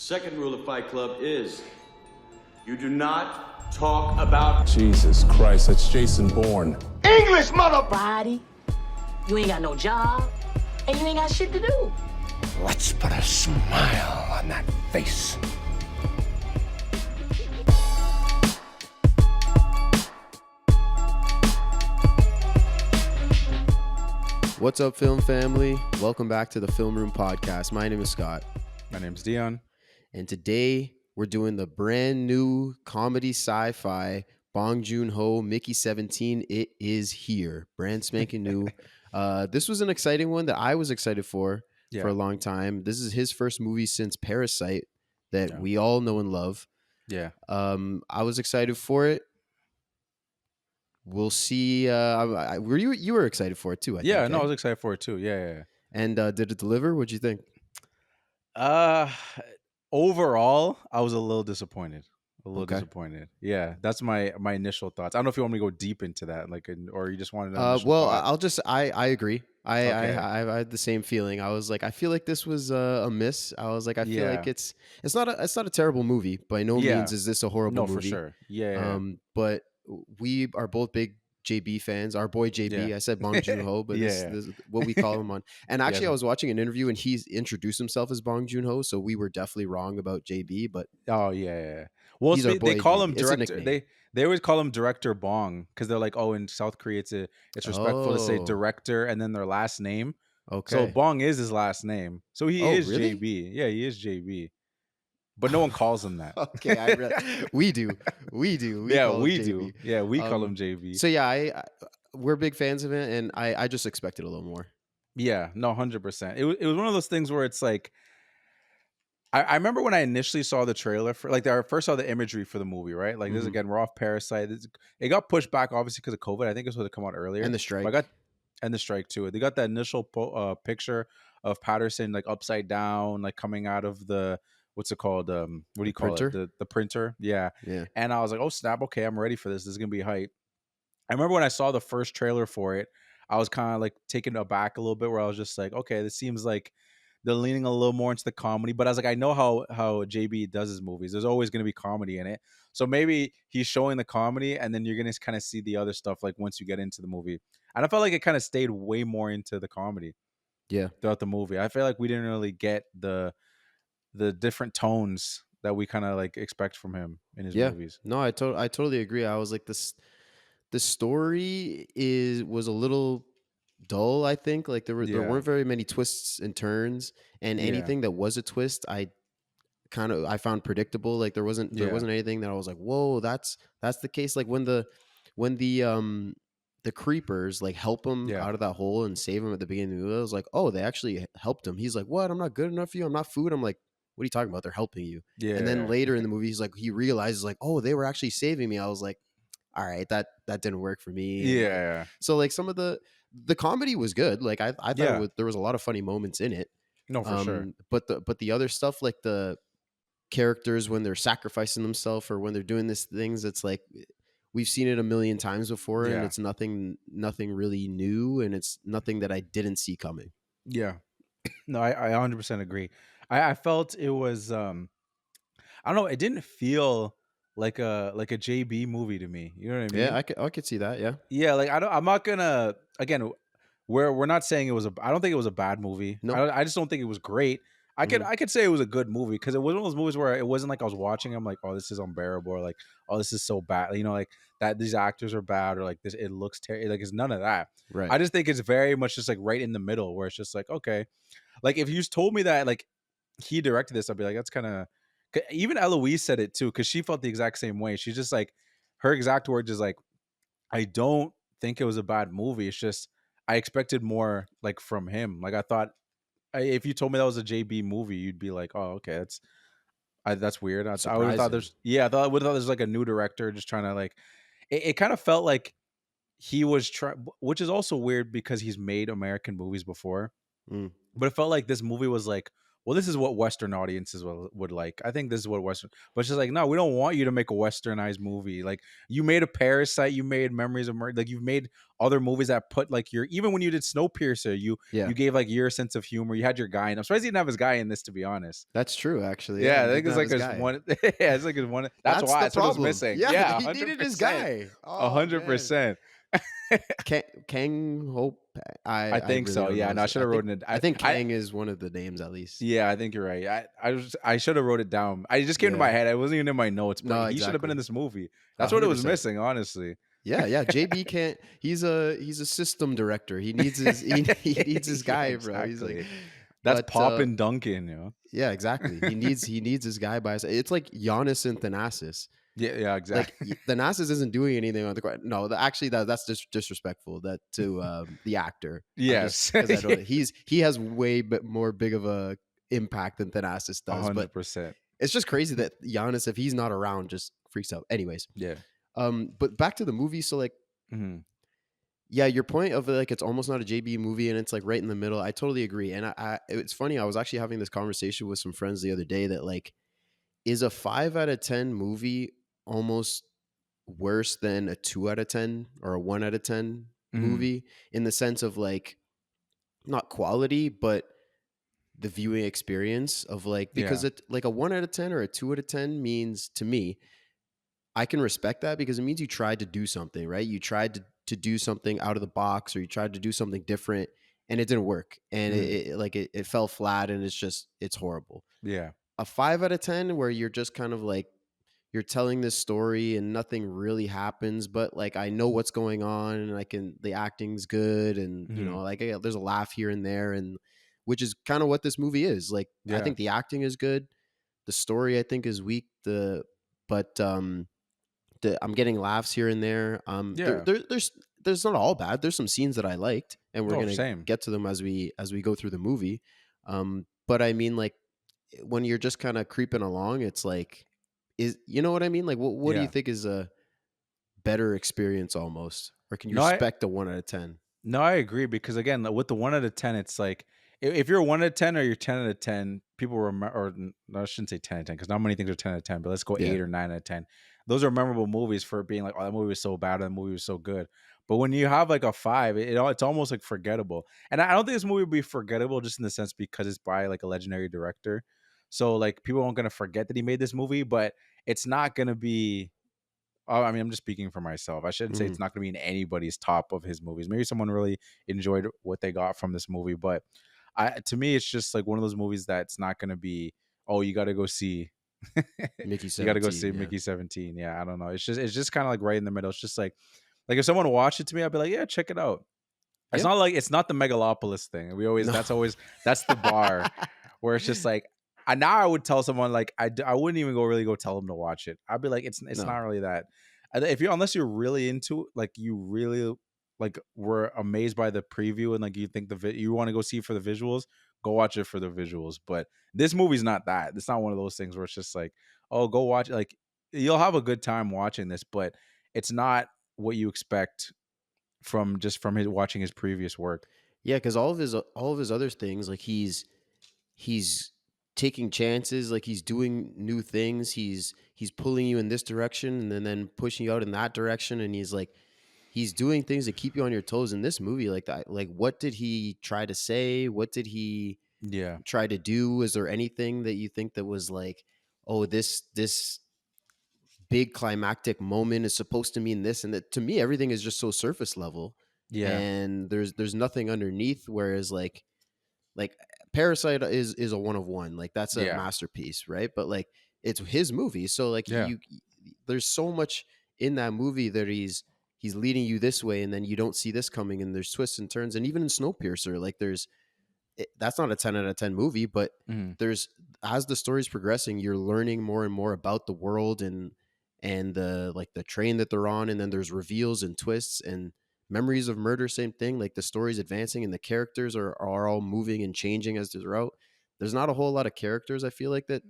Second rule of Fight Club is you do not talk about... Jesus Christ, that's Jason Bourne. English, mother... Body, you ain't got no job, and you ain't got shit to do. Let's put a smile on that face. What's up, film family? Welcome back to the Film Room Podcast. My name is Scott. My name's Dion. And today we're doing the brand new comedy sci-fi Bong Joon-Ho, Mickey 17. It is here. Brand spanking new. This was an exciting one that I was excited for a long time. This is his first movie since Parasite that we all know and love. Yeah. I was excited for it. We'll see. Were you were excited for it too? I think, I was excited for it too. Yeah. And did it deliver? What'd you think? Overall, I was a little disappointed. Okay. Disappointed. Yeah, that's my initial thoughts. I don't know if you want me to go deep into that, or you just wanted to. Well, I agree. I Okay. I had the same feeling. I was like, I feel like this was a miss. I was like, I feel like it's not a terrible movie. By no means is this a horrible movie. No, for sure. Yeah. But we are both big JB fans. Our boy JB. Yeah. I said Bong Joon-Ho, but this is what we call him on. And actually, I was watching an interview and he's introduced himself as Bong Joon-Ho, so we were definitely wrong about JB. But well, he's our boy they call JB. him It's a director. nickname. They always call him Director Bong because they're like, oh, in South Korea, it's respectful to say Oh. director and then their last name. Okay. So Bong is his last name. So he is really? JB. Yeah, he is JB. But no one calls him that. Okay, we do. We Yeah, call we him do. JB. Yeah, we call him JB. So we're big fans of it, and I just expected a little more. Yeah, no, 100%. It was one of those things where it's like, I remember when I initially saw the trailer for, like, I first saw the imagery for the movie, right? Like, this again, we're off Parasite. It got pushed back, obviously, because of COVID. I think it was supposed to come out earlier. And the strike. And the strike, too. They got that initial picture of Patterson, like, upside down, like, coming out of the, what's it called? What do you call printer? it? The printer. Yeah. Yeah. And I was like, oh, snap. Okay, I'm ready for this. This is going to be hype. I remember when I saw the first trailer for it, I was kind of like taken aback a little bit, where I was just like, okay, this seems like they're leaning a little more into the comedy. But I was like, I know how JB does his movies. There's always going to be comedy in it. So maybe he's showing the comedy and then you're going to kind of see the other stuff like once you get into the movie. And I felt like it kind of stayed way more into the comedy. Yeah. Throughout the movie. I feel like we didn't really get the different tones that we kind of like expect from him in his movies. No, I totally agree. I was like, the story was a little dull, I think. Like there weren't very many twists and turns, and anything that was a twist I found predictable. Like there wasn't anything that I was like, whoa, that's the case. Like when the creepers like help him out of that hole and save him at the beginning of the movie, I was like, oh, they actually helped him. He's like, what? I'm not good enough for you. I'm not food. I'm like, what are you talking about? They're helping you. Yeah. And then later in the movie, he's like, he realizes like, oh, they were actually saving me. I was like, all right, that didn't work for me. Yeah. So like some of the comedy was good. Like I thought there was a lot of funny moments in it. No, for sure. But the other stuff, like the characters when they're sacrificing themselves or when they're doing these things, it's like we've seen it a million times before, and it's nothing really new, and it's nothing that I didn't see coming. Yeah. No, I 100% agree. I felt it was I don't know, it didn't feel like a JB movie to me. You know what I mean? Yeah, I could see that. Yeah. Yeah, like I'm not gonna, again, we're not saying I don't think it was a bad movie. No. I just don't think it was great. I could say it was a good movie because it was one of those movies where it wasn't like I was watching, I'm like, oh, this is unbearable, or like, oh, this is so bad, you know, like that these actors are bad, or like this, it looks terrible. Like it's none of that. Right. I just think it's very much just like right in the middle, where it's just like, okay, like if you told me that like he directed this, I'd be like, that's kind of, even Eloise said it too, because she felt the exact same way. She's just like, her exact words is like, I don't think it was a bad movie. It's just I expected more like from him. Like I thought, if you told me that was a JB movie, you'd be like, oh, okay, that's weird. I would have thought I would have thought there's like a new director just trying to like. It kind of felt like he was trying, which is also weird because he's made American movies before. But it felt like this movie was like well, this is what Western audiences would like. I think this is what Western, but she's like, no, we don't want you to make a Westernized movie. Like you made a Parasite, you made Memories of Murder, like you've made other movies that put like your, even when you did Snowpiercer, Yeah, you gave like your sense of humor. You had your guy, and I'm surprised he didn't have his guy in this, to be honest. that's true. Actually, Yeah, I he think didn't it's have like his his guy. one. Yeah, it's like his one. That's why the that's what was problem. missing. Yeah, he needed his 100%. guy. Oh, man. 100%. Kang Hope. I think really so. don't Yeah, know no, I his- should have written it. I think Kang is one of the names at least. Yeah, I think you're right. I should have wrote it down. I just came to Yeah. my head. I wasn't even in my notes, but No, he should have been exactly. in this movie. That's what it was 100%. missing, honestly. Yeah, yeah. JB can't. He's a system director. He needs his he needs his guy, bro. He's like, Exactly. That's but, Poppin' Duncan, you know. yeah, exactly. He needs his guy by his. It's like Giannis and Thanasis. Yeah, exactly. Like Thanasis isn't doing anything on the court. No, actually that's just disrespectful. That to the actor. Yes. Because he has way more big of a impact than Thanasis does. But 100%. it's just crazy that Giannis, if he's not around, just freaks out. Anyways, Yeah. but back to the movie. So like, hmm yeah, your point of like it's almost not a JB movie and it's like right in the middle. I totally agree. And it's funny. I was actually having this conversation with some friends the other day that like, is a 5 out of 10 movie almost worse than a 2 out of 10 or a 1 out of 10 movie in the sense of like not quality, but the viewing experience of like, because it like a 1 out of 10 or a 2 out of 10 means to me, I can respect that because it means you tried to do something, right? You tried to do something out of the box or you tried to do something different and it didn't work. And it fell flat and it's horrible. Yeah. A 5 out of 10 where you're just kind of like, you're telling this story and nothing really happens, but like I know what's going on and the acting's good and you know like there's a laugh here and there, and which is kind of what this movie is. Like I think the acting is good, the story I think is weak, but I'm getting laughs here and there. There's not all bad. There's some scenes that I liked, and we're gonna get to them as we go through the movie. But I mean, like when you're just kind of creeping along, it's like. You know what I mean? Like, what do you think is a better experience almost? Or can you respect a 1 out of 10? No, I agree because again, with the 1 out of 10, it's like if you're a 1 out of 10 or you're 10 out of 10, people remember. Or no, I shouldn't say 10 out of 10 because not many things are 10 out of 10. But let's go 8 or 9 out of 10. Those are memorable movies for being like, oh, that movie was so bad, or that movie was so good. But when you have like a 5, it's almost like forgettable. And I don't think this movie would be forgettable just in the sense because it's by like a legendary director. So like people aren't gonna forget that he made this movie, but it's not gonna be. I mean, I'm just speaking for myself. I shouldn't say it's not gonna be in anybody's top of his movies. Maybe someone really enjoyed what they got from this movie, but to me, it's just like one of those movies that's not gonna be. Oh, you got to go see. Mickey 17. You got to go see Mickey 17. Yeah, I don't know. It's just kind of like right in the middle. It's just like if someone watched it to me, I'd be like, yeah, check it out. It's not like it's not the Megalopolis thing. That's the bar where it's just like. Now I would tell someone like I wouldn't even go tell them to watch it. I'd be like it's not really that. Unless you're really into it, like you really like were amazed by the preview and like you think you want to go see it for the visuals, go watch it for the visuals. But this movie's not that. It's not one of those things where it's just like, oh, go watch it. Like you'll have a good time watching this, but it's not what you expect from his watching his previous work. Yeah, because all of his other things, like he's taking chances, like he's doing new things, he's pulling you in this direction and then pushing you out in that direction, and he's doing things to keep you on your toes. In this movie, like that, like what did he try to say? What did he try to do? Is there anything that you think that was like, oh, this big climactic moment is supposed to mean this? And that to me, everything is just so surface level. Yeah, and there's nothing underneath. Whereas like Parasite is a 1 of 1. Like that's a masterpiece, right? But like it's his movie, so like there's so much in that movie that he's leading you this way, and then you don't see this coming, and there's twists and turns, and even in Snowpiercer, like that's not a 10 out of 10 movie, but there's as the story's progressing, you're learning more and more about the world and the train that they're on, and then there's reveals and twists and Memories of Murder, same thing. Like the story's advancing and the characters are all moving and changing as they're out. There's not a whole lot of characters I feel like that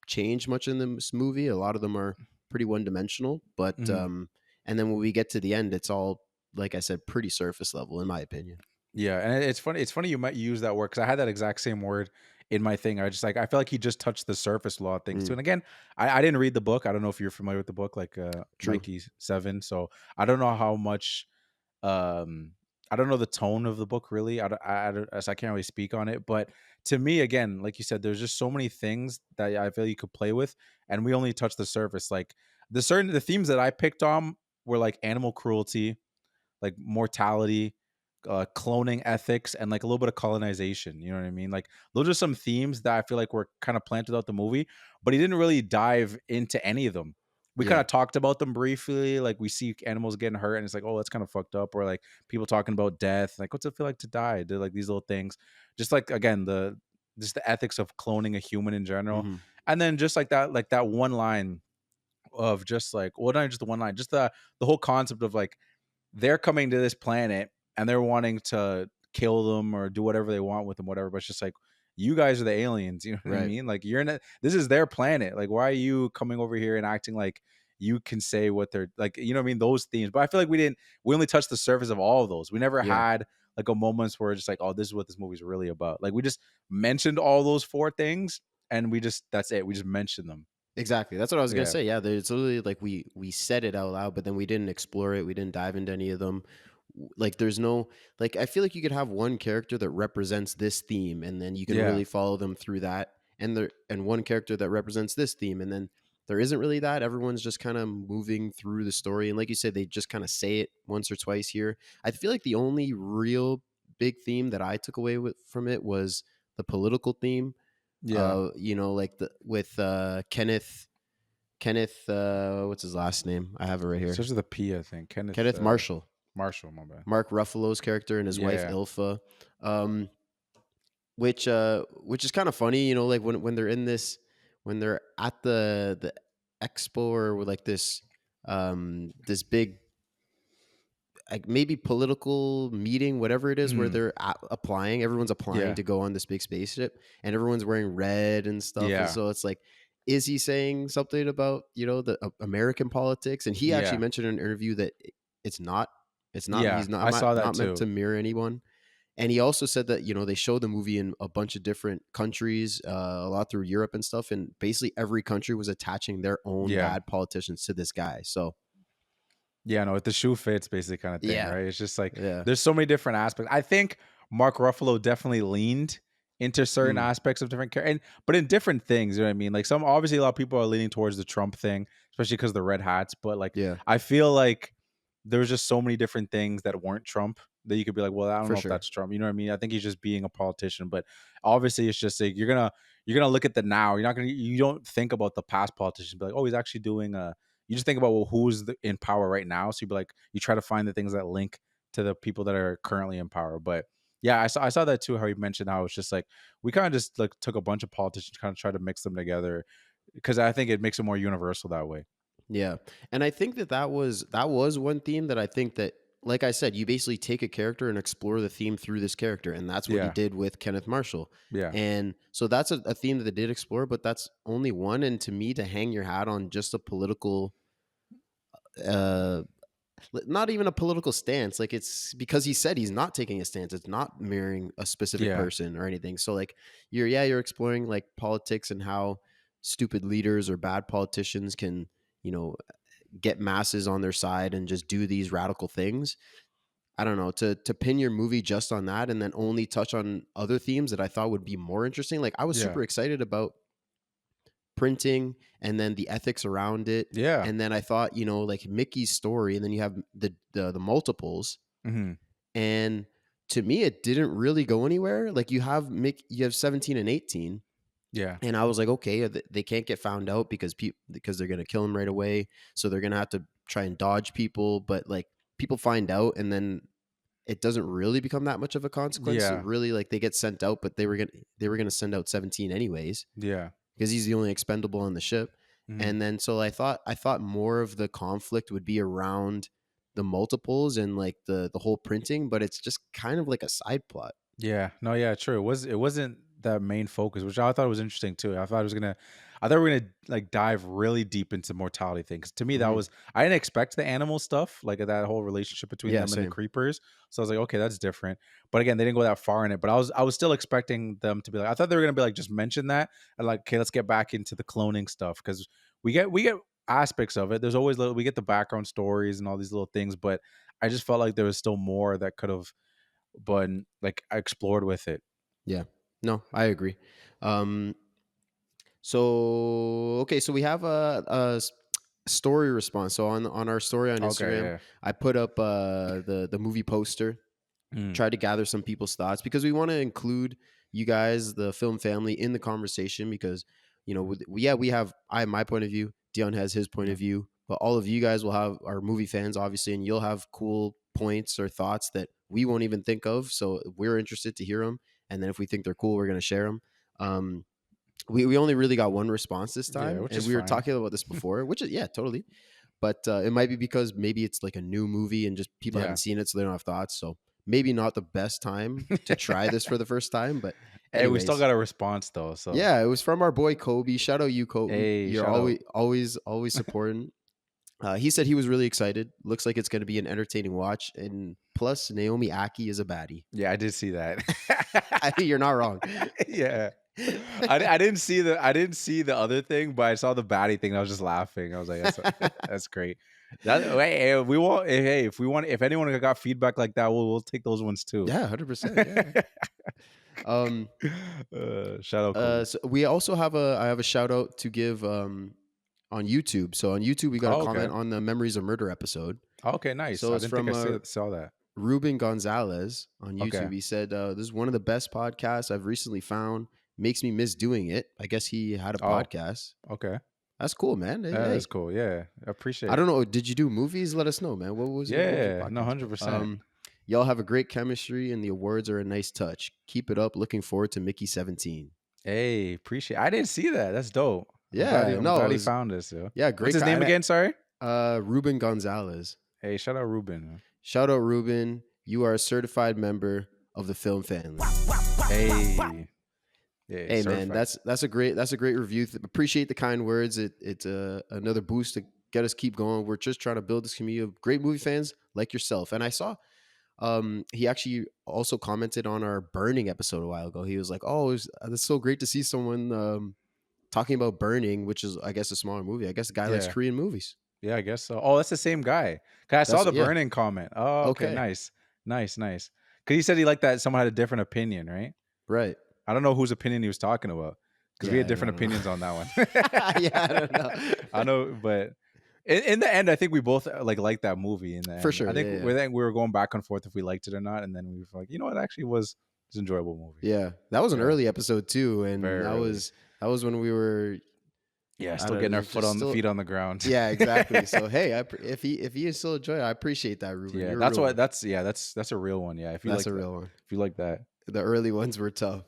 change much in this movie. A lot of them are pretty one-dimensional, but and then when we get to the end, it's all, like I said, pretty surface level in my opinion. Yeah, and it's funny. It's funny you might use that word because I had that exact same word in my thing. I just like I feel like he just touched the surface law things too. Mm, And again, I didn't read the book. I don't know if you're familiar with the book, like true. Mikey 7. So I don't know how much um I don't know the tone of the book really. So I can't really speak on it. But to me, again, like you said, there's just so many things that I feel you could play with, and we only touched the surface. Like the themes that I picked on were like animal cruelty, like mortality, cloning ethics, and like a little bit of colonization. You know what I mean? Like those are some themes that I feel like were kind of planted out the movie, but he didn't really dive into any of them. We kind Yeah. of talked about them briefly, like we see animals getting hurt, and it's like, oh, that's kind of fucked up, or like people talking about death, like what's it feel like to die? They're like these little things, just like again just the ethics of cloning a human in general, Hmm. and then just like that one line of just like, well, not just the one line, just the whole concept of like they're coming to this planet and they're wanting to kill them or do whatever they want with them, whatever. But it's just like, you guys are the aliens. You know what I Right. mean? Like, you're not, this is their planet. Like, why are you coming over here and acting like you can say what they're like, you know what I mean? Those themes. But I feel like we only touched the surface of all of those. We never Yeah. had like a moments where it's just like, oh, this is what this movie's really about. Like, we just mentioned all those four things and that's it. We just mentioned them. Exactly. That's what I was gonna Yeah. say. Yeah, there's literally like we said it out loud, but then we didn't explore it. We didn't dive into any of them. Like there's no like I feel like you could have one character that represents this theme, and then you can Yeah. really follow them through that, and one character that represents this theme, and then there isn't really that. Everyone's just kind of moving through the story, and like you said, they just kind of say it once or twice here. I feel like the only real big theme that I took away from it was the political theme, Yeah. like the with Kenneth what's his last name? I have it right here. Such as the P, I think. Kenneth Marshall. Marshall, my bad. Mark Ruffalo's character and his wife Yeah. Ilfa. Um which is kind of funny, like when they're in this when they're at the expo or like this big like maybe political meeting, whatever it is, where Mhm. they're applying. Everyone's applying Yeah. to go on this big spaceship, and everyone's wearing red and stuff. And Yeah. so it's like, is he saying something about the American politics? And he actually Yeah. mentioned in an interview that it's not. It's not. Yeah. He's not I saw that not meant too. to mirror anyone. And he also said that they show the movie in a bunch of different countries, a lot through Europe and stuff, and basically every country was attaching their own Yeah. bad politicians to this guy. So Yeah, no, if the shoe fits basically kind of thing, yeah, right? It's just like yeah. there's so many different aspects. I think Mark Ruffalo definitely leaned into certain Mm, aspects of different but in different things, you know what I mean? Like some obviously a lot of people are leaning towards the Trump thing, especially because the red hats, but like yeah, I feel like there's just so many different things that weren't Trump that you could be like, well, I don't for know if sure. that's Trump. You know what I mean? I think he's just being a politician, but obviously it's just like you're gonna look at the now. You don't think about the past politicians, be like, oh, he's actually doing you just think about, well, who's in power right now. So you be like, you try to find the things that link to the people that are currently in power. But yeah, I saw that too. How you mentioned how it's just like we kind of just like took a bunch of politicians, kind of try to mix them together because I think it makes it more universal that way. Yeah. And I think that was one theme that I think that, like I said, you basically take a character and explore the theme through this character, and that's what he Yeah, did with Kenneth Marshall. yeah, And so that's a theme that they did explore, but that's only one. And to me, to hang your hat on just a political, uh, not even a political stance, like it's because he said he's not taking a stance. It's not mirroring a specific yeah, person or anything. So like you're exploring like politics and how stupid leaders or bad politicians can you know get masses on their side and just do these radical things. I don't know, to pin your movie just on that and then only touch on other themes that I thought would be more interesting. Like I was yeah, super excited about printing and then the ethics around it. yeah. And then I thought, like Mickey's story, and then you have the multiples. Hmm. And to me, it didn't really go anywhere. Like you have 17 and 18. Yeah, And I was like, okay, they can't get found out because they're gonna kill him right away. So they're gonna have to try and dodge people. But like people find out, and then it doesn't really become that much of a consequence. So yeah, really, like they get sent out, but they were gonna send out 17 anyways yeah. because he's the only expendable on the ship. Hmm. And then so I thought more of the conflict would be around the multiples and like the whole printing, but it's just kind of like a side plot. Yeah, no, yeah, true. It wasn't that main focus, which I thought was interesting too. I thought it was gonna, I thought we were gonna like dive really deep into mortality things. To me, that was I didn't expect the animal stuff, like that whole relationship between them and same. the creepers. So I was like, okay, that's different. But again, they didn't go that far in it. But I was still expecting them to be like, I thought they were gonna be like just mention that and like, okay, let's get back into the cloning stuff because we get aspects of it. There's always we get the background stories and all these little things, but I just felt like there was still more that could have been like explored with it. Yeah. No, I agree. So okay, so we have a story response. So on our story on Instagram, yeah. I put up the movie poster. Try to gather some people's thoughts because we want to include you guys, the film family, in the conversation because we have I have my point of view, Dion has his point of view, but all of you guys will have our movie fans obviously, and you'll have cool points or thoughts that we won't even think of. So we're interested to hear them, and then if we think they're cool, we're gonna share them. We only really got one response this time, which and is we were fine. talking about this before, which is totally. But it might be because maybe it's like a new movie and just people haven't seen it, so they don't have thoughts. So maybe not the best time to try this for the first time. But Hey, we still anyways, got a response though. So yeah, it was from our boy Kobe. Shout out you, Kobe. Hey, You're shout out. always supporting. He said he was really excited. Looks like it's going to be an entertaining watch. And plus, Naomi Ackie is a baddie. Yeah, I did see that. I think you're not wrong. Yeah. I didn't see the other thing, but I saw the baddie thing. And I was just laughing. I was like, that's great. If anyone got feedback like that, we'll take those ones too. Yeah, 100%. Shout out. Kobe. So we also have I have a shout out to give on YouTube. So on YouTube, we got a comment on the Memories of Murder episode. Okay, nice. So I it's didn't from think I saw that. Ruben Gonzalez on YouTube. Okay. He said, "This is one of the best podcasts I've recently found. Makes me miss doing it." I guess he had a podcast. Okay. That's cool, man. Hey, That's cool. Yeah, I appreciate it. I don't know. Did you do movies? Let us know, man. What was it? Yeah, no, 100%. Y'all have a great chemistry, and the awards are a nice touch. Keep it up. Looking forward to Mickey 17. Hey, appreciate. I didn't see that. That's dope. Yeah, I'm glad he found us. Yo. Yeah, great. What's his name again? Sorry. Ruben Gonzalez. Hey, shout out Ruben. Shout out Ruben. You are a certified member of the film family. Hey. Yeah, hey certified. man, that's a great review. Appreciate the kind words. It's another boost to get us keep going. We're just trying to build this community of great movie fans like yourself. And I saw he actually also commented on our Burning episode a while ago. He was like, "Oh, it's so great to see someone talking about Burning, which is I guess a smaller movie. I guess the guy likes Korean movies." Yeah, I guess so. Oh, that's the same guy. I saw the Burning comment. Oh, okay. Nice. Because he said he liked that someone had a different opinion, right? Right. I don't know whose opinion he was talking about because we had different opinions on that one. Yeah, I don't know. I know, but in the end, I think we both liked that movie. In the end. For sure. I think we were going back and forth if we liked it or not, and then we were like, you know what, actually was an enjoyable movie. Yeah, that was an early episode too, and Very early. that was when we were still getting our feet on the ground. Yeah, exactly. So hey, if he is still enjoying it, I appreciate that, Ruben. Yeah, You're that's a real one. Yeah, if you that's like a real one. If you like that, the early ones were tough.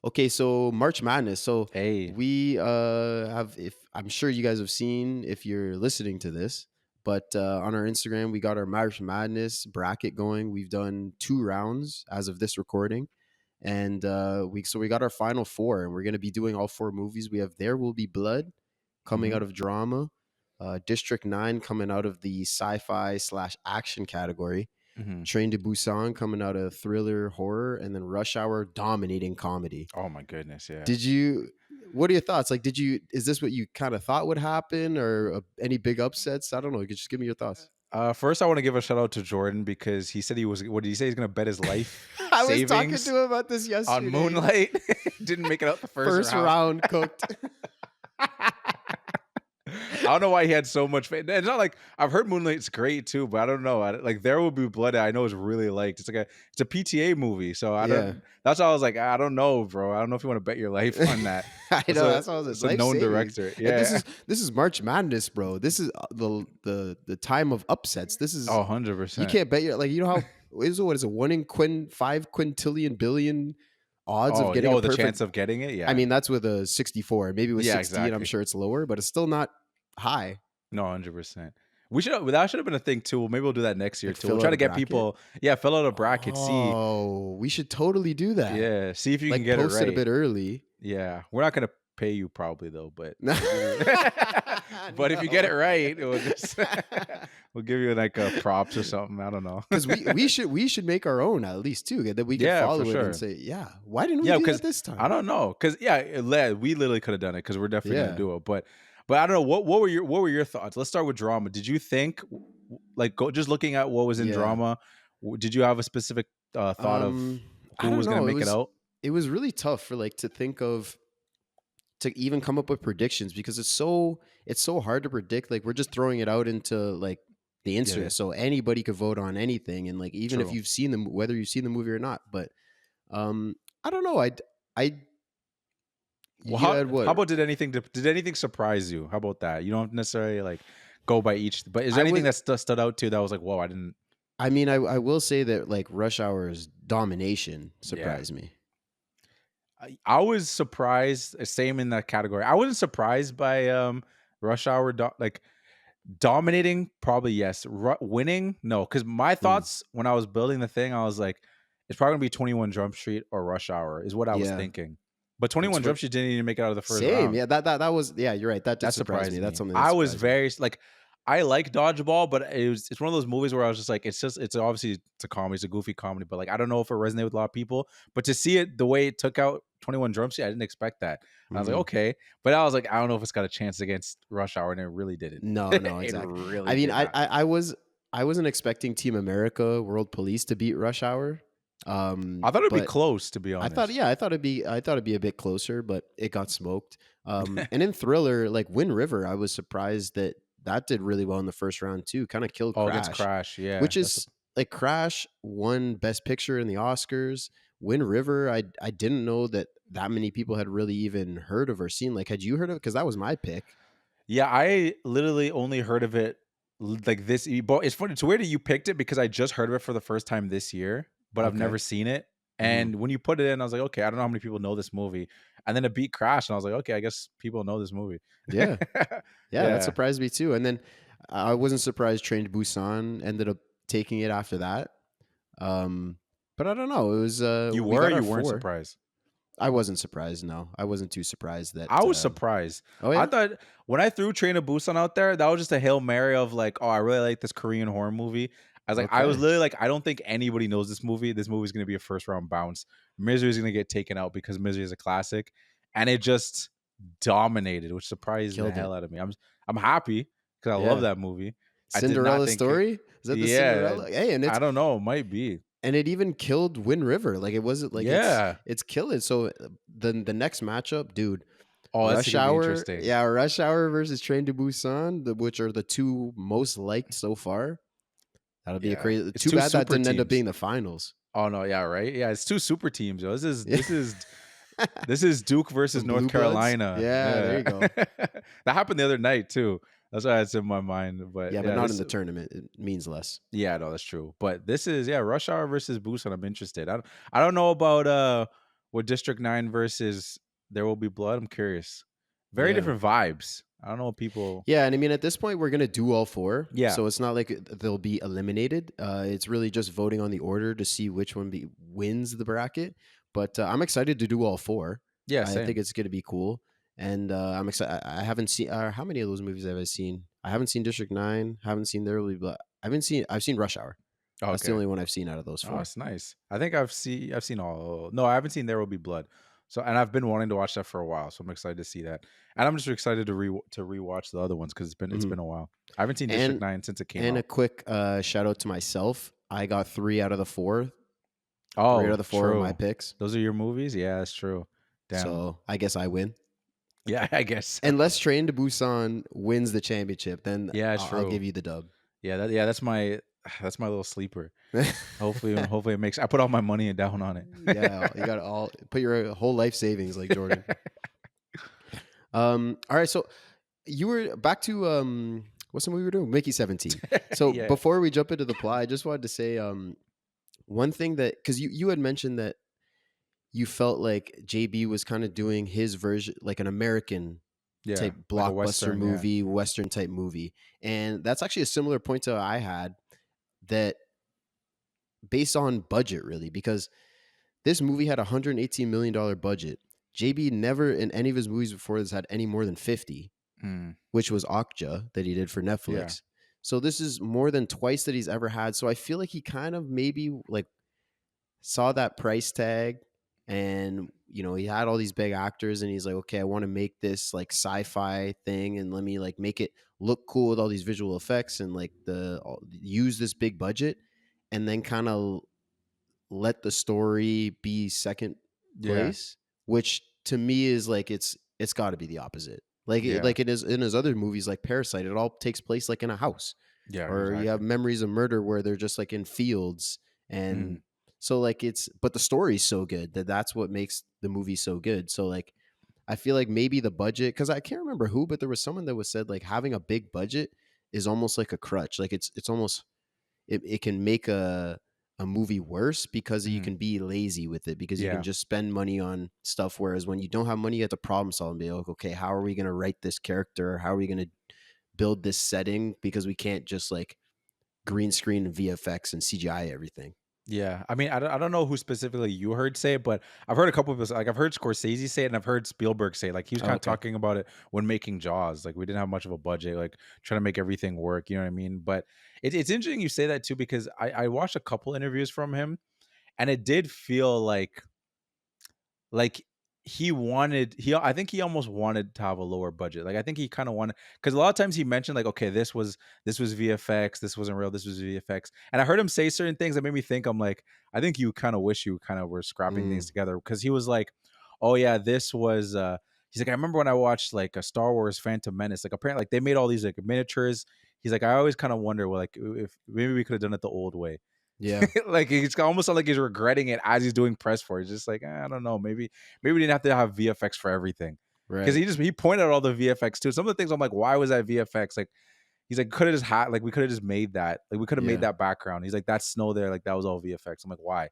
Okay, so March Madness. So we have, if I'm sure you guys have seen if you're listening to this, but on our Instagram we got our March Madness bracket going. We've done 2 rounds as of this recording, and we got our final 4, and we're gonna be doing all 4 movies. We have There Will Be Blood coming out of drama, District 9 coming out of the sci-fi / action category. Train to Busan coming out of thriller horror, and then Rush Hour dominating comedy. Oh my goodness, yeah. What are your thoughts? Like, is this what you kind of thought would happen, or any big upsets? I don't know. You could just give me your thoughts. First, I want to give a shout out to Jordan because he said what did he say? He's going to bet his life I was talking to him about this yesterday. On Moonlight. Didn't make it out the first round cooked. I don't know why he had so much faith. It's not like I've heard Moonlight's great too, but I don't know. Like There Will Be Blood, I know is really liked. It's a PTA movie, so I don't. That's why I was like, I don't know, bro. I don't know if you want to bet your life on that. I know that's what I was like. It's a known director. Yeah, this is March Madness, bro. This is the time of upsets. This is 100%. You can't bet your how what is it 1 in 5 quintillion billion odds of getting the chance of getting it. Yeah, I mean that's with a 64. Maybe with 16, exactly. I'm sure it's lower, but it's still not high. No, 100%. That should have been a thing too. Maybe we'll do that next year too. We'll fill try out to a get bracket? people. Fill out a bracket. Oh, we should totally do that. See if you can get post it right. a bit early. Yeah, we're not gonna pay you probably though, but No. but if you get it right, we'll just we'll give you like a props or something. I don't know. Because we should make our own at least too, that we can Yeah, follow for it and sure. say, yeah, why didn't we Yeah, do because that this time? I don't know, because we literally could have done it because we're definitely Yeah. gonna do it, but I don't know what were your thoughts? Let's start with drama. Did you think like just looking at what was in Yeah. drama? Did you have a specific thought of I who don't was gonna know. make it out? It was really tough for like to think of to even come up with predictions because it's so hard to predict. Like we're just throwing it out into like the Yeah, internet, so anybody could vote on anything, and like even if true. you've seen them, whether you've seen the movie or not. But I don't know. I Well, you had how what about did anything surprise you? How about that? You don't necessarily like go by each, but is there I anything would. that stood out to you that was like, whoa, I didn't. I mean, I will say that like Rush Hour's domination Yeah, surprised me. I was surprised. Same in that category. I wasn't surprised by Rush Hour like dominating. Probably yes. Winning no, because my Mm, thoughts when I was building the thing, I was like, it's probably gonna be 21 Jump Street or Rush Hour is what I was yeah, thinking. But it's 21 for Jump Street didn't even make it out of the first same. round. Yeah, that was yeah. You're right. That did That surprise me. surprised That's me. something that I was surprised me. very like I like Dodgeball, but it's one of those movies where I was just like, it's obviously it's a comedy, it's a goofy comedy, but like I don't know if it resonated with a lot of people. But to see it the way it took out 21 Jump Street, I didn't expect that. And I was like, Mhm. okay. But I was like, I don't know if it's got a chance against Rush Hour, and it really didn't. No, no, It exactly. really I mean, did not. I wasn't expecting Team America World Police to beat Rush Hour. I thought it'd be But close, to be I thought, honest. yeah, I thought it'd be a bit closer, but it got smoked. And in Thriller, like Wind River, I was surprised that did really well in the first round too. Kind of killed Oh, against Crash, Crash, yeah. which is like Crash won Best Picture in the Oscars. Wind River, I didn't know that many people had really even heard of or seen. Like, had you heard of it? Because that was my pick. Yeah, I literally only heard of it like this. But it's funny. It's weird that you picked it because I just heard of it for the first time this year, but I've Okay. never seen it. Hmm. And when you put it in, I was like, okay, I don't know how many people know this movie. And then it beat Crash, and I was like, okay, I guess people know this movie. Yeah. Yeah, that Yeah, surprised me too. And then I wasn't surprised Train to Busan ended up taking it after that. But I don't know. It was you we were, or got our you weren't four. surprised. I wasn't surprised. No, I wasn't too surprised that. I was surprised. Oh I yeah. thought when I threw Train to Busan out there, that was just a Hail Mary of like, oh, I really like this Korean horror movie. I was Okay. literally like, I don't think anybody knows this movie. This movie's gonna be a first round bounce. Misery is gonna get taken out because Misery is a classic, and it just dominated, which surprised the Killed it. hell out of me. I'm happy because I love Yeah. that movie. I did not Cinderella think it. story. Is that the Yeah, Cinderella? Hey, I don't know. It might be. and it even killed Wind River. Like it wasn't like Yeah. it's killing. So the next matchup, dude. Oh, that's Rush gonna be Hour, interesting. yeah, Rush Hour versus Train to Busan, which are the two most liked so far. That'll be a Yeah, crazy. it's Too two bad that super didn't end up teams. being the finals. Oh no, yeah, right. Yeah, it's two super teams, yo. This is Yeah. this is Duke versus Some North blue bloods. Carolina. Yeah, there you go. That happened the other night too. That's why it's in my mind. But Yeah, but yeah, not in this the tournament. It means less. yeah, no, that's true. But this is Rush Hour versus Busan. I'm interested. I don't know about what District 9 versus There Will Be Blood. I'm curious. Very Yeah. different vibes. I don't know what people. Yeah, and I mean at this point we're gonna do all four. Yeah. So it's not like they'll be eliminated. It's really just voting on the order to see which one wins the bracket. But I'm excited to do all four. Yeah, I same. think it's gonna be cool. And I'm excited. I haven't seen how many of those movies have I seen? I haven't seen District 9. Haven't seen There Will Be Blood. I've seen Rush Hour. That's the Okay. only one I've seen out of those Oh, four. it's nice. I think I've seen all. No, I haven't seen There Will Be Blood. So, and I've been wanting to watch that for a while, so I'm excited to see that. And I'm just excited to rewatch the other ones because it's Mhm. been a while. I haven't seen District And 9 since it came and a out. quick shout out to myself. I got 3 out of the 4. 3 out Oh, of the 4 are my true. picks. Those are your movies? Yeah, that's true. Damn. So I guess I win. Yeah, I guess. So. Unless Train to Busan wins the championship, then Yeah, it's I'll true. give you the dub. Yeah, that's my little sleeper. Hopefully it makes. I put all my money down on it. Yeah, you got to put your whole life savings like Jordan. All right, so you were back to what's the movie we were doing? Mickey 17. So Yeah. before we jump into the plot, I just wanted to say one thing that because you had mentioned that you felt like JB was kind of doing his version, like an American Yeah, type like a blockbuster Western, yeah. movie, Western type movie, and that's actually a similar point to I had that based on budget really because this movie had $118 million budget. JB never in any of his movies before this had any more than 50, Mm, which was Okja that he did for yeah. Netflix. So this is more than twice that he's ever had. So I feel like he kind of maybe like saw that price tag, and he had all these big actors, and he's like, okay, I want to make this like sci-fi thing, and let me like make it look cool with all these visual effects, and like use this big budget, and then kind of let the story be second Yeah. place, which to me is like it's got to be the opposite. Like Yeah. like it is in his other movies like Parasite, it all takes place like in a house, Yeah. or you have Exactly. Memories of Murder where they're just like in fields, and Mm, so like but the story's so good that's what makes the movie so good. So like I feel like maybe the budget, because I can't remember who, but there was someone that was said like having a big budget is almost like a crutch. Like it's almost it can make a movie worse because you mm, can be lazy with it, because you can yeah. just spend money on stuff, whereas when you don't have money you have to problem solve and be like, okay, how are we going to write this character, how are we going to build this setting, because we can't just like green screen and VFX and CGI everything. Yeah, I mean, I don't know who specifically you heard say it, but I've heard a couple of us. Like I've heard Scorsese say it, and I've heard Spielberg say it. Like he was Oh, kind of okay. talking about it when making Jaws. Like we didn't have much of a budget, like trying to make everything work. You know what I mean? But it's interesting you say that too, because I watched a couple interviews from him, and it did feel like I think he almost wanted to have a lower budget. Like I think he kind of wanted, because a lot of times he mentioned like, okay, this was VFX, this wasn't real, this was VFX. And I heard him say certain things that made me think, I'm like, I think you kind of wish you kind of were scrapping things Mm, together, because he was like, oh yeah, this was he's like, I remember when I watched like a Star Wars Phantom Menace, like apparently like they made all these like miniatures. He's like, I always kind of wonder, well, like if maybe we could have done it the old way. yeah, Like it's almost like he's regretting it as he's doing press for it. He's just like, I don't know, maybe we didn't have to have VFX for everything. Because right, he pointed out all the VFX too. Some of the things I'm like, why was that VFX? Like he's like, could have just had like we could have just made that. Like we could have made yeah, that background. He's like, that snow there, like that was all VFX. I'm like, why?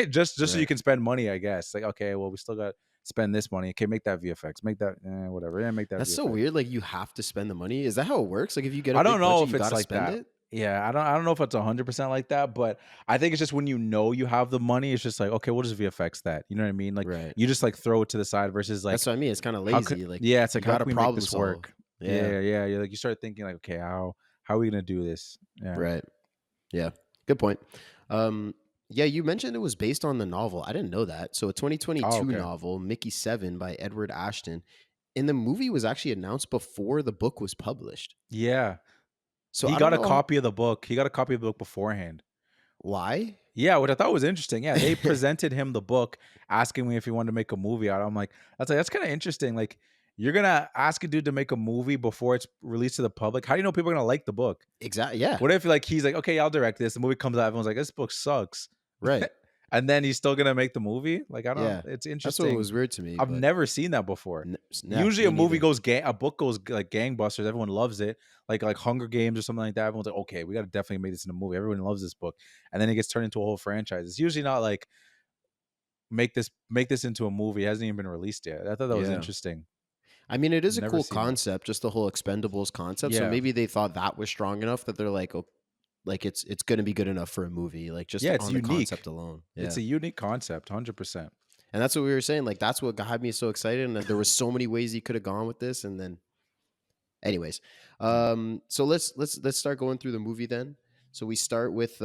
just so you right. can spend money, I guess. Like, okay, well, we still got to spend this money. Okay, make that VFX. Make that whatever. Yeah, make that That's so VFX. weird, like you have to spend the money. Is that how it works? Like if you get a I don't big know budget if you it's gotta like spend that. it? Yeah, I don't know if it's 100% like that, but I think it's just when you know you have the money, it's just like, okay, we'll just VFX that. You know what I mean? Like Right. you just like throw it to the side versus like That's what I mean. It's kind of how could lazy. Like yeah, it's you like how got to can we make problem this solve. work? Yeah. Yeah. You're like you start thinking like, okay, how are we gonna do this? Yeah. Right. Yeah. Good point. Um, yeah, you mentioned it was based on the novel. I didn't know that. So a Oh, 2022 okay. novel, Mickey 7 by Edward Ashton. And the movie was actually announced before the book was published. Yeah. So He I don't got a know copy of the book. He got a copy of the book beforehand. why. Yeah, what I thought was interesting. Yeah, they presented him the book, asking me if he wanted to make a movie out. I'm like, that's kind of interesting. Like, you're gonna ask a dude to make a movie before it's released to the public. How do you know people are gonna like the book? Exactly. Yeah. What if like he's like, okay, I'll direct this. The movie comes out, everyone's like, this book sucks, Right. and then he's still gonna make the movie? Like, I don't. Yeah. It's That's what interesting. was weird to me. I've But never seen that before. no, Usually, me a movie neither. goes a book goes like gangbusters. Everyone loves it. Like Hunger Games or something like that. Everyone's like, okay, we got to definitely make this in a movie. Everyone loves this book, and then it gets turned into a whole franchise. It's usually not like make this into a movie. It hasn't even been released yet. I thought that was Yeah. interesting. I mean, it is a Never cool seen that. concept, just the whole Expendables concept. So Yeah, maybe they thought that was strong enough that they're like, oh, like it's going to be good enough for a movie, like just yeah, it's on the unique. concept alone. It's Yeah. a unique concept, 100%. And that's what we were saying. Like that's what had me so excited, and that there was so many ways he could have gone with this. And then, anyways, Yeah, so let's start going through the movie then. So we start with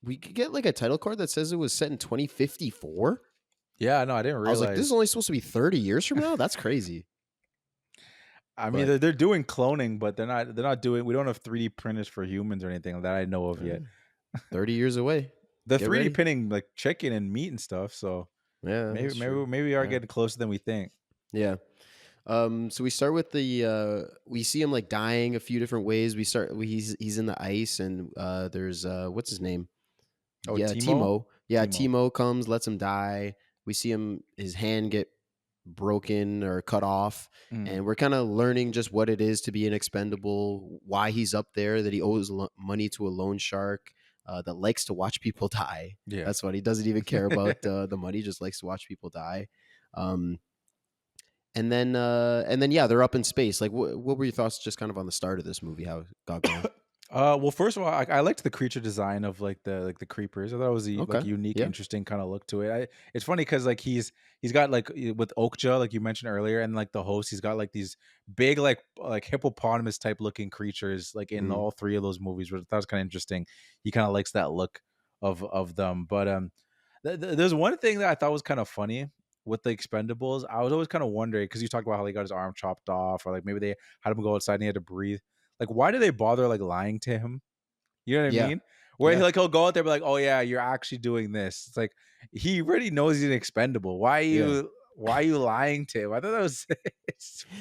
we could get like a title card that says it was set in 2054. yeah. No, I didn't I was like, this is realize. only supposed to be 30 years from now. That's crazy. I mean, But they're doing cloning, but they're not doing. We don't have 3D printers for humans or anything that I know of yet. 30 years away. They're Get 3D ready. printing like chicken and meat and stuff. So Yeah, maybe that's true. we are Yeah. getting closer than we think. Yeah. So we start with we see him like dying a few different ways. He's in the ice, and there's what's his name? Oh, Yeah, Timo. Timo. Yeah, Timo. Timo comes, lets him die. We see his hand get broken or cut off, Mm, and we're kind of learning just what it is to be an expendable, why he's up there, that he owes money to a loan shark that likes to watch people die. yeah. That's what he doesn't even care about the money, just likes to watch people die. Um, and then yeah, they're up in space. Like what were your thoughts just kind of on the start of this movie, how it got going? Well, first of all, I liked the creature design of like the creepers. I thought it was a Okay. like unique, Yeah. interesting kind of look to it. It's funny because like he's got like with Okja, like you mentioned earlier, and like the host, he's got like these big like hippopotamus type looking creatures like in Mm. all three of those movies, which I thought was kind of interesting. He kind of likes that look of them. But there's one thing that I thought was kind of funny with the Expendables. I was always kind of wondering because you talked about how he got his arm chopped off, or like maybe they had him go outside and he had to breathe. Like, why do they bother like lying to him? You know what I Yeah. mean? Where Yeah. he'll go out there and be like, "Oh yeah, you're actually doing this." It's like he already knows he's an expendable. Yeah. Why are you lying to him? I thought that was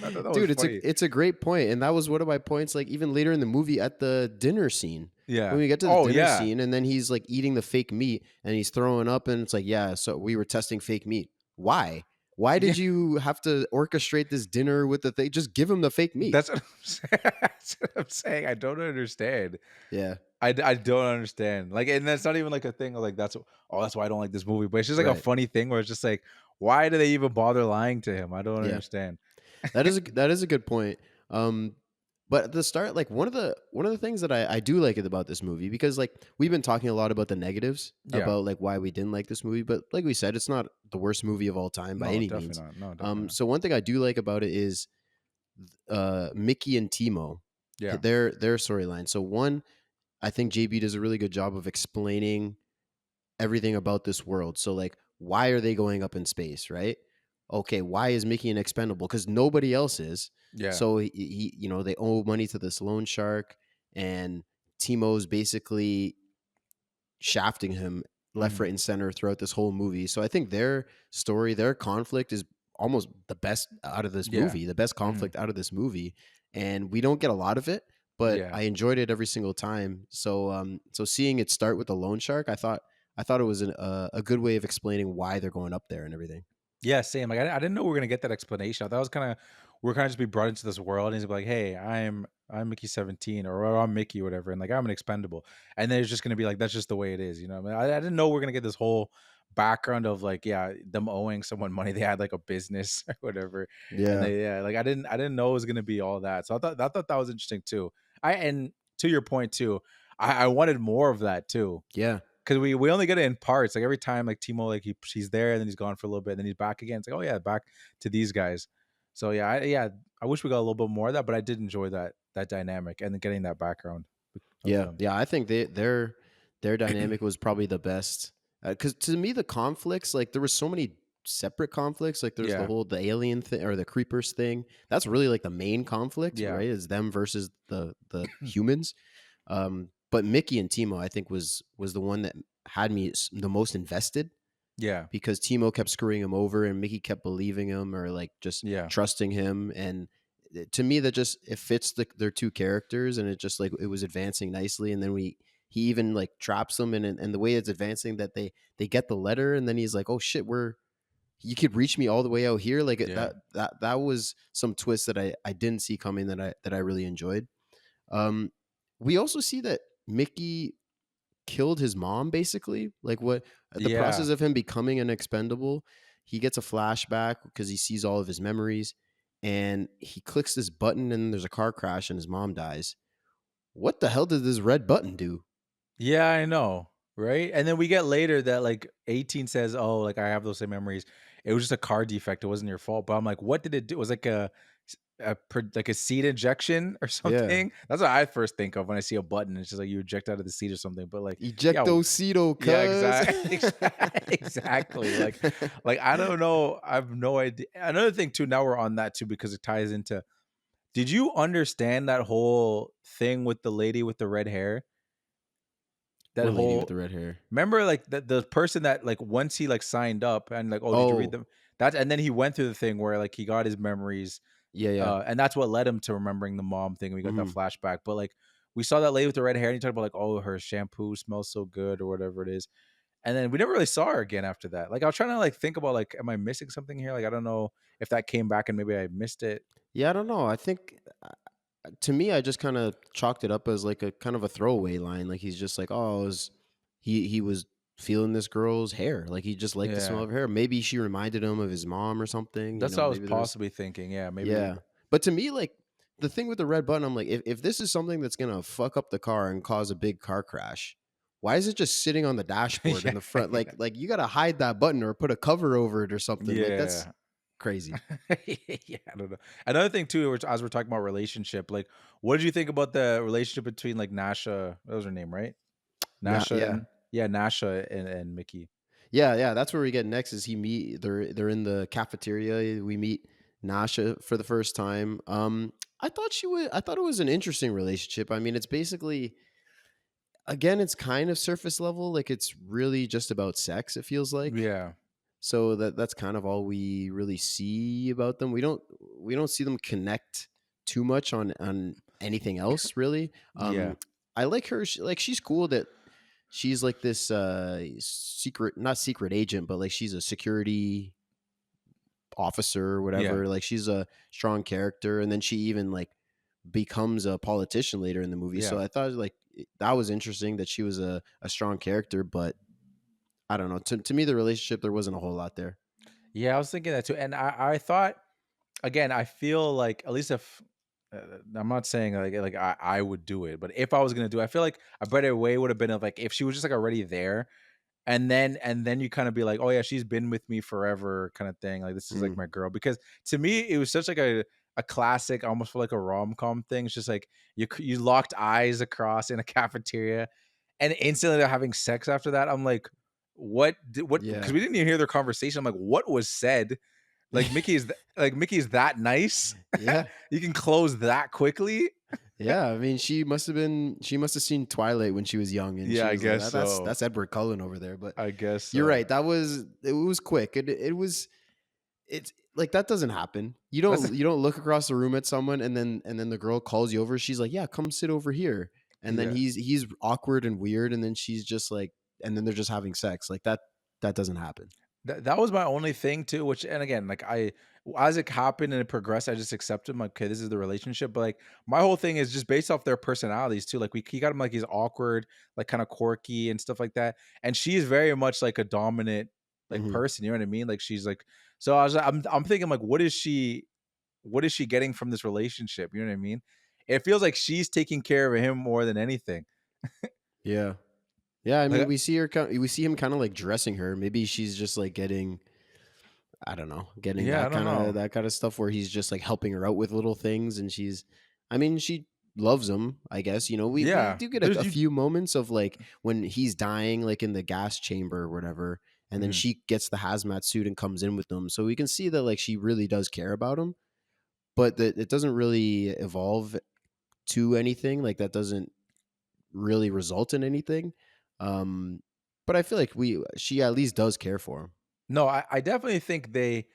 I thought that was Dude, funny. it's a great point, and that was one of my points. Like even later in the movie at the dinner scene, when Yeah. we get to the Oh dinner yeah. scene, and then he's like eating the fake meat, and he's throwing up, and it's like, yeah, so we were testing fake meat. Why? Why Yeah. did you have to orchestrate this dinner with the thing? Just give him the fake meat. That's what I'm saying. That's what I'm saying. I don't understand. Yeah, I don't understand. Like, and that's not even like a thing. Like that's why I don't like this movie. But it's just like a right. funny thing where it's just like, why do they even bother lying to him? I don't Yeah. understand. That is a good point. Um, but at the start, like one of the things that I do like it about this movie, because like we've been talking a lot about the negatives Yeah. about like why we didn't like this movie, but like we said, it's not the worst movie of all time by No, any definitely means. not. No, definitely not. So one thing I do like about it is Mickey and Timo, Yeah. their storyline. So one, I think JB does a really good job of explaining everything about this world. So like, why are they going up in space, right? Okay, why is Mickey an expendable? Because nobody else is. Yeah. So you know, they owe money to this loan shark, and Timo's basically shafting him left, Mhm. right, and center throughout this whole movie. So I think their story, their conflict is almost the best out of this Yeah. movie, the best Mhm. conflict out of this movie. And we don't get a lot of it, but Yeah. I enjoyed it every single time. So so seeing it start with the loan shark, I thought it was a good way of explaining why they're going up there and everything. Yeah, same. Like I didn't know we were gonna get that explanation. I thought it was kind of we're kind of just be brought into this world, and he's like, "Hey, I'm Mickey 17, or I'm Mickey, or whatever," and like I'm an expendable, and then it's just gonna be like that's just the way it is, you know. I mean, I didn't know we are gonna get this whole background of like yeah them owing someone money. They had like a business or whatever, and Yeah. they yeah like I didn't know it was gonna be all that. So I thought that was interesting too. I and to your point too, I wanted more of that too Yeah. because we only get it in parts. Like every time, like Timo, like he's there, and then he's gone for a little bit, and then he's back again. It's like, oh yeah, back to these guys. So yeah, I wish we got a little bit more of that, but I did enjoy that dynamic and then getting that background of Yeah. them. Yeah. I think their dynamic was probably the best. Because to me, the conflicts, like there were so many separate conflicts. Like there's Yeah, the alien thing or the creepers thing. That's really like the main conflict, yeah, right? Is them versus the humans. But Mickey and Timo, I think, was the one that had me the most invested, yeah, because Timo kept screwing him over and Mickey kept believing him or like just yeah, trusting him. And to me, that just it fits their two characters, and it just like it was advancing nicely. And then he even like traps them, and the way it's advancing, that they get the letter, and then he's like, oh shit, you could reach me all the way out here. Like yeah, that was some twist that I didn't see coming, that I really enjoyed. Um, we also see that Mickey killed his mom, basically. Like what the yeah, process of him becoming an expendable, he gets a flashback because he sees all of his memories, and he clicks this button, and there's a car crash and his mom dies. What the hell did this red button do? yeah. I know, right? And then we get later that like 18 says, "Oh, like I have those same memories. It was just a car defect. It wasn't your fault." But I'm like, what did it do? It was like like a seat injection or Yeah. something. That's what I first think of when I see a button. It's just like you eject out of the seat or something. But like, yeah, Ejectocito, yeah, cuz. exactly, exactly. Like I don't know. I have no idea. Another thing too. Now we're on that too because it ties into. Did you understand that whole thing with the lady with the red hair? That What lady with whole the red hair? remember like the person that like once he like signed up and like oh did you read Oh, them that and then he went through the thing where like he got his memories yeah, yeah. and that's what led him to remembering the mom thing. We got that Mhm. flashback, but like we saw that lady with the red hair, and he talked about like, oh, her shampoo smells so good or whatever it is, and then we never really saw her again after that. Like I was trying to like think about like, am I missing something here? Like I don't know if that came back and maybe I missed it. Yeah, I don't know. I think to me, I just kind of chalked it up as like a kind of a throwaway line. Like he's just like, oh, he was feeling this girl's hair. Like he just liked the smell Yeah, of her hair. Maybe she reminded him of his mom or something. You that's know, what I was maybe there was, possibly thinking. Yeah, maybe. yeah. But to me, like the thing with the red button, I'm like, if this is something that's gonna fuck up the car and cause a big car crash, why is it just sitting on the dashboard in Yeah, the front? Like you gotta hide that button or put a cover over it or something. Like that's yeah. crazy. Yeah, I don't know. Another thing too, as we're talking about relationship, like, what did you think about the relationship between like Nasha? That was her name, right? Nasha Yeah. and yeah, Nasha and Mickey. Yeah. That's where we get next. Is they're in the cafeteria. We meet Nasha for the first time. I thought it was an interesting relationship. I mean, it's basically, again, it's kind of surface level. Like it's really just about sex. It feels like. Yeah, So that's kind of all we really see about them. We don't see them connect too much on anything else really. yeah, I like her. She's cool that she's like this secret, not secret agent, but like she's a security officer or yeah, whatever. Like she's a strong character, and then she even like becomes a politician later in the movie. So yeah. I thought like that was interesting that she was a strong character, but I don't know. To me, the relationship, there wasn't a whole lot there. Yeah, I was thinking that too. And I thought, again, I feel like, at least if I'm not saying like I would do it, but if I was gonna do it, I feel like a better way would have been of like if she was just like already there, and then you kind of be like, oh yeah, she's been with me forever, kind of thing. Like this is like Mm. my girl. Because to me, it was such like a classic, almost feel like a rom com thing. It's just like you locked eyes across in a cafeteria, and instantly they're having sex after that. I'm like, what? Because Yeah. we didn't even hear their conversation. I'm like, what was said? Like Mickey's that nice. Yeah. You can close that quickly. Yeah. I mean, she must have seen Twilight when she was young, and Yeah, she I was like, guess so. That's Edward Cullen over there." But I guess you're so. right. It was quick. It's like that doesn't happen. That's You don't look across the room at someone and then the girl calls you over. She's like, "Yeah, come sit over here." And then yeah. he's awkward and weird, and then she's just like, and then they're just having sex. Like that doesn't happen. That was my only thing too, which, and again, like as it happened and it progressed, I just accepted. I'm like, okay, this is the relationship. But like my whole thing is just based off their personalities too. Like he got him like he's awkward, like kind of quirky and stuff like that. And she's very much like a dominant like Mhm. person. You know what I mean? Like she's like, so I'm thinking like, what is she getting from this relationship? You know what I mean? It feels like she's taking care of him more than anything. Yeah. Yeah, I mean, Like we see him kind of like dressing her. Maybe she's just like getting, I don't know, getting yeah, I don't know. that kind of stuff where he's just like helping her out with little things, and I mean, she loves him. I guess we Yeah, do get there's a you. few moments of like when he's dying, like in the gas chamber or whatever, and then Mhm. she gets the hazmat suit and comes in with them, so we can see that like she really does care about him, but that it doesn't really evolve to anything. Like that doesn't really result in anything. Um, but I feel like she at least does care for him. No, I definitely think they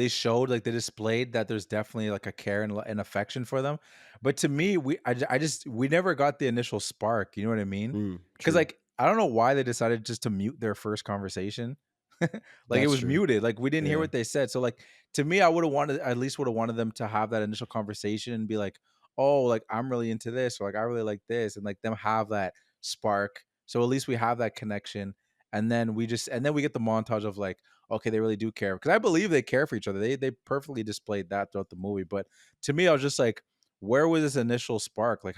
showed like they displayed that there's definitely like a care and affection for them. But to me, I just we never got the initial spark. You know what I mean? Because True. like I don't know why they decided just to mute their first conversation. Like it That's was true. muted. Like we didn't hear Yeah. what they said. So like to me, I would have wanted at least would have wanted them to have that initial conversation and be like, oh, like I'm really into this, or like I really like this, and like them have that spark. So at least we have that connection. And then we get the montage of like, okay, they really do care, because I believe they care for each other. They perfectly displayed that throughout the movie. But to me, I was just like, where was this initial spark? Like,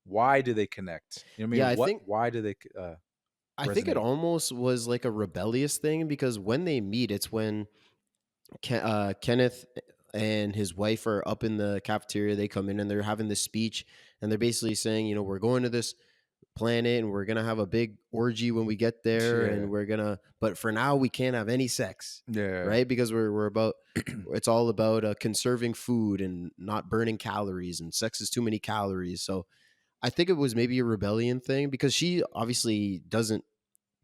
why do they connect? You know what I Yeah, mean? Why do they I think it resonate? almost was like a rebellious thing because when they meet, it's when Kenneth and his wife are up in the cafeteria. They come in and they're having this speech, and they're basically saying, we're going to this planet and we're gonna have a big orgy when we get there, Yeah, and but for now we can't have any sex, yeah, right? Because we're about it's all about conserving food and not burning calories, and sex is too many calories. So I think it was maybe a rebellion thing because she obviously doesn't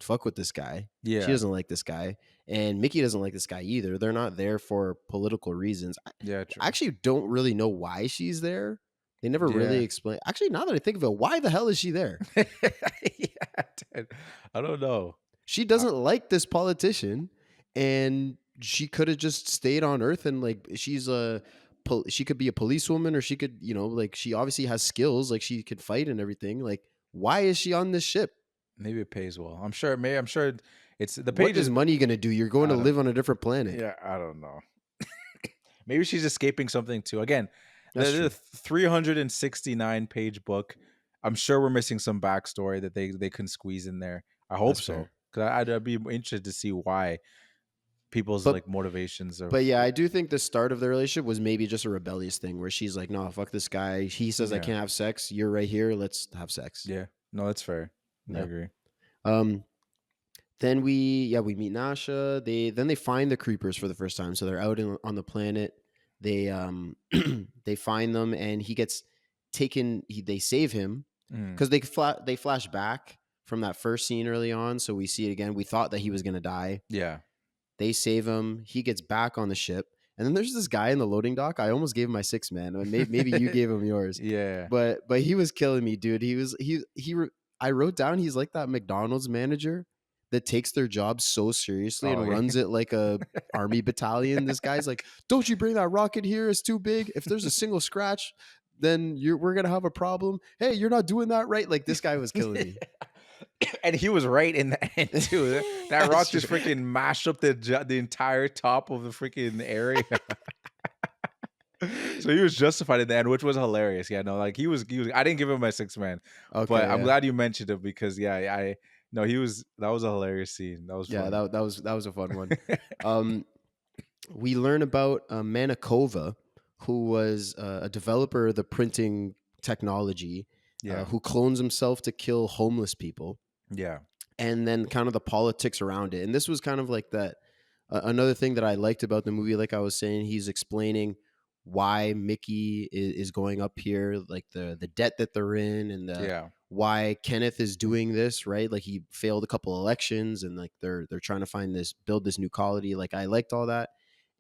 fuck with this guy. She yeah, doesn't like this guy, and Mickey doesn't like this guy either. They're not there for political reasons. yeah, I true. actually don't really know why she's there. They never really Yeah. explain. Actually, now that I think of it, why the hell is she there? Yeah, dude. I don't know. She I, doesn't like this politician, and she could have just stayed on Earth, and like she could be a policewoman, or she could, like she obviously has skills, like she could fight and everything. Like, why is she on this ship? maybe it pays well. I'm sure. Maybe I'm sure it's the What page is is. money gonna do? You're going to I don't. live on a different planet. Yeah, I don't know. Maybe she's escaping something too. Again, That's There's a true. 369-page book. I'm sure we're missing some backstory that they can squeeze in there. I hope That's so, fair. because I'd be interested to see why people's But like motivations but of yeah, I do think the start of the relationship was maybe just a rebellious thing where she's like, "No, fuck this guy. He says I yeah can't have sex. You're right here. Let's have sex." yeah no, that's fair. I Yeah. agree. Um. Then we meet Nasha. They find the creepers for the first time. So they're out on the planet. They they find them and he gets taken. They save him Mm, because they flash back from that first scene early on. So we see it again. We thought that he was gonna die. yeah. They save him. He gets back on the ship, and then there's this guy in the loading dock. I almost gave him my six man. Maybe you gave him yours, Yeah. but he was killing me, dude. I wrote down he's like that McDonald's manager that takes their job so seriously Oh and yeah. runs it like a army battalion. This guy's like, "Don't you bring that rocket here? It's too big. If there's a single scratch, then we're gonna have a problem. Hey, you're not doing that right." Like this guy was killing me. And he was right in the end too. That rock That's just true. freaking mashed up the entire top of the freaking area. So he was justified in the end, which was hilarious. Yeah, no, like he was. I didn't give him my six man, but Okay, I'm yeah. glad you mentioned him because yeah, I no, he was. That was a hilarious scene. That was Yeah, funny. that was a fun one. Um, we learn about Manikova, who was a developer of the printing technology, Yeah, who clones himself to kill homeless people, yeah, and then kind of the politics around it. And this was kind of like that. Another thing that I liked about the movie, like I was saying, he's explaining why Mickey is going up here, like the debt that they're in, and yeah. why Kenneth is doing this, right? Like he failed a couple elections, and like they're trying to build this new colony. Like I liked all that,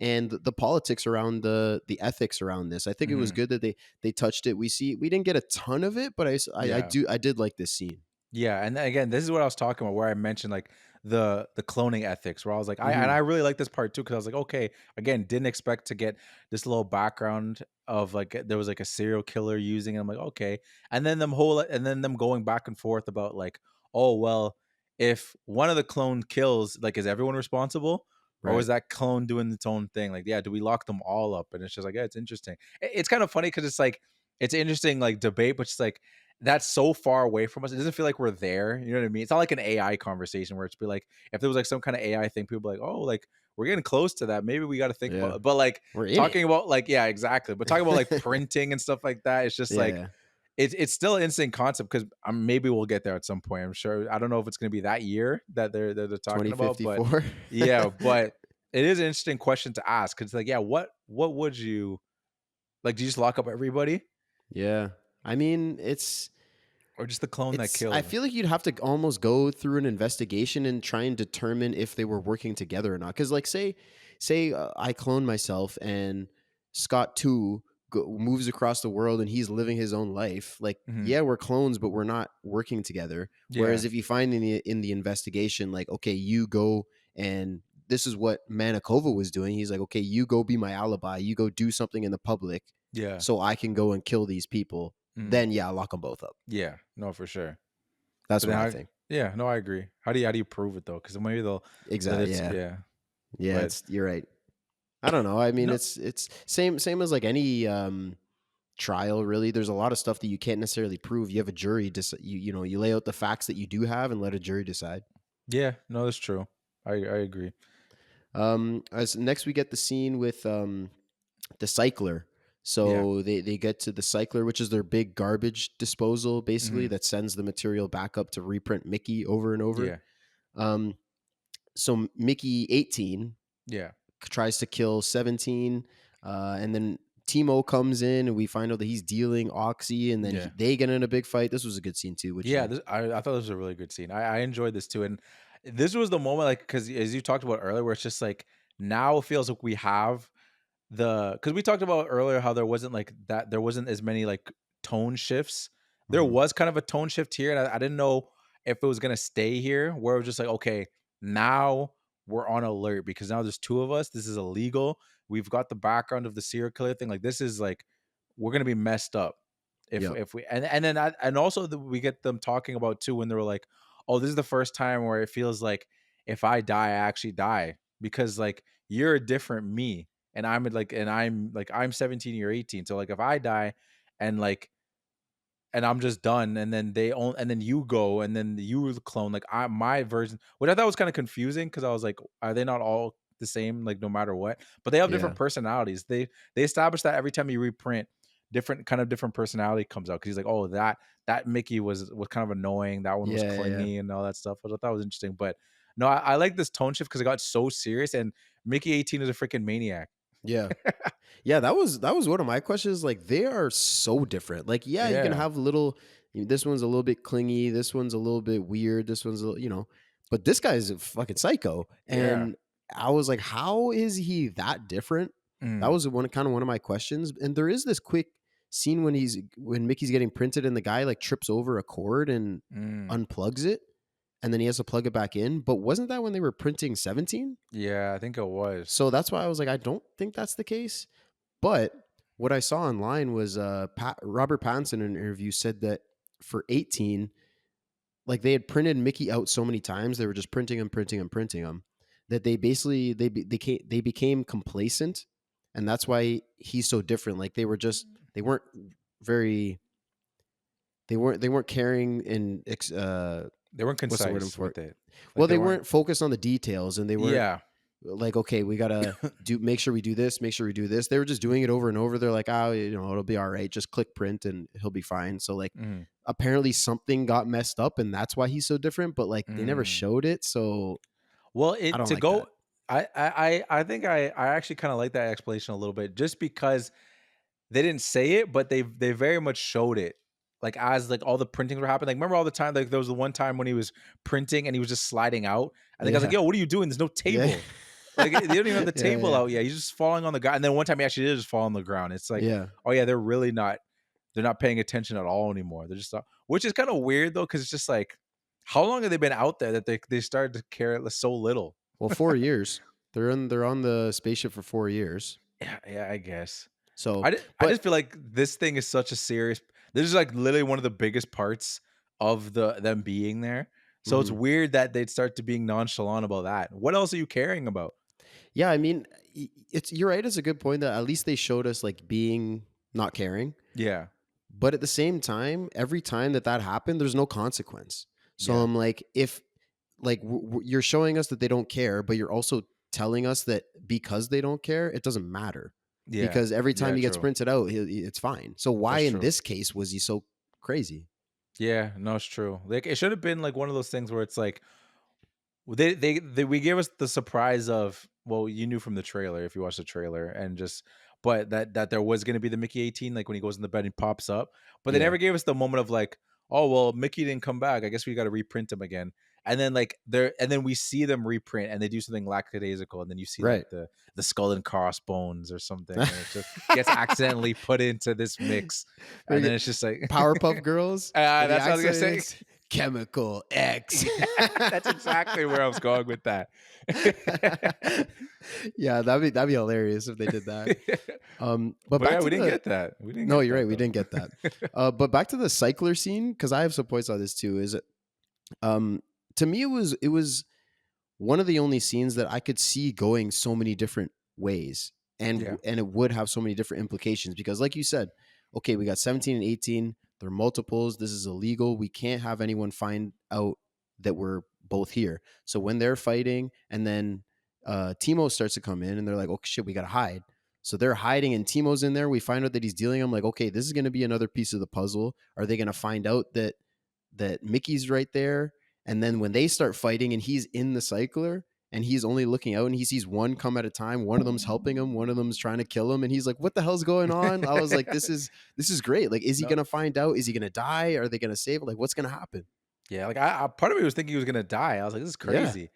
and the politics around the ethics around this. I think it was Hmm. good that they touched it. We didn't get a ton of it, but Yeah. I did like this scene. Yeah, and again, this is what I was talking about, where I mentioned like the cloning ethics, where I was like, I Hmm. really like this part too, because I was like, okay, again, didn't expect to get this little background of like there was like a serial killer using it. I'm like, okay, and then them going back and forth about like, oh well, if one of the clone kills, like, is everyone responsible? Or Right. was that clone doing its own thing? Like, yeah, do we lock them all up? And it's just like, yeah, it's interesting. It's kind of funny because it's like it's an interesting like debate, but it's like that's so far away from us. It doesn't feel like we're there. You know what I mean? It's not like an AI conversation where it's be like, if there was like some kind of AI thing, people be like, oh, like we're getting close to that. Maybe we got to think Yeah. about it. But like We're in it. talking about like, yeah, exactly. But talking about like printing and stuff like that, it's just like, Yeah. it's still an insane concept because maybe we'll get there at some point. I'm sure. I don't know if it's going to be that year that they're talking about, but 2054. yeah, but it is an interesting question to ask because like, yeah, what would you like? Do you just lock up everybody Yeah. I mean, or just the clone that I killed? feel like you'd have to almost go through an investigation and try and determine if they were working together or not. Because, like, say I clone myself and Scott too moves across the world and he's living his own life. Like, Mhm. yeah, we're clones, but we're not working together. Yeah. Whereas if you find in the investigation, like, okay, you go and this is what Manikova was doing. He's like, okay, you go be my alibi. You go do something in the public, Yeah. so I can go and kill these people. Mm. Then yeah, lock them both up. Yeah. No, for sure. That's But what then I how think. yeah, no, I agree. How do you prove it though? Because maybe that Exactly. it's Yeah. yeah. Yeah. But It's you're right. I don't know. I mean, no, it's same as like any trial. Really, there's a lot of stuff that you can't necessarily prove. You have a jury. You know you lay out the facts that you do have and let a jury decide. yeah, no, that's true. I agree. As next we get the scene with the cycler. Yeah. So they get to the cycler, which is their big garbage disposal, basically Hmm. that sends the material back up to reprint Mickey over and over. Yeah. Um, so Mickey 18 Yeah. tries to kill 17, and then Timo comes in and we find out that he's dealing oxy, and then Yeah. they get in a big fight. This was a good scene too. What you Yeah. think? I thought this was a really good scene. I enjoyed this too. And this was the moment, like, because as you talked about earlier, where it's just like now it feels like we have because we talked about earlier how there wasn't as many like tone shifts. There Mhm. was kind of a tone shift here, and I didn't know if it was gonna stay here, where it was just like, okay, now we're on alert because now there's two of us. This is illegal. We've got the background of the serial killer thing. Like this is like we're gonna be messed up Yep. if we and then and also we get them talking about too when they were like, oh, this is the first time where it feels like if I die, I actually die because like you're a different me. and I'm 17, you're 18. So like if I die and like and I'm just done, and then and then you go, and then you clone like my version, which I thought was kind of confusing because I was like, are they not all the same, like no matter what? But they have Yeah. different personalities. They establish that every time you reprint, different personality comes out because he's like, oh, that Mickey was kind of annoying, that one was Yeah. clingy and all that stuff, which I thought was interesting. But no, I like this tone shift because it got so serious, and Mickey 18 is a freaking maniac. Yeah. Yeah, that was one of my questions. Like, they are so different. Like, yeah, you can Yeah, have little. This one's a little bit clingy. This one's a little bit weird. This one's but this guy's a fucking psycho. yeah. And I was like, how is he that different? That Mm, was one of my questions. And there is this quick scene when Mickey's getting printed and the guy like trips over a cord and mm. unplugs it, and then he has to plug it back in. But wasn't that when they were printing 17? Yeah, I think it was. So that's why I was like, I don't think that's the case. But what I saw online was Robert Pattinson in an interview said that for 18, like they had printed Mickey out so many times, they were just printing him, printing him, printing him, that they basically they became complacent, and that's why he's so different. Like they weren't very they weren't caring and They weren't what's the word I'm concise for? with it. Well, Like they they weren't. weren't focused on the details, and they weren't Yeah. like, okay, we gotta make sure we do this, make sure we do this. They were just doing it over and over. They're like, oh, it'll be all right. Just click print and he'll be fine. So like, Mm, apparently something got messed up, and that's why he's so different. But like, they never mm. showed it, so Well, I it don't to like that. go. I think I actually kind of like that explanation a little bit, just because they didn't say it, but they very much showed it. Like as like all the printings were happening. Like remember all the time. Like there was the one time when he was printing and he was just sliding out. I think I was like, Yeah, "Yo, what are you doing? There's no yeah, table. Like they don't even have the yeah, table yeah, out yet. He's just falling on the ground." And then one time he actually did just fall on the ground. It's like, yeah. oh yeah, they're really not. They're not paying attention at all anymore. They're just, which is kind of weird though, because it's just like, how long have they been out there that they started to care so little? Well, 4 years. They're on the spaceship for 4 years. Yeah, yeah, I guess. So, I but just feel like this thing is such a serious. This is like literally one of the biggest parts of them being there. So it's mhm. weird that they'd start to being nonchalant about that. What else are you caring about? Yeah, I mean, you're right. It's a good point that at least they showed us like being not caring. Yeah, But at the same time, every time that happened, there's no consequence. So yeah, I'm like, if like you're showing us that they don't care, but you're also telling us that because they don't care, it doesn't matter yeah, because every time yeah. he gets True. printed out, it's fine. So why That's in true. this case was he so crazy? Yeah, no, it's true. Like it should have been like one of those things where it's like we gave us the surprise of, well, you knew from the trailer if you watched the trailer, and just but that there was going to be the Mickey 18, like when he goes in the bed and pops up, but they Yeah, never gave us the moment of like, oh well, Mickey didn't come back, I guess we got to reprint him again. And then like then we see them reprint and they do something lackadaisical, and then you see like right. the skull and crossbones or something, and it just gets accidentally put into this mix, and then it's just like Powerpuff Girls. And the that's what I was gonna accent say. is Chemical X. That's exactly where I was going with that. Yeah, that'd be hilarious if they did that. But But back yeah, to we didn't the get that. We didn't no, get you're that right, we didn't get that. But back to the cycler scene because I have some points on this too. Is it to me it was one of the only scenes that I could see going so many different ways, Yeah. and it would have so many different implications because like you said, okay, we got 17 and 18, they're multiples, this is illegal, we can't have anyone find out that we're both here. So when they're fighting and then Timo starts to come in and they're like, oh shit, we gotta hide. So they're hiding and Timo's in there, we find out that he's dealing. I'm like, okay, this is going to be another piece of the puzzle. Are they going to find out that Mickey's right there? And then when they start fighting and he's in the cycler and he's only looking out and he sees one come at a time, one of them's helping him, one of them's trying to kill him, and he's like, what the hell's going on? I was like, this is great. Like, is he No. gonna find out? Is he gonna die? Are they gonna save him? Like, what's gonna happen? Yeah, like I part of me was thinking he was gonna die. I was like, this is Yeah. crazy.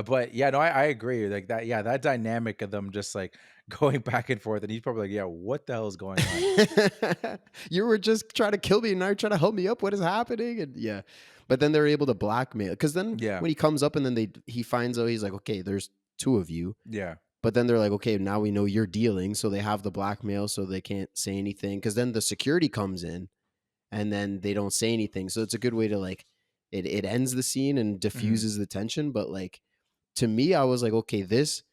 But yeah, no, I agree. Like that, yeah, that dynamic of them just like going back and forth, and he's probably like, yeah, what the hell is going on? You were just trying to kill me and now you're trying to help me up. What is happening? And yeah. But then they're able to blackmail because then Yeah, when he comes up and then he finds out, he's like, okay, there's two of you. yeah, But then they're like, okay, now we know you're dealing. So they have the blackmail so they can't say anything. Cause then the security comes in and then they don't say anything. So it's a good way to like it ends the scene and hmm diffuses the tension. But like to me, I was like, okay, this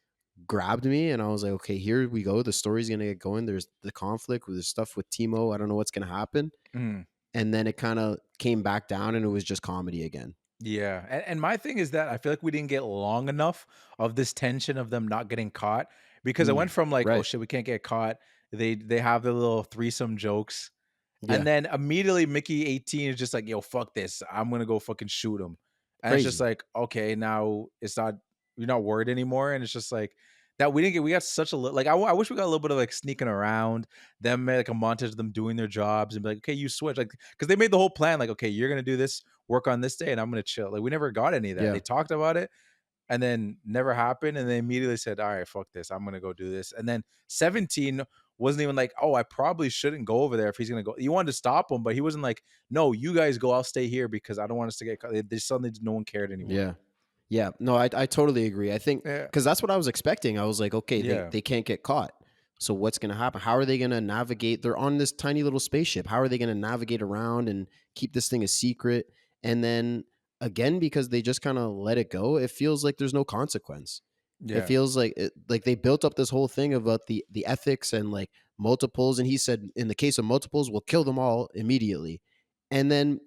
grabbed me, and I was like, okay, here we go. The story's gonna get going. There's the conflict with the stuff with Timo. I don't know what's gonna happen. Mm. And then it kind of came back down, and it was just comedy again. Yeah, and my thing is that I feel like we didn't get long enough of this tension of them not getting caught, because it went from like, oh Right. shit, we can't get caught. They have the little threesome jokes, Yeah. and then immediately Mickey 18 is just like, yo, fuck this, I'm gonna go fucking shoot him, and it's just Crazy. like, okay, now it's not, you're not worried anymore, and it's just like that we didn't get, we got such a like I wish we got a little bit of like sneaking around them, like a montage of them doing their jobs and be like, okay, you switch, like, because they made the whole plan like, okay, you're gonna do this work on this day and I'm gonna chill. Like we never got any of that. Yeah. They talked about it and then never happened. And they immediately said, all right, fuck this, I'm gonna go do this. And then 17 wasn't even like, oh, I probably shouldn't go over there if he's gonna go. You wanted to stop him, but he wasn't like, no, you guys go, I'll stay here because I don't want us to get caught. They suddenly no one cared anymore. Yeah. Yeah. No, I totally agree. I think Yeah. because that's what I was expecting. I was like, okay, Yeah. they can't get caught. So what's going to happen? How are they going to navigate? They're on this tiny little spaceship. How are they going to navigate around and keep this thing a secret? And then again, because they just kind of let it go, it feels like there's no consequence. It Yeah. feels like like they built up this whole thing about the ethics and like multiples. And he said, in the case of multiples, we'll kill them all immediately. And then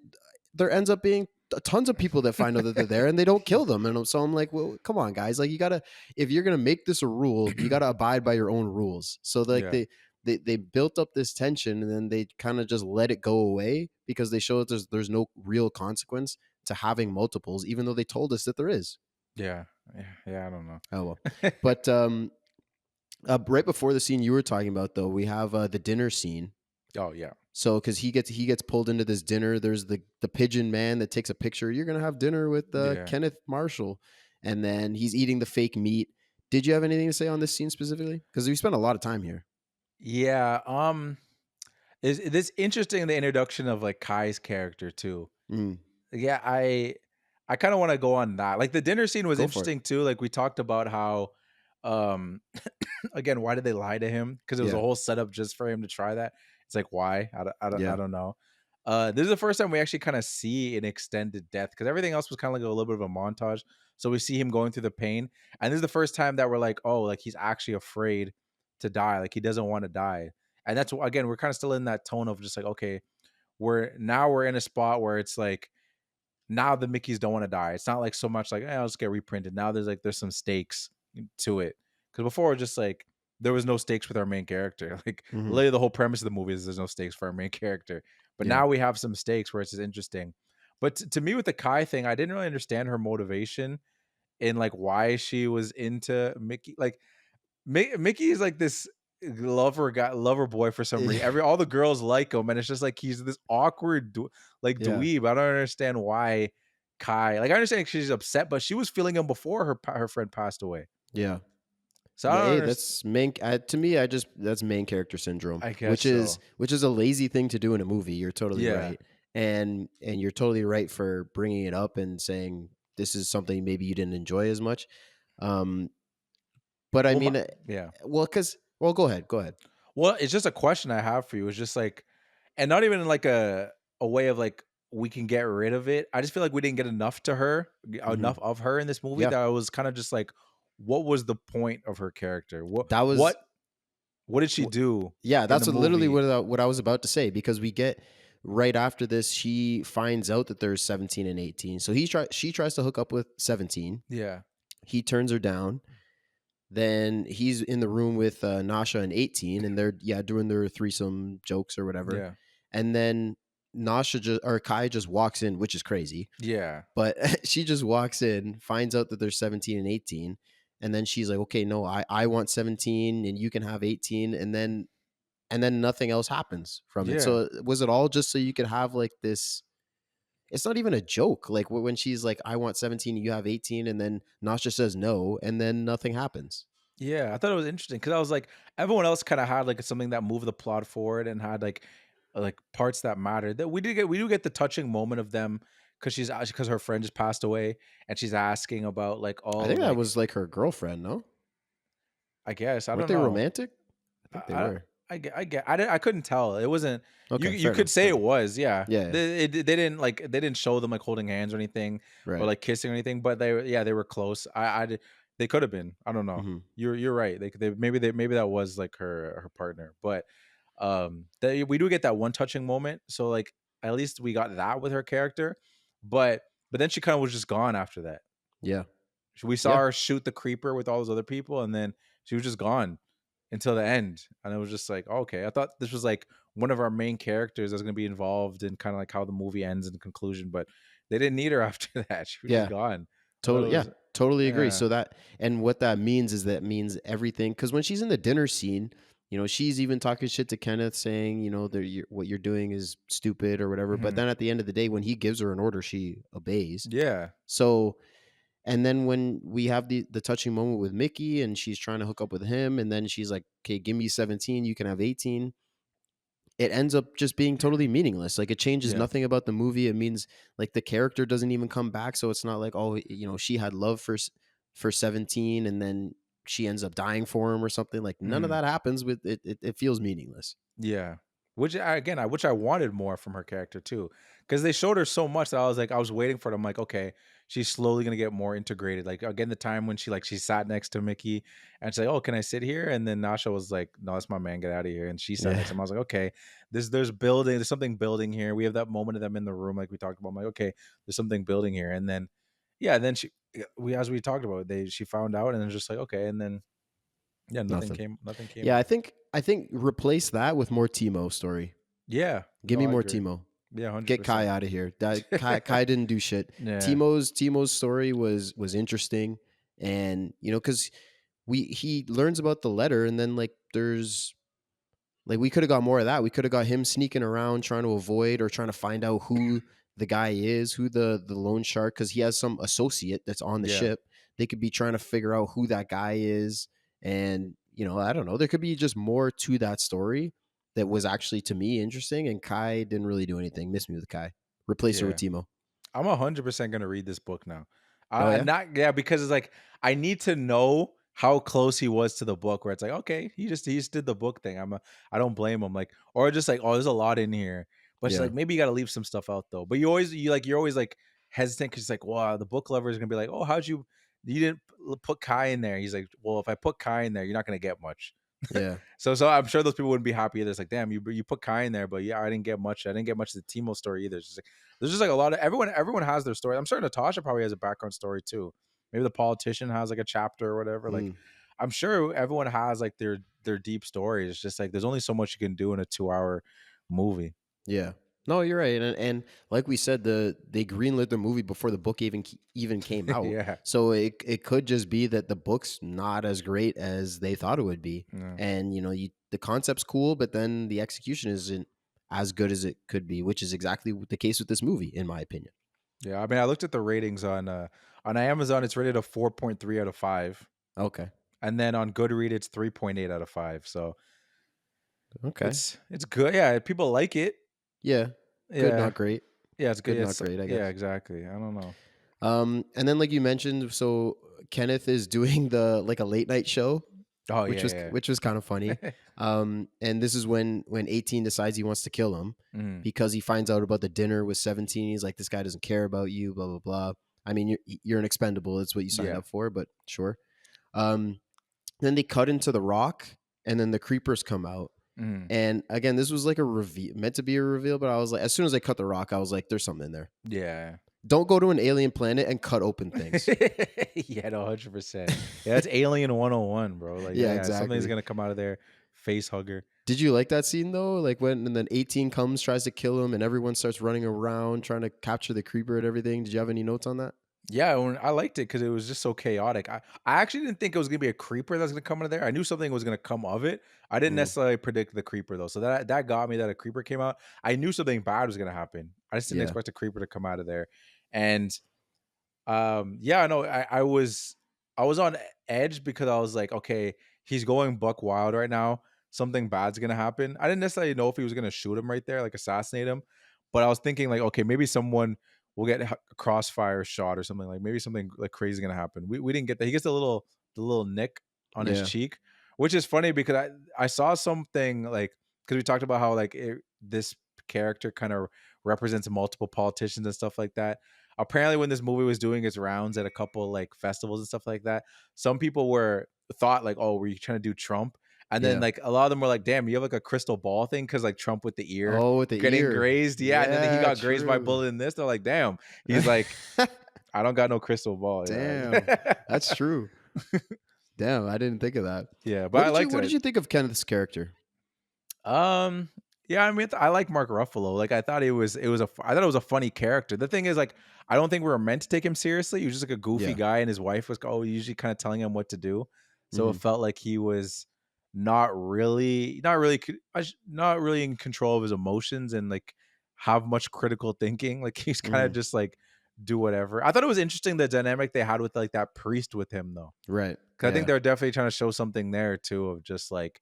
there ends up being tons of people that find out that they're there and they don't kill them. And so I'm like, well, come on, guys. Like, you gotta, if you're gonna make this a rule, you gotta abide by your own rules. So like Yeah. they built up this tension and then they kind of just let it go away because they show that there's no real consequence to having multiples, even though they told us that there is. Yeah. Yeah. I don't know. Oh well. But right before the scene you were talking about, though, we have the dinner scene. Oh yeah. So because he gets pulled into this dinner, there's the pigeon man that takes a picture. You're gonna have dinner with Yeah. Kenneth Marshall, and then he's eating the fake meat. Did you have anything to say on this scene specifically? Because we spent a lot of time here. Yeah. Is this interesting, the introduction of like Kai's character too? Mm, Yeah, I kind of want to go on that. Like the dinner scene was go for it. interesting too. Like we talked about how um again, why did they lie to him? Because it was a Yeah. whole setup just for him to try that. It's like why? I Yeah. don't know. This is the first time we actually kind of see an extended death, because everything else was kind of like a little bit of a montage. So we see him going through the pain, and this is the first time that we're like, oh, like he's actually afraid to die. Like he doesn't want to die, and that's again, we're kind of still in that tone of just like, okay, we're in a spot where it's like now the Mickeys don't want to die. It's not like so much like, I'll just get reprinted. Now there's some stakes to it. Because before, just like there was no stakes with our main character. Like Mhm. literally the whole premise of the movie is there's no stakes for our main character. But Yeah. now we have some stakes where it's just interesting. But to me with the Kai thing, I didn't really understand her motivation in like why she was into Mickey. Like Mickey is like this lover boy for some reason. All the girls like him, and it's just like he's this awkward Yeah. dweeb. I don't understand why Kai. Like I understand she's upset, but she was feeling him before her friend passed away. Yeah. So I don't Hey, understand. that's main to me. That's main character syndrome, I guess which is a lazy thing to do in a movie. You're totally Yeah. right, and you're totally right for bringing it up and saying this is something maybe you didn't enjoy as much. But I Well, mean, yeah. well, go ahead, go ahead. Well, it's just a question I have for you. It's just like, and not even in like a way of like we can get rid of it. I just feel like we didn't get enough to her, enough of her in this movie, Yeah. that I was kind of just like, what was the point of her character? That was what did she do? Yeah, that's the literally movie? what I was about to say, because we get right after this, she finds out that there's 17 and 18. So she tries to hook up with 17. Yeah. He turns her down. Then he's in the room with Nasha and 18, and they're doing their threesome jokes or whatever. Yeah. And then Kai just walks in, which is crazy. Yeah. But she just walks in, finds out that there's 17 and 18, and then she's like, okay, no, I want 17 and you can have 18, and then nothing else happens from it. Yeah. So was it all just so you could have like this? It's not even a joke. Like when she's like, I want 17, you have 18, and then Nasha says no, and then nothing happens. Yeah, I thought it was interesting because I was like, everyone else kind of had like something that moved the plot forward and had like parts that mattered. That we do get the touching moment of them because her friend just passed away and she's asking about like all. I think that like, was like her girlfriend, no? I guess I Weren't don't they know. romantic? I think they were. I couldn't tell. It wasn't. Okay, You fair could enough, say fair it enough. was. Yeah. Yeah. They didn't show them like holding hands or anything Right. or like kissing or anything, but they were close. They could have been. I don't know. Mhm. You're right. Maybe that was like her partner. But we do get that one touching moment. So like at least we got that with her character. But then she kind of was just gone after that. Yeah. We saw Yeah. her shoot the creeper with all those other people, and then she was just gone until the end. And it was just like, okay, I thought this was like one of our main characters that's going to be involved in kind of like how the movie ends in the conclusion, but they didn't need her after that. She was just Yeah. gone. I thought it Totally. Yeah. was, Totally agree. yeah, So that, and what that means is that means everything. Because when she's in the dinner scene, she's even talking shit to Kenneth, saying, what you're doing is stupid or whatever. But mhm, then at the end of the day, when he gives her an order, she obeys. yeah, So, and then when we have the touching moment with Mickey and she's trying to hook up with him, and then she's like, "Okay, give me 17, you can have 18." It ends up just being totally meaningless. Like it changes yeah, nothing about the movie. It means like the character doesn't even come back, so it's not like, oh, she had love for 17 and then she ends up dying for him or something. Like none of mhm, that happens with it. It feels meaningless. yeah. Which I wanted more from her character too, because they showed her so much that I was waiting for it. I'm like, okay, she's slowly gonna get more integrated. Like again, the time when she sat next to Mickey and she's like, oh, can I sit here? And then Nasha was like, no, that's my man, get out of here. And she sat Yeah. next to him. I was like, okay, there's something building here. We have that moment of them in the room, like we talked about. I'm like, okay, there's something building here. And then, yeah, then as we talked about, she found out, and then just like, okay, and then yeah, Nothing. nothing came Yeah, of I it. think replace that with more Timo story. Yeah, Give no, me I more agree. Timo. Yeah, Get Kai 100%. out of here. That Kai didn't do shit. Yeah. Timo's story was interesting, and because he learns about the letter, and then like there's like we could have got more of that. We could have got him sneaking around trying to avoid or trying to find out who the guy is, who the loan shark, because he has some associate that's on the Yeah. ship. They could be trying to figure out who that guy is, and I don't know. There could be just more to that story that was actually to me interesting. And Kai didn't really do anything. Miss me with Kai. Replace her with Yeah. Timo. I'm 100% gonna read this book now. Oh I yeah, not yeah, because it's like I need to know how close he was to the book. Where it's like, okay, he just did the book thing. I don't blame him. Like, or just like, oh, there's a lot in here. But it's yeah, like maybe you got to leave some stuff out though. But you're always like hesitant because it's like, wow, the book lover is gonna be like, oh, you didn't put Kai in there? He's like, well, if I put Kai in there, you're not gonna get much. yeah, So I'm sure those people wouldn't be happy either. It's like, damn, you put Kai in there, but yeah, I didn't get much. I didn't get much of the Timo story either. It's just like, there's just like a lot of everyone has their story. I'm sure Natasha probably has a background story too. Maybe the politician has like a chapter or whatever. Like mm, I'm sure everyone has like their deep stories. It's just like there's only so much you can do in a 2 hour movie. yeah. No, you're right, and like we said, they greenlit the movie before the book even came out. Yeah. So it could just be that the book's not as great as they thought it would be, Yeah. and the concept's cool, but then the execution isn't as good as it could be, which is exactly the case with this movie, in my opinion. Yeah. I mean, I looked at the ratings on Amazon. It's rated a 4.3 out of 5, Okay, and then on Goodreads it's 3.8 out of 5. So okay, it's good. Yeah, people like it. yeah, good, Yeah. not great, Yeah, it's good. good, not It's great, I yeah, guess. exactly. I don't know. And then like you mentioned, so Kenneth is doing the like a late night show, Oh which was yeah, kind of funny. yeah. And this is when 18 decides he wants to kill him Mhm. because he finds out about the dinner with 17. He's like, this guy doesn't care about you, blah blah blah. I mean, you're an expendable. It's what you signed Yeah. up for, but sure. Um, then they cut into the rock, and then the creepers come out. Mhm. And again, this was like a reveal, meant to be a reveal, but I was like, as soon as I cut the rock, I was like, there's something in there. Yeah. Don't go to an alien planet and cut open things. Yeah, no, 100%. Yeah, that's Alien 101, bro. Like, Yeah, yeah, something's exactly. gonna come out of there. Face hugger. Did you like that scene though? Like when and then 18 comes, tries to kill him, and everyone starts running around trying to capture the creeper and everything. Did you have any notes on that? Yeah, I liked it because it was just so chaotic. I actually didn't think it was gonna be a creeper that's gonna come out of there. I knew something was gonna come of it. I didn't Mm, necessarily predict the creeper though. So that got me that a creeper came out. I knew something bad was gonna happen. I just didn't yeah, expect a creeper to come out of there. And yeah, no, I was on edge because I was like, okay, he's going buck wild right now. Something bad's gonna happen. I didn't necessarily know if he was gonna shoot him right there, like assassinate him, but I was thinking like, okay, maybe someone will get a crossfire shot or something. Like maybe something like crazy gonna happen. We didn't get that. He gets the little nick on his yeah, cheek, which is funny because I saw something like because we talked about how like this character kind of represents multiple politicians and stuff like that. apparently when this movie was doing its rounds at a couple like festivals and stuff like that, some people were thought like, oh, were you trying to do Trump? And then Yeah. like a lot of them were like, damn, you have like a crystal ball thing because like Trump with the ear Oh, with the getting ear. grazed. Yeah. And then he Yeah, got grazed by a true. bullet in this. They're like, damn. He's like, I don't got no crystal ball. Damn, that's true. Damn, I didn't think of that. Yeah, but I liked What it. did you think of Kenneth's character? Yeah, I mean, I like Mark Ruffalo. Like, I thought I thought it was a funny character. The thing is, like, I don't think we were meant to take him seriously. He was just like a goofy Yeah. guy, and his wife was usually kind of telling him what to do. So Mhm. it felt like he was not really in control of his emotions and like have much critical thinking. Like he's kind of just like do whatever. I thought it was interesting the dynamic they had with like that priest with him though. Right. Because I think they're definitely trying to show something there too of just like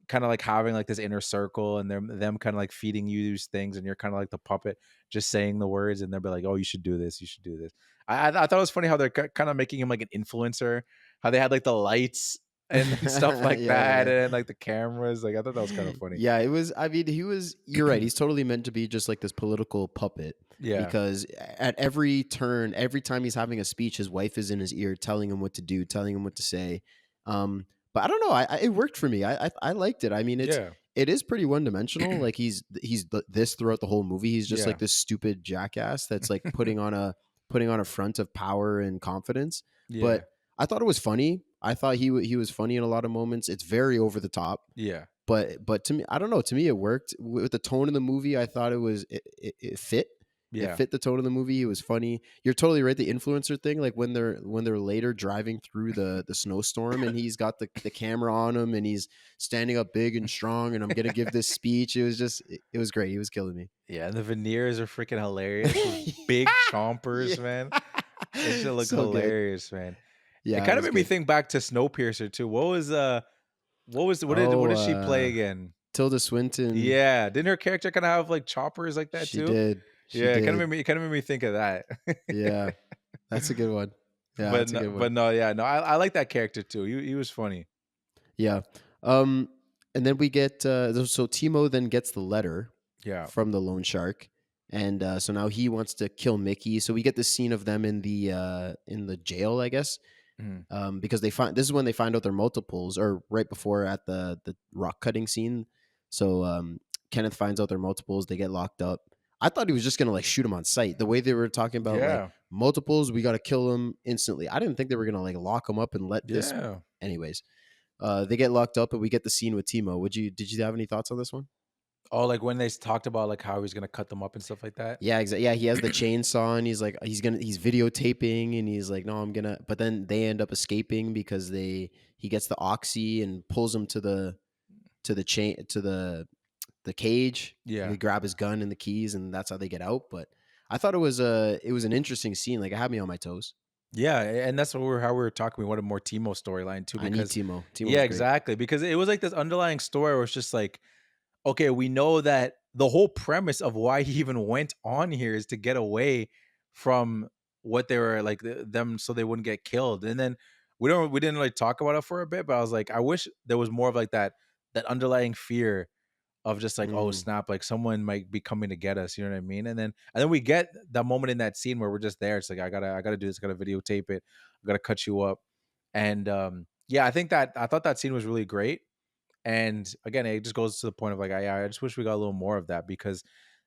kind of like having like this inner circle and them kind of like feeding you these things and you're kind of like the puppet just saying the words and they'll be like, oh, you should do this, you should do this. I thought it was funny how they're kind of making him like an influencer, how they had like the lights and stuff like that and like the cameras. Like I thought that was kind of funny. Yeah, it was. I mean, you're right. He's totally meant to be just like this political puppet. Yeah. Because at every turn, every time he's having a speech, his wife is in his ear telling him what to do, telling him what to say. But I don't know. It worked for me. I liked it. I mean, it is pretty one dimensional. Like he's this throughout the whole movie. He's just like this stupid jackass that's like putting on a front of power and confidence. Yeah. But I thought it was funny. I thought he was funny in a lot of moments. It's very over the top. Yeah. But to me, I don't know. To me, it worked with the tone of the movie. I thought it fit. Yeah. It fit the tone of the movie. It was funny. You're totally right. The influencer thing, like when they're later driving through the snowstorm and he's got the camera on him and he's standing up big and strong and I'm gonna give this speech. It was great. He was killing me. Yeah, and the veneers are freaking hilarious. Those big chompers, man. It should look So good. hilarious, man. Yeah, it kind of was made me good. think back to Snowpiercer too. What did she play again? Tilda Swinton. Yeah, didn't her character kind of have like choppers like that She too? did. She It did. kind of made me think of that. Yeah, that's a good one. Yeah, but that's a good one. I like that character too. He was funny. Yeah. And then we get so Timo then gets the letter from the loan shark. And so now he wants to kill Mickey. So we get this scene of them in the jail, I guess. Because this is when they find out their multiples, or right before at the rock cutting scene. So Kenneth finds out their multiples, they get locked up. I thought he was just gonna like shoot him on sight. The way they were talking about like multiples, we gotta kill them instantly. I didn't think they were gonna like lock him up and let this. Anyways, they get locked up and we get the scene with Timo. Did you have any thoughts on this one? Oh, like when they talked about like how he's gonna cut them up and stuff like that. Yeah, exactly. Yeah, he has the chainsaw and he's like he's videotaping and he's like, no, I'm gonna. But then they end up escaping because he gets the oxy and pulls him to the cage. Yeah, they grab his gun and the keys and that's how they get out. But I thought it was an interesting scene. Like it had me on my toes. Yeah, and that's how we were talking. We wanted more Timo storyline too. Because, I need Timo. Yeah, exactly. Because it was like this underlying story where it's just like, okay, we know that the whole premise of why he even went on here is to get away from what they were like them, so they wouldn't get killed. And then we didn't really talk about it for a bit, but I was like, I wish there was more of like that underlying fear of just like, oh snap, like someone might be coming to get us. You know what I mean? And then we get that moment in that scene where we're just there. It's like I gotta do this. I gotta videotape it. I gotta cut you up. And I thought that scene was really great. And again, it just goes to the point of like, I just wish we got a little more of that, because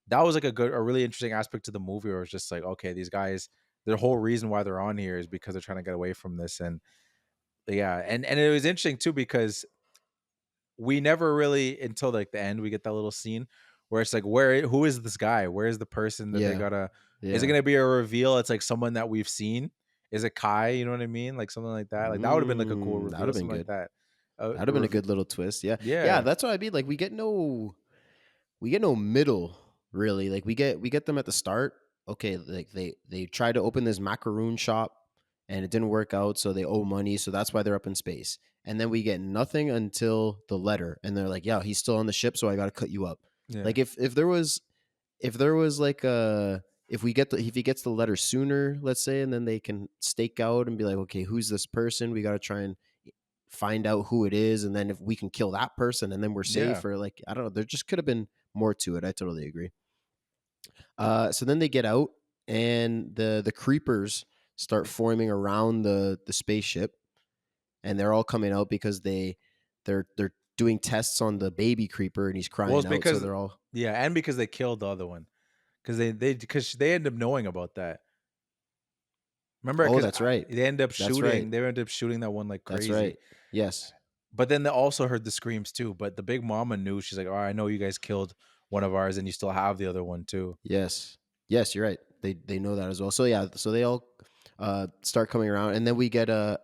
that was like a really interesting aspect to the movie where it's just like, okay, these guys, their whole reason why they're on here is because they're trying to get away from this. And and it was interesting too, because we never really, until like the end, we get that little scene where it's like, who is this guy? Where is the person that they gotta, is it going to be a reveal? It's like someone that we've seen. Is it Kai? You know what I mean? Like something like that. Like that would have been like a cool reveal. That would have been good. Like that. That'd have been a good little twist. Yeah. That's what I mean. Like we get no middle really. Like we get them at the start. Okay, like they tried to open this macaroon shop and it didn't work out, so they owe money, so that's why they're up in space. And then we get nothing until the letter, and they're like, "Yeah, he's still on the ship, so I got to cut you up." Yeah. Like if there was like if he gets the letter sooner, let's say, and then they can stake out and be like, "Okay, who's this person? We got to try and find out who it is, and then if we can kill that person, and then we're safe." Or like, I don't know, there just could have been more to it. I totally agree. So then they get out and the creepers start forming around the spaceship, and they're all coming out because they're doing tests on the baby creeper, and he's crying Well, it's out. So because they're all and because they killed the other one, because they end up knowing about that. Remember, oh, because that's right, they end up that's shooting. right, They end up shooting that one like that's crazy. right. Yes, But then they also heard the screams too. But the big mama knew. She's like, "Oh, I know you guys killed one of ours, and you still have the other one too." yes, yes. You're right. They know that as well. So yeah, so they all start coming around, and then we get a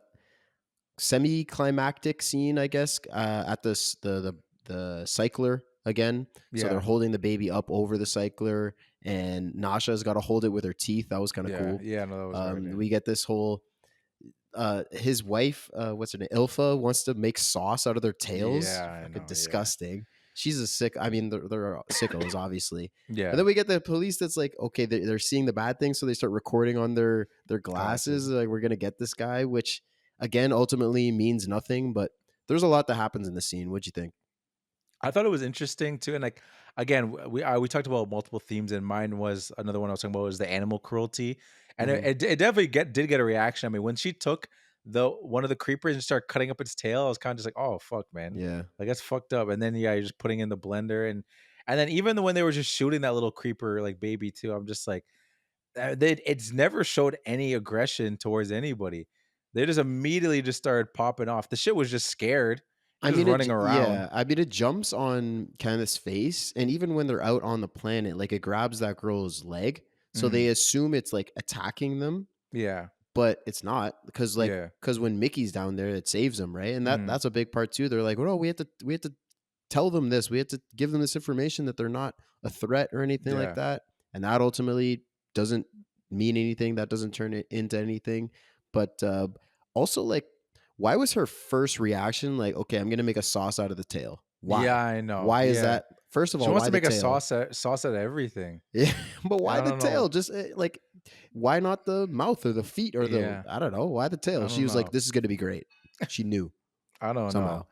semi-climactic scene, I guess, at the cycler again. So they're Yeah, holding the baby up over the cycler, and Nasha's got to hold it with her teeth. That was kind of yeah, cool. yeah. No, that was right. Yeah. We get this whole his wife, what's her name, Ilfa, wants to make sauce out of their tails. Yeah, I Fucking know. disgusting. She's a sick. I mean, they're sickos, obviously. Yeah, But then we get the police that's like, okay, they're seeing the bad things, so they start recording on their glasses. Like, we're gonna get this guy, which again ultimately means nothing. But there's a lot that happens in the scene. What'd you think? I thought it was interesting too, and like again, we talked about multiple themes, and mine was another one I was talking about was the animal cruelty, and Mhm. it definitely did get a reaction. I mean, when she took the one of the creepers and started cutting up its tail, I was kind of just like, oh fuck, man, Yeah, like that's fucked up. And then you're just putting in the blender, and then even when they were just shooting that little creeper like baby too, I'm just like, it's never showed any aggression towards anybody. They just immediately just started popping off. The shit was just scared, I just mean, running around. yeah, I mean, it jumps on Kenneth's face, and even when they're out on the planet, like it grabs that girl's leg, so they Mhm. assume it's like attacking them, Yeah, but it's not yeah. because when Mickey's down there, it saves them, right? And Mhm. that's a big part too. They're like, "Oh, we have to tell them this. We have to give them this information that they're not a threat or anything like Yeah. that." And that ultimately doesn't mean anything. That doesn't turn it into anything. But also, like, why was her first reaction like, "Okay, I'm gonna make a sauce out of the tail"? Yeah, Why? I know. Why is Yeah. that? First of She all, wants why to the make a tail? sauce out of everything. Yeah, but And why I the don't know. tail? Just like, why not the mouth or the feet or the? Yeah. I don't know. Why the tail? I She don't was like, know. "This is gonna be great." She knew I don't somehow.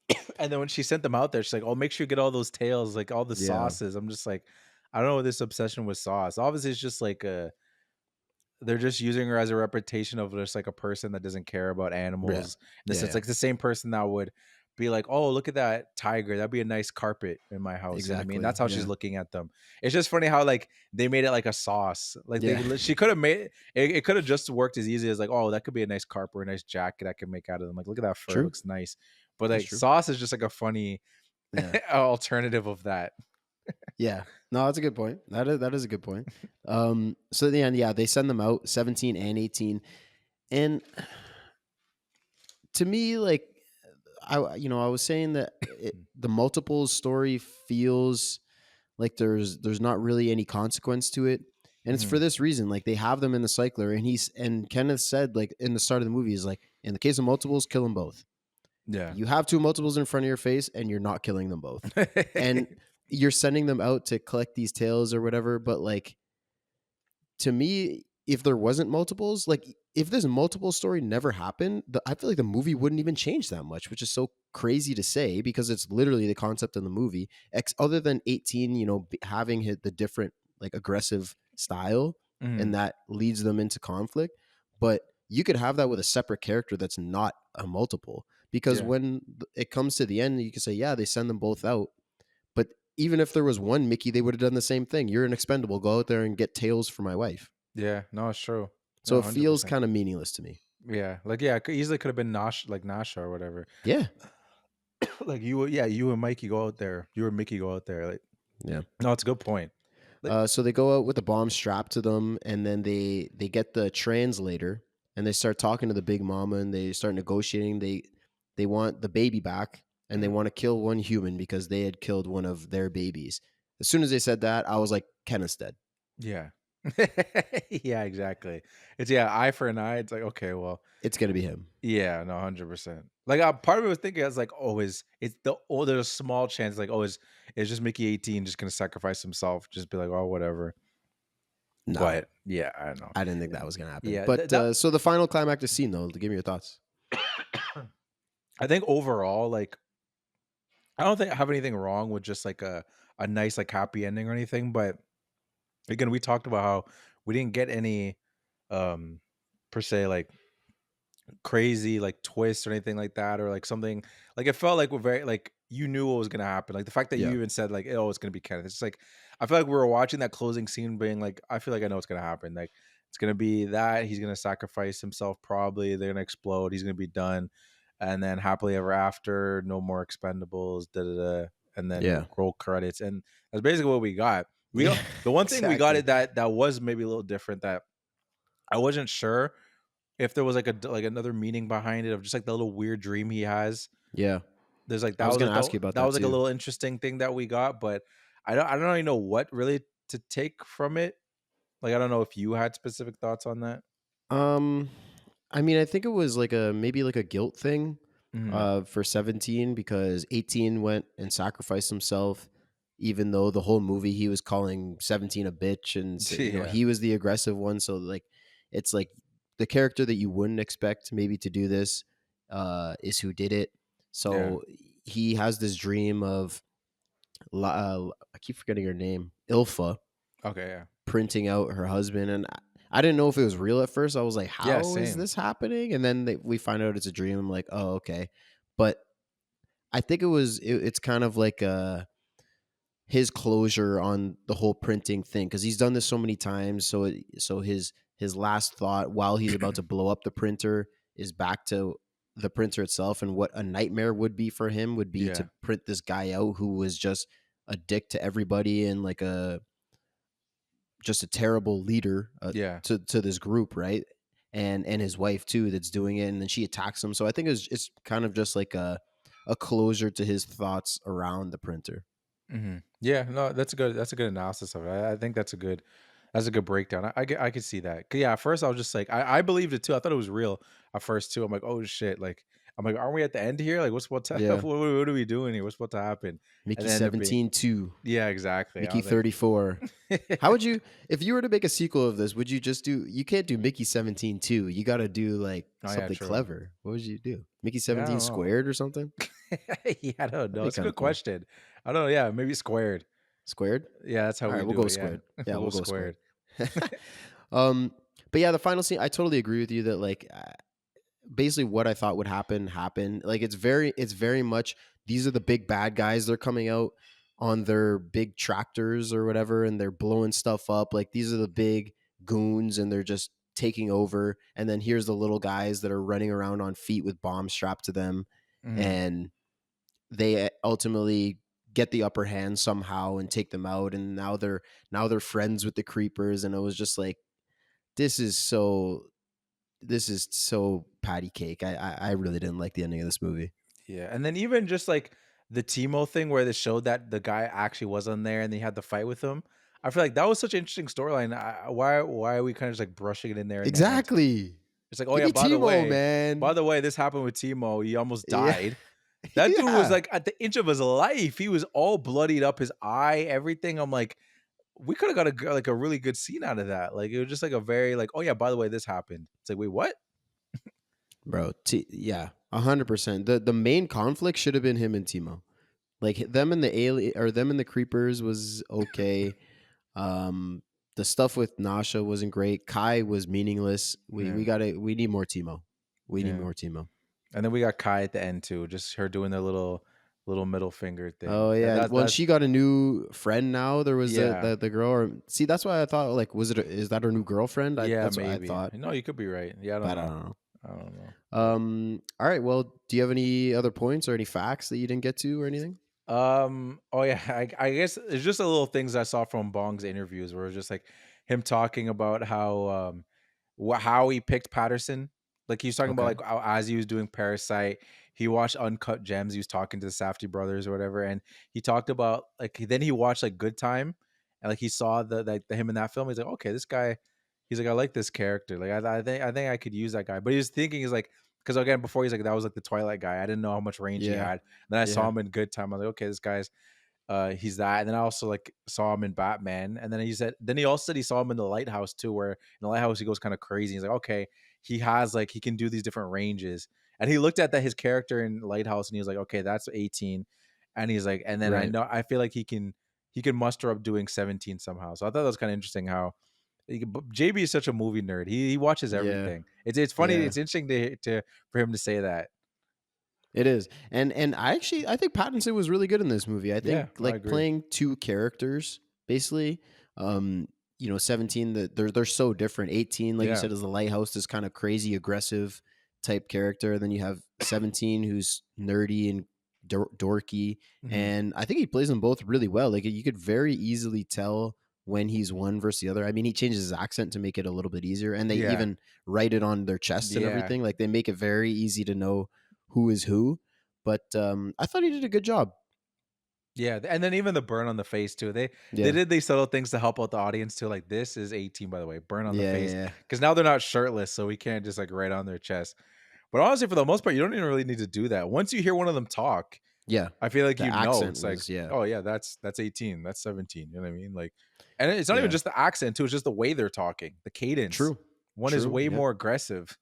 know. And then when she sent them out there, she's like, "Oh, make sure you get all those tails, like all the Yeah, sauces." I'm just like, I don't know this obsession with sauce. Obviously, it's just like they're just using her as a reputation of just like a person that doesn't care about yeah, animals. In the yeah, sense, yeah. like the same person that would be like, "Oh, look at that tiger. That'd be a nice carpet in my house." You know what I mean? Exactly. That's how she's Yeah, looking at them. It's just funny how like they made it like a sauce. Like yeah. she could have made it. It could have just worked as easy as like, "Oh, that could be a nice carpet or a nice jacket I could make out of them." Like, look at that fur. It True. looks nice. But That's like true. sauce is just like a funny Yeah. alternative of that. Yeah. No, that's a good point. That is a good point. So in the end, yeah, they send them out 17 and 18. And to me, like I was saying that the multiples story feels like there's not really any consequence to it. And it's for Mhm. this reason. Like they have them in the cycler, and Kenneth said, like in the start of the movie, is like, in the case of multiples, kill them both. Yeah. You have two multiples in front of your face and you're not killing them both. And you're sending them out to collect these tails or whatever, but like, to me, if there wasn't multiples, like if this multiple story never happened, I feel like the movie wouldn't even change that much, which is so crazy to say because it's literally the concept in the movie. Other than 18, having the different like aggressive style, and Mhm. that leads them into conflict. But you could have that with a separate character that's not a multiple, because Yeah. when it comes to the end, you can say, yeah, they send them both out, but even if there was one Mickey, they would have done the same thing. You're an expendable. Go out there and get tails for my wife. Yeah. No, it's true. So No, it feels 100%. kind of meaningless to me. Yeah. Like, yeah, easily could have been Nasha or whatever. Yeah. Like you and Mikey go out there. You and Mickey go out there. Like, Yeah. no, it's a good point. Like, So they go out with the bomb strapped to them, and then they get the translator, and they start talking to the big mama, and they start negotiating. They want the baby back, and they mhm. want to kill one human because they had killed one of their babies. As soon as they said that, I was like, Kenneth's dead. Yeah. Yeah, exactly. It's eye for an eye. It's like, okay, well, It's gonna be him. yeah, no, 100%. Like, part of me was thinking, I was like, oh, there's a small chance, like, oh, is just Mickey 18 just gonna sacrifice himself? Just be like, oh, whatever. No, But yeah, I don't know. I didn't think that was gonna happen. Yeah, But so the final climactic scene, though, give me your thoughts. I think overall, like, I don't think I have anything wrong with just like a nice like happy ending or anything, but again, we talked about how we didn't get any per se like crazy like twists or anything like that, or like something like it felt like we're very like you knew what was gonna happen. Like the fact that you Yeah. even said like, oh, it's gonna be Kenneth. It's just like I feel like we were watching that closing scene being like, I feel like I know what's gonna happen. Like it's gonna be that he's gonna sacrifice himself, probably they're gonna explode, he's gonna be done, and then happily ever after, no more expendables, da da da, and then Yeah. roll credits. And that's basically what we got. We Yeah, got the one thing we got exactly. it that was maybe a little different, that I wasn't sure if there was like like another meaning behind it, of just like the little weird dream he has. Yeah. There's like I that was was gonna like ask you about that that was like a too. little interesting thing that we got, but I don't really know what really to take from it. Like I don't know if you had specific thoughts on that. Um, I mean, I think it was like a maybe like a guilt thing Mm-hmm. for 17 because 18 went and sacrificed himself, even though the whole movie he was calling 17 a bitch and Yeah. he was the aggressive one. So like, it's like the character that you wouldn't expect maybe to do this is who did it. Yeah. So he has this dream of I keep forgetting her name, Ilfa, Okay. Yeah. printing out her husband, and I didn't know if it was real at first. I was like, Yeah. how is Same. this happening? And then we find out it's a dream. I'm like, oh, okay. But I think it's kind of like his closure on the whole printing thing, because he's done this so many times. So his last thought while he's about to blow up the printer is back to the printer itself, and what a nightmare would be for him would be Yeah. to print this guy out who was just a dick to everybody and like just a terrible leader Yeah. to this group, right? And his wife too, that's doing it, and then she attacks him. So I think it's kind of just like a closure to his thoughts around the printer. Mm-hmm. Yeah. No, that's a good analysis of it. I think that's a good breakdown. I could see that. 'Cause, yeah. At first, I was just like, I believed it too. I thought it was real at first too. I'm like, oh shit. Like, I'm like, aren't we at the end here? Like, what's Yeah, what are we doing here? What's about to happen? And Mickey then ended up being 17 2, yeah, exactly. I Mickey was like, 34. How would you, if you were to make a sequel of this, would you just do, you can't do Mickey 17 2. You got to do like oh yeah, something true. clever. What would you do? Mickey Yeah, I 17 don't know. squared or something? Yeah, I don't That'd know. be It's a kind of good cool. question. I don't know. Yeah, maybe squared. Squared? Yeah, that's how All we right, we'll do go it. Yeah, squared. Yeah, we'll we'll go go squared. squared. um, but yeah, the final scene, I totally agree with you that like basically what I thought would happen. Like it's very much these are the big bad guys. They're coming out on their big tractors or whatever, and they're blowing stuff up. Like these are the big goons, and they're just taking over. And then here's the little guys that are running around on feet with bombs strapped to them, Mhm. and they ultimately get the upper hand somehow and take them out. And now they're friends with the creepers. And it was just like this is so patty cake. I really didn't like the ending of this movie. Yeah, and then even just like the Timo thing where they showed that the guy actually was on there and they had the fight with him. I feel like that was such an interesting storyline. Why are we kind of just like brushing it in there in the end? Exactly. It's like, oh Give yeah, me Timo, man. by the way, this happened with Timo. He almost Yeah. died. That dude was Yeah. like at the inch of his life. He was all bloodied up, his eye, everything. I'm like, we could have got like a really good scene out of that. Like it was just like a very like, oh yeah, by the way, this happened. It's like, wait, what? Bro, yeah, 100%. The main conflict should have been him and Timo. Like them and the alien or them and the creepers was okay. Um, the stuff with Nasha wasn't great. Kai was meaningless. Yeah, We need more Timo. We need yeah. more Timo. And then we got Kai at the end too, just her doing the little middle finger thing. Oh yeah. Well, and That's she got a new friend now. There was yeah, the girl. Or, see, that's why I thought like, is that her new girlfriend? yeah, That's what I maybe. thought, No, you could be right. Yeah, I don't but I know. don't know. I don't know. All right. Well, do you have any other points or any facts that you didn't get to or anything? Oh yeah, I guess it's just a little things I saw from Bong's interviews where it was just like him talking about how he picked Patterson. Like he was talking about Okay. like how, as he was doing Parasite, he watched Uncut Gems. He was talking to the Safdie brothers or whatever, and he talked about like then he watched like Good Time, and like he saw the him in that film. He's like, okay, this guy. He's like, I like this character. Like I think I could use that guy. But he was thinking, he's like, because again before he's like that was like the Twilight guy. I didn't know how much range he Yeah. had. Then I saw Yeah. him in Good Time. I was like, okay, this guy's he's that. And then I also like saw him in Batman. And then he also said he saw him in the Lighthouse too, where in the Lighthouse he goes kind of crazy. He's like, okay, he has like he can do these different ranges. And he looked at his character in Lighthouse and he was like, okay, that's 18. And he's like, and then Right. I feel like he can muster up doing 17 somehow. So I thought that was kind of interesting how JB is such a movie nerd. He watches everything. It's funny. Yeah. It's interesting for him to say that. It is. And I think Pattinson was really good in this movie. I think Yeah, I like agree. playing two characters basically. 17 that they're so different. 18, like you Yeah. said, is the lighthouse, this kind of crazy aggressive type character. Then you have 17 who's nerdy and dorky. Mhm. And I think he plays them both really well. Like you could very easily tell when he's one versus the other. I mean, he changes his accent to make it a little bit easier, and they Yeah. even write it on their chest and Yeah. everything. Like they make it very easy to know who is who. But I thought he did a good job. Yeah, and then even the burn on the face too. They did these subtle things to help out the audience too. Like this is 18, by the way, burn on the face, Yeah. because now they're not shirtless, so we can't just like write on their chest. But honestly, for the most part, you don't even really need to do that. Once you hear one of them talk, Yeah. I feel like The you know accent it's like, was- yeah. oh yeah, that's 18, that's 17. You know what I mean? Like, and it's not Yeah. even just the accent too; it's just the way they're talking, the cadence. True. One is True, way yeah. more aggressive.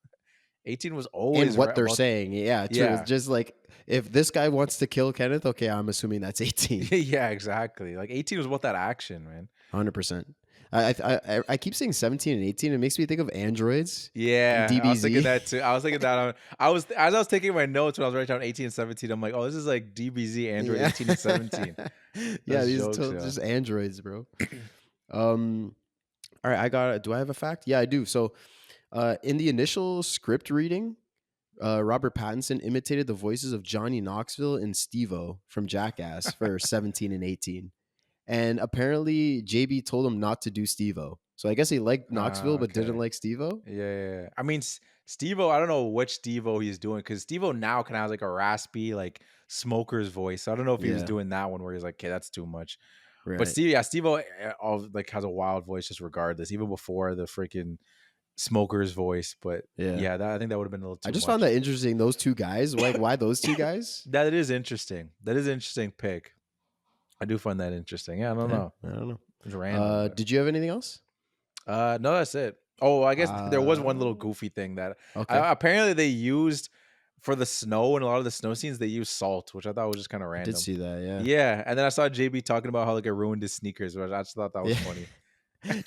18 was always And what they're about- saying. Yeah. True. Yeah. It's just like if this guy wants to kill Kenneth, okay, I'm assuming that's 18. Yeah, exactly. Like 18 was about that action, man. 100%. I keep saying 17 and 18. It makes me think of androids. Yeah, I was thinking DBZ. that too. I was thinking that. As I was taking my notes when I was writing down 18 and 17. I'm like, oh, this is like DBZ Android Yeah. 18 and 17. Yeah, Those these jokes, yeah. just androids, bro. All right, do I have a fact? Yeah, I do. So, in the initial script reading, Robert Pattinson imitated the voices of Johnny Knoxville and Steve-O from Jackass for 17 and 18. And apparently JB told him not to do Steve-O. So I guess he liked Knoxville but didn't okay. like Steve-O. Yeah. I mean, Steve-O, I don't know which Steve-O he's doing, because Steve-O now kind of has like a raspy, like smoker's voice. So I don't know if he was Yeah. doing that one where he's like, okay, that's too much. Right. But Steve-O like has a wild voice just regardless, even before the freaking smoker's voice. But Yeah. I think that would have been a little too I just much. found that interesting. Those two guys, like why those two guys? That is interesting. That is an interesting pick. I do find that interesting. Yeah, I don't know. I don't know. It's random. but- Did you have anything else? No, that's it. Oh, I guess there was one little goofy thing that apparently they used for the snow, and a lot of the snow scenes they used salt, which I thought was just kind of I random. did see that, yeah. Yeah, and then I saw JB talking about how like it ruined his sneakers, which I just thought that was Yeah. funny.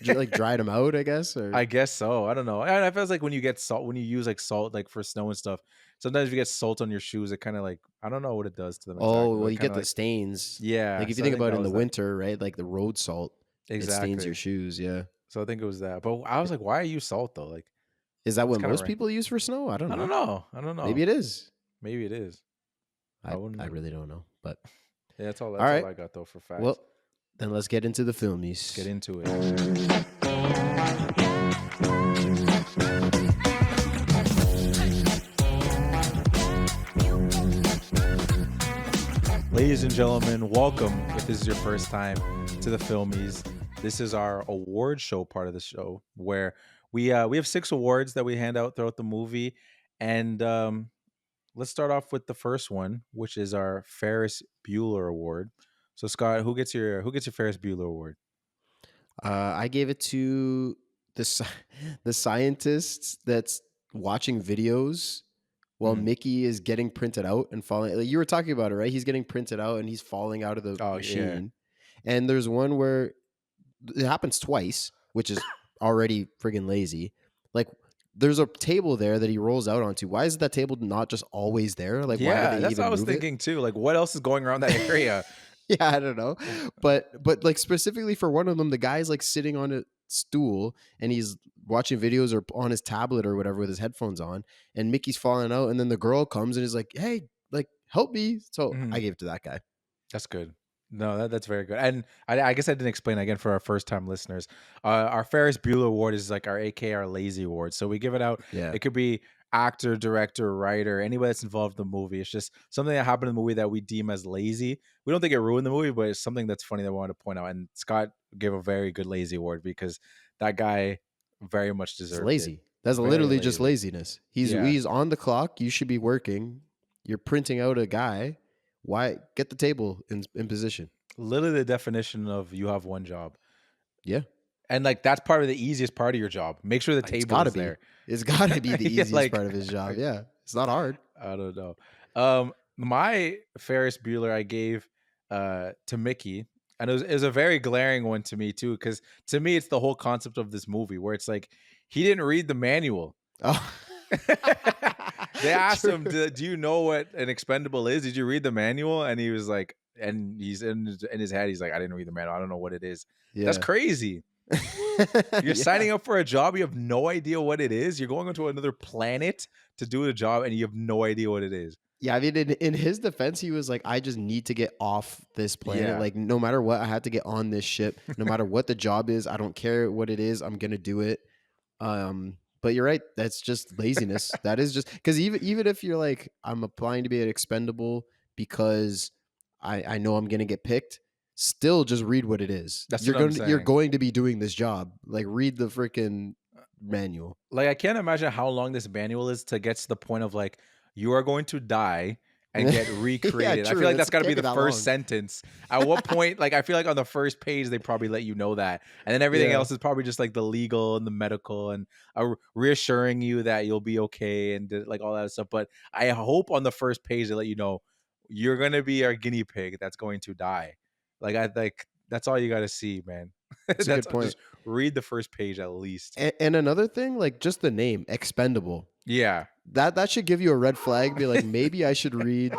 Like dried them out, I guess. Or I guess so. I don't know. And I feel like when you get salt, when you use like salt, like for snow and stuff, sometimes if you get salt on your shoes, it kind of like, I don't know what it does to them. oh, exactly, well, but you kinda get the like, stains. yeah. Like if so you I think about it that in the was that. winter, right? Like the road salt, Exactly. it stains your shoes. Yeah. So I think it was that. But I was like, why use salt though? Like, Is that what kinda most right. people use for snow? I don't know. I don't know. Maybe it is. Maybe it is. I wouldn't I know. really don't know. But Yeah, that's all. All right. All I got though for facts. well, then let's get into the filmies. Get into it. Ladies and gentlemen, welcome. If this is your first time to the Filmies, this is our award show part of the show where we have 6 awards that we hand out throughout the movie, and let's start off with the first one, which is our Ferris Bueller Award. So Scott, who gets your Ferris Bueller Award? I gave it to the scientist that's watching videos while Mickey is getting printed out and falling. Like you were talking about it, right? He's getting printed out and he's falling out of the Oh, yeah. machine. And there's one where it happens twice, which is already friggin' lazy. Like there's a table there that he rolls out onto. Why is that table not just always there? Like why Yeah, do they that's even what I was move it? thinking too. Like, what else is going around that area? Yeah, I don't know. But like specifically for one of them, the guy's like sitting on a stool and he's watching videos or on his tablet or whatever with his headphones on, and Mickey's falling out, and then the girl comes and is like, "Hey, like help me." So Mhm. I gave it to that guy. That's good. No, that's very good. And I guess I didn't explain again for our first time listeners. Our Ferris Bueller Award is like our AK, our lazy award. So we give it out. Yeah. It could be actor, director, writer, anybody that's involved in the movie. It's just something that happened in the movie that we deem as lazy. We don't think it ruined the movie, but it's something that's funny that we want to point out. And Scott gave a very good lazy award because that guy very much It's deserved lazy. it. That's Very literally just lazy. laziness. He's Yeah. he's on the clock. You should be working. You're printing out a guy. Why get the table in position? Literally the definition of you have one job. Yeah. And like that's part of the easiest part of your job. Make sure the It's table gotta is be. there. It's gotta be the Yeah, easiest like- part of his job. Yeah. It's not hard. I don't know. My Ferris Bueller I gave to Mickey. And it was a very glaring one to me too, because to me it's the whole concept of this movie where it's like he didn't read the manual. Oh, They asked true. him, do you know what an expendable is? Did you read the manual? And he was like, and he's in his head, he's like, I didn't read the manual. I don't know what it is. That's Yeah. crazy. You're Yeah. signing up for a job. You have no idea what it is. You're going onto another planet to do a job and you have no idea what it is. Yeah, I mean, in his defense, he was like, I just need to get off this planet. Yeah. Like, no matter what, I had to get on this ship. No matter what the job is, I don't care what it is. I'm going to do it. But you're right. That's just laziness. That is just because even if you're like, I'm applying to be an expendable because I know I'm going to get picked, still just read what it is. That's you're what I'm going you're saying. going to be doing this job. Like, read the freaking manual. Like, I can't imagine how long this manual is to get to the point of like, you are going to die and get recreated. I true. feel like that's It got to be can't be the that first long. sentence. At what point, like, I feel like on the first page, they probably let you know that. And then everything Yeah. else is probably just like the legal and the medical and reassuring you that you'll be okay and like all that stuff. But I hope on the first page, they let you know you're going to be our guinea pig that's going to die. Like, that's all you got to see, man. That's a good point. Just read the first page at least. And another thing, like just the name, expendable. Yeah. That should give you a red flag. Be like, maybe I should read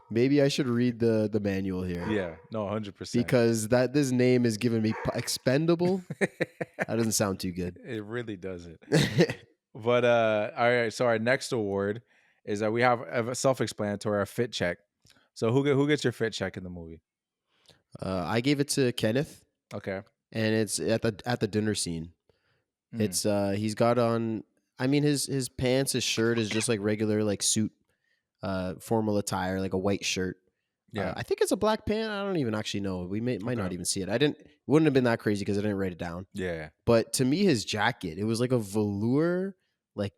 the manual here. Yeah. No, 100%. Because this name is giving me expendable. That doesn't sound too good. It really doesn't. But all right. So our next award is that we have a self-explanatory, our fit check. So who gets your fit check in the movie? I gave it to Kenneth, Okay. and it's at the dinner scene. Mm. It's he's got on. I mean, his pants, his shirt is just like regular like suit, formal attire, like a white shirt. Yeah. I think it's a black pant. I don't even actually know. We might not Okay. even see it. Wouldn't have been that crazy because I didn't write it down. Yeah. But to me, his jacket, it was like a velour, like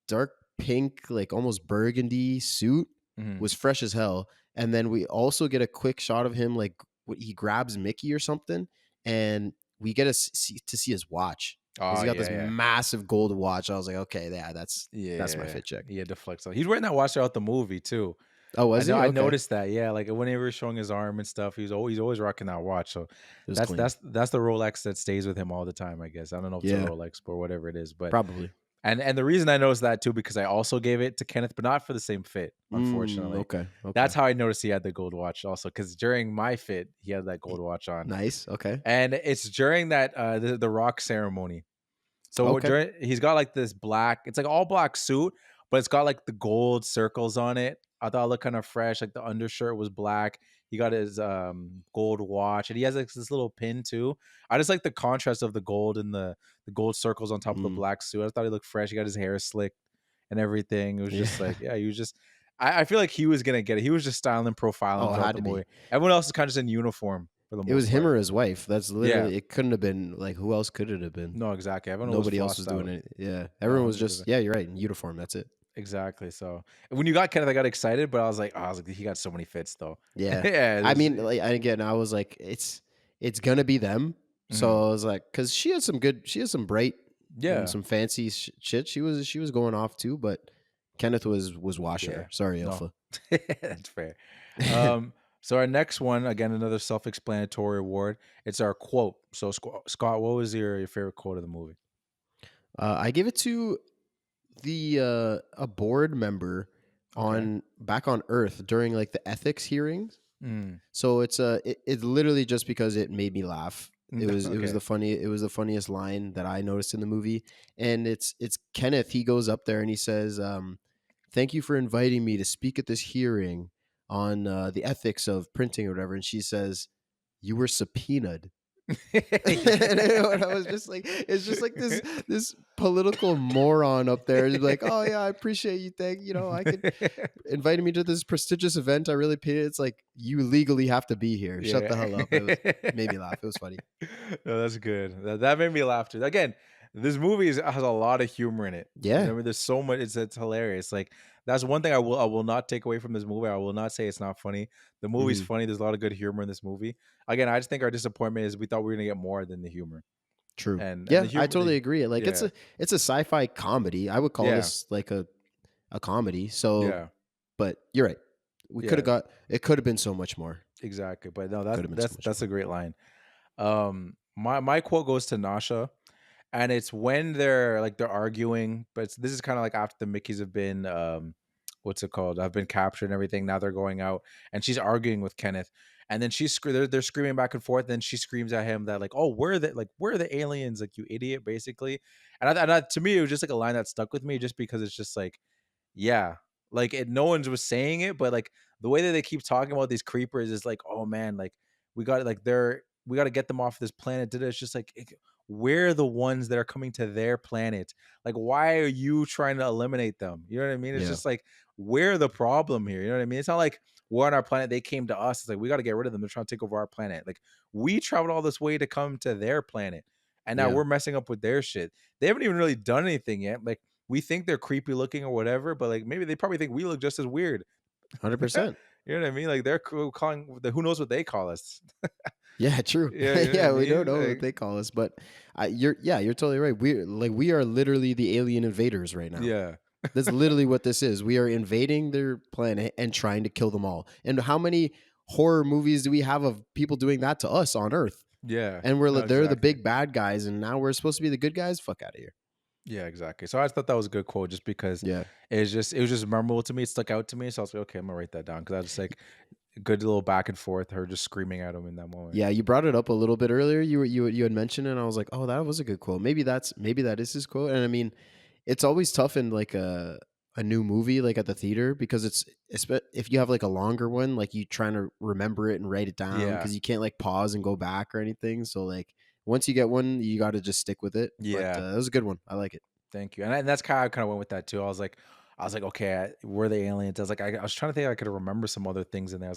dark pink, like almost burgundy suit. Mhm. Was fresh as hell. And then we also get a quick shot of him, like he grabs Mickey or something, and we get to see his watch. He's got this massive gold watch. I was like, okay, yeah, that's my fit check. Yeah, deflects. He's wearing that watch throughout the movie too. Oh, was he? I Okay. noticed that. Yeah, like whenever he's showing his arm and stuff, he's always rocking that watch. So It was that's clean. that's the Rolex that stays with him all the time. I guess I don't know if it's Yeah. a Rolex or whatever it is, but Probably. and the reason I noticed that too because I also gave it to Kenneth, but not for the same fit. Unfortunately, Okay. that's how I noticed he had the gold watch also because during my fit he had that gold watch on. Nice. Okay. And it's during that the rock ceremony. So Okay. he's got like this black, it's like all black suit, but it's got like the gold circles on it. I thought it looked kind of fresh. Like the undershirt was black. He got his gold watch, and he has like this little pin too. I just like the contrast of the gold and the gold circles on top of the black suit. I thought he looked fresh. He got his hair slicked and everything. It was just like, yeah, he was just. I feel like he was gonna get it. He was just styling and profiling throughout the movie. Everyone else is kind of just in uniform for the most It was him part. or his wife. That's literally. It couldn't have been like who else could it have been? No, exactly. Everyone Nobody else flossed was out. doing it. Yeah, everyone was just. 100%. Yeah, you're right. In uniform. That's it. Exactly. So when you got Kenneth, I got excited, but I was like, he got so many fits though. Yeah. Yeah. I mean, like, again, I was like, it's gonna be them. So I was like, because she has some bright, Yeah. and some fancy shit. She was going off too, but Kenneth was washing her. Sorry, No. Alpha. That's fair. So our next one, again, another self-explanatory award. It's our quote. So Scott, what was your favorite quote of the movie? I give it to the a board member back on Earth during like the ethics hearings. So it's literally just because it made me laugh. It was the funniest line that I noticed in the movie, and it's Kenneth. He goes up there and he says, "Thank you for inviting me to speak at this hearing on the ethics of printing or whatever." And she says, "You were subpoenaed." And I was just like, it's just like this political moron up there. He's like, "Oh yeah, I appreciate you. I could invited me to this prestigious event. I really paid it." It's like, you legally have to be here. Shut the hell up. It made me laugh. It was funny. No, that's good. That made me laugh too. Again, this movie has a lot of humor in it. Yeah. I mean, there's so much. It's hilarious. Like that's one thing I will not take away from this movie. I will not say it's not funny. The movie's funny. There's a lot of good humor in this movie. Again, I just think our disappointment is we thought we were gonna get more than the humor. True. And yeah, the humor, I totally agree. Like yeah. it's a sci-fi comedy. I would call this like a comedy. So, Yeah. but you're right. We could have it could have been so much more. Exactly. But no, Could've been so much that's a great line. My quote goes to Nasha, and it's when they're arguing, but this is kind of like after the Mickeys have been what's it called? Have been captured and everything. Now they're going out, and she's arguing with Kenneth, and then they're screaming back and forth. Then she screams at him that like, "Oh, where are the aliens? Like, you idiot!" Basically, to me, it was just like a line that stuck with me, just because it's just like, yeah, like no one's was saying it, but like the way that they keep talking about these creepers is like, oh man, like we got to get them off this planet. It's just like, we're the ones that are coming to their planet. Like, why are you trying to eliminate them? You know what I mean? It's Yeah. just like, we're the problem here. You know what I mean? It's not like we're on our planet, they came to us. It's like, we got to get rid of them. They're trying to take over our planet. Like, we traveled all this way to come to their planet, and now Yeah. we're messing up with their shit. They haven't even really done anything yet. Like, we think they're creepy looking or whatever, but like maybe they probably think we look just as weird. 100%. You know what I mean? Like, they're calling who knows what they call us. Yeah, true. Yeah, you know what I Yeah, we don't mean? know what Like, they call us, but you're totally right. We are literally the alien invaders right now. yeah. That's literally what this is. We are invading their planet and trying to kill them all. And how many horror movies do we have of people doing that to us on Earth? Yeah. And No, they're the exactly. big bad guys, and now we're supposed to be the good guys. Fuck out of here. Yeah, exactly. So I thought that was a good quote, just because Yeah. it was just memorable to me. It stuck out to me. So I was like, okay, I'm gonna write that down, because I was just like, a good little back and forth, her just screaming at him in that moment. Yeah, you brought it up a little bit earlier. You had mentioned it, and I was like, oh, that was a good quote. Maybe that is his quote. And I mean, it's always tough in like a new movie, like at the theater, because if you have like a longer one, like you trying to remember it and write it down, Yeah. because you can't like pause and go back or anything. So like once you get one, you got to just stick with it. But Yeah. that was a good one. I like it. Thank you. And that's kind of I kind of went with that too. I was like, okay, we're the aliens. I was trying to think I could remember some other things in there. I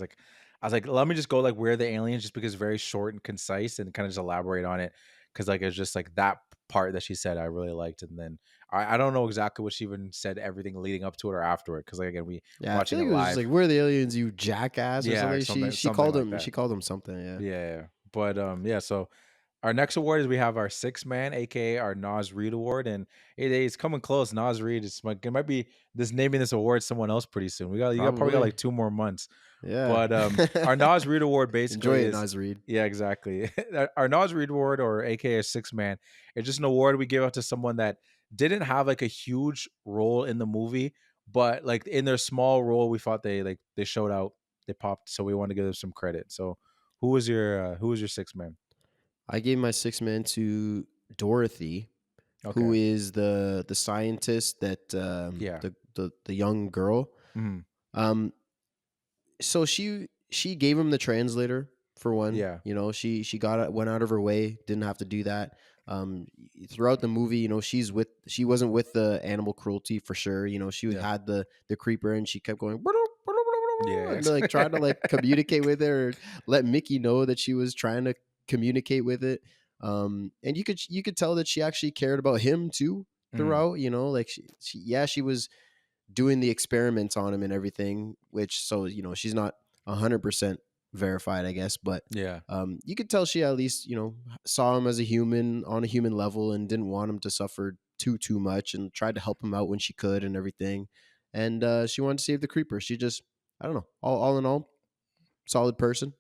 was like, let me just go like, we're the aliens, just because it's very short and concise, and kind of just elaborate on it, because like it's just like that part that she said I really liked, and then I don't know exactly what she even said, everything leading up to it or after it, because like again we Yeah, I feel watching it like it was just live. like we're the aliens, you jackass, or Yeah, or something. something She something called like him. that. She called him something. Yeah. Yeah. But yeah, so our next award is we have our six man, aka our Nas Reed Award, and it's coming close. Nas Reed it might be this naming this award someone else pretty soon. Probably got Probably. like 2 more months. Yeah. But our Nas Reed Award Enjoy basically it, is, Nas Reed. yeah, exactly. Our Nas Reed Award, or aka six man, it's just an award we give out to someone that didn't have like a huge role in the movie, but like in their small role, we thought they showed out, they popped, so we want to give them some credit. So who was your six man? I gave my six man to Dorothy, who Okay. is the scientist that Yeah. the young girl. Mhm. Um, so she gave him the translator for one. Yeah. You know, she went out of her way, didn't have to do that. Throughout the movie, you know, she wasn't with the animal cruelty for sure. You know, she Yeah. had the creeper, and she kept going Yeah. and like trying to like communicate with her, or let Mickey know that she was trying to communicate with it. And you could tell that she actually cared about him too Mhm. throughout. You know, like she was doing the experiments on him and everything, which, so you know, she's not 100% verified, I guess, but Yeah. you could tell she at least, you know, saw him as a human on a human level, and didn't want him to suffer too much, and tried to help him out when she could and everything. And she wanted to save the creeper. She just, I don't know, all in all, solid person.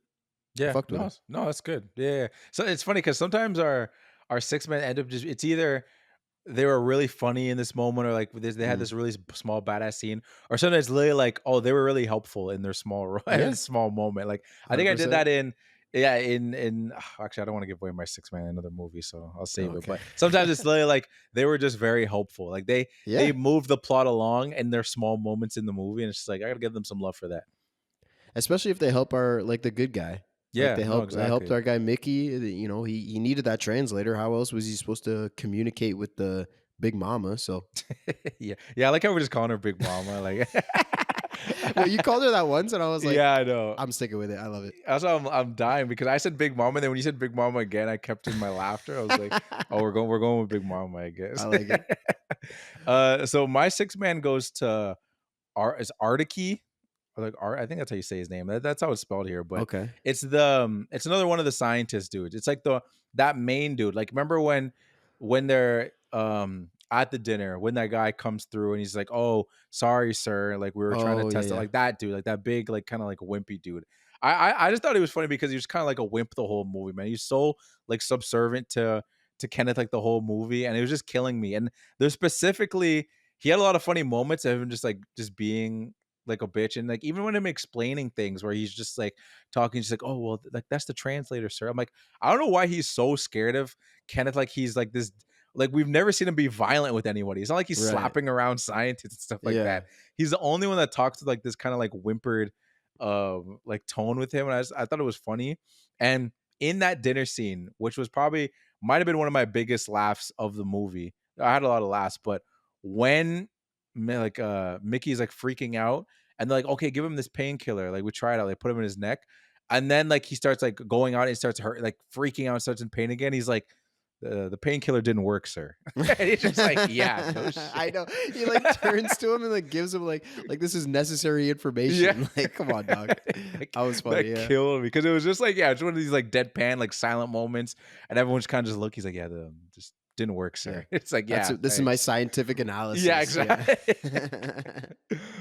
I Yeah. fucked with No, her. no, that's good. Yeah. So it's funny because sometimes our six men end up just, it's either they were really funny in this moment, or like they had Mm. this really small badass scene, or sometimes literally like, oh, they were really helpful in their small Yeah, small moment. Like I think I did 100%. that in, yeah, in actually I don't want to give away my six man in another movie, so I'll save it. Okay. But sometimes it's literally like they were just very helpful. Like they Yeah, move the plot along in their small moments in the movie, and it's just like I gotta give them some love for that. especially if they help our, like, the good guy. Like Yeah, no, they helped exactly. our guy Mickey. You know, he needed that translator. How else was he supposed to communicate with the Big Mama? So, Yeah, yeah. I like how we're just calling her Big Mama. Like, well, you called her that once, and I was like, yeah, I know. I'm sticking with it. I love it. Also, I'm dying because I said Big Mama, and then when you said Big Mama again, I kept in my laughter. I was like, oh, we're going with Big Mama, I guess. I like it. So my six man goes to is Artiki. Or like Art, I think that's how you say his name. That's how it's spelled here, but Okay. it's another one of the scientist dudes. It's like that main dude. Like, remember when they're at the dinner, when that guy comes through and he's like, "Oh, sorry, sir. Like, we were trying to Oh, yeah, test it." yeah. Like that dude, like that big, like kind of like wimpy dude. I just thought he was funny because he was kind of like a wimp the whole movie, man. He's so like subservient to Kenneth like the whole movie, and it was just killing me. And there's specifically he had a lot of funny moments of him just being like a bitch, and like even when him explaining things where he's just like talking, just like, oh well, like that's the translator, sir. I'm like, I don't know why he's so scared of Kenneth. Like he's like this. Like we've never seen him be violent with anybody. It's not like he's Right. slapping around scientists and stuff like Yeah. that. He's the only one that talks with like this kind of like whimpered like tone with him, and I thought it was funny. And in that dinner scene, which was probably might have been one of my biggest laughs of the movie, I had a lot of laughs, but when like Mickey's like freaking out and they're like, okay, give him this painkiller, like we try it out, they put him in his neck, and then like he starts like going out and starts hurt, like freaking out, starts in pain again. He's like, the painkiller didn't work, sir. And it's just like, yeah, no shit. I know. He like turns to him and like gives him like this is necessary information. Yeah. Like, come on, dog. Like, That was funny. that Yeah. killed me because it was just like, yeah, it's one of these like deadpan, like silent moments, and everyone's kind of just look. He's like, yeah, the just didn't work, sir. It's like, yeah, This is my thanks. scientific analysis. Yeah, exactly. Yeah.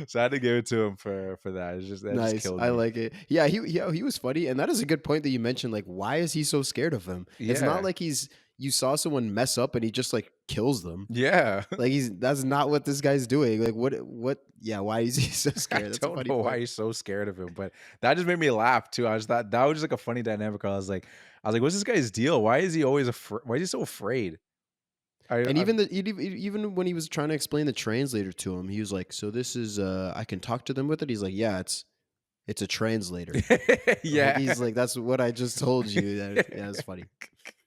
So I had to give it to him for that. It's just that just Nice. killed I me. like it. Yeah, he was funny, and that is a good point that you mentioned. Like, why is he so scared of him? It's Yeah. not like you saw someone mess up and he just like kills them. Yeah. Like that's not what this guy's doing. Like what yeah, why is he so I scared? That's a don't funny know why point. he's so scared of him, but that just made me laugh too. I just thought that was just like a funny dynamic. I was like, what's this guy's deal? Why is he always why is he so afraid? And I even when he was trying to explain the translator to him, he was like, "So this is I can talk to them with it." He's like, "Yeah, it's a translator." Like, yeah. he's like, "That's what I just told you." Yeah, it's funny.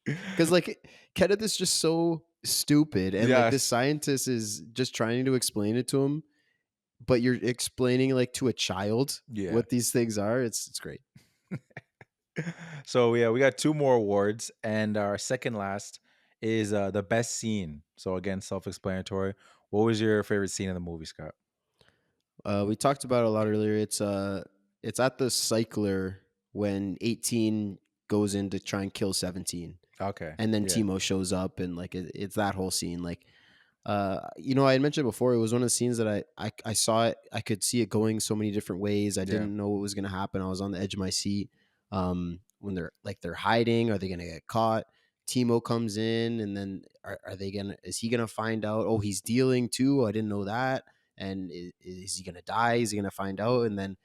Because like Kenneth is just so stupid, and like this Yes. scientist is just trying to explain it to him, but you're explaining like to a child Yeah. what these things are. It's great. So yeah, we got 2 more awards, and our second last is the best scene. So again, self-explanatory. What was your favorite scene in the movie, Scott? We talked about it a lot earlier. It's at the cycler when 18 goes in to try and kill 17, Okay. and then Yeah. Timo shows up, and like it's that whole scene. Like, I had mentioned before, it was one of the scenes that I saw it. I could see it going so many different ways. I didn't know what was going to happen. I was on the edge of my seat. When they're hiding, are they going to get caught? Timo comes in, and then is he gonna find out? Oh, he's dealing too. I didn't know that. And is he gonna die? Is he gonna find out? And then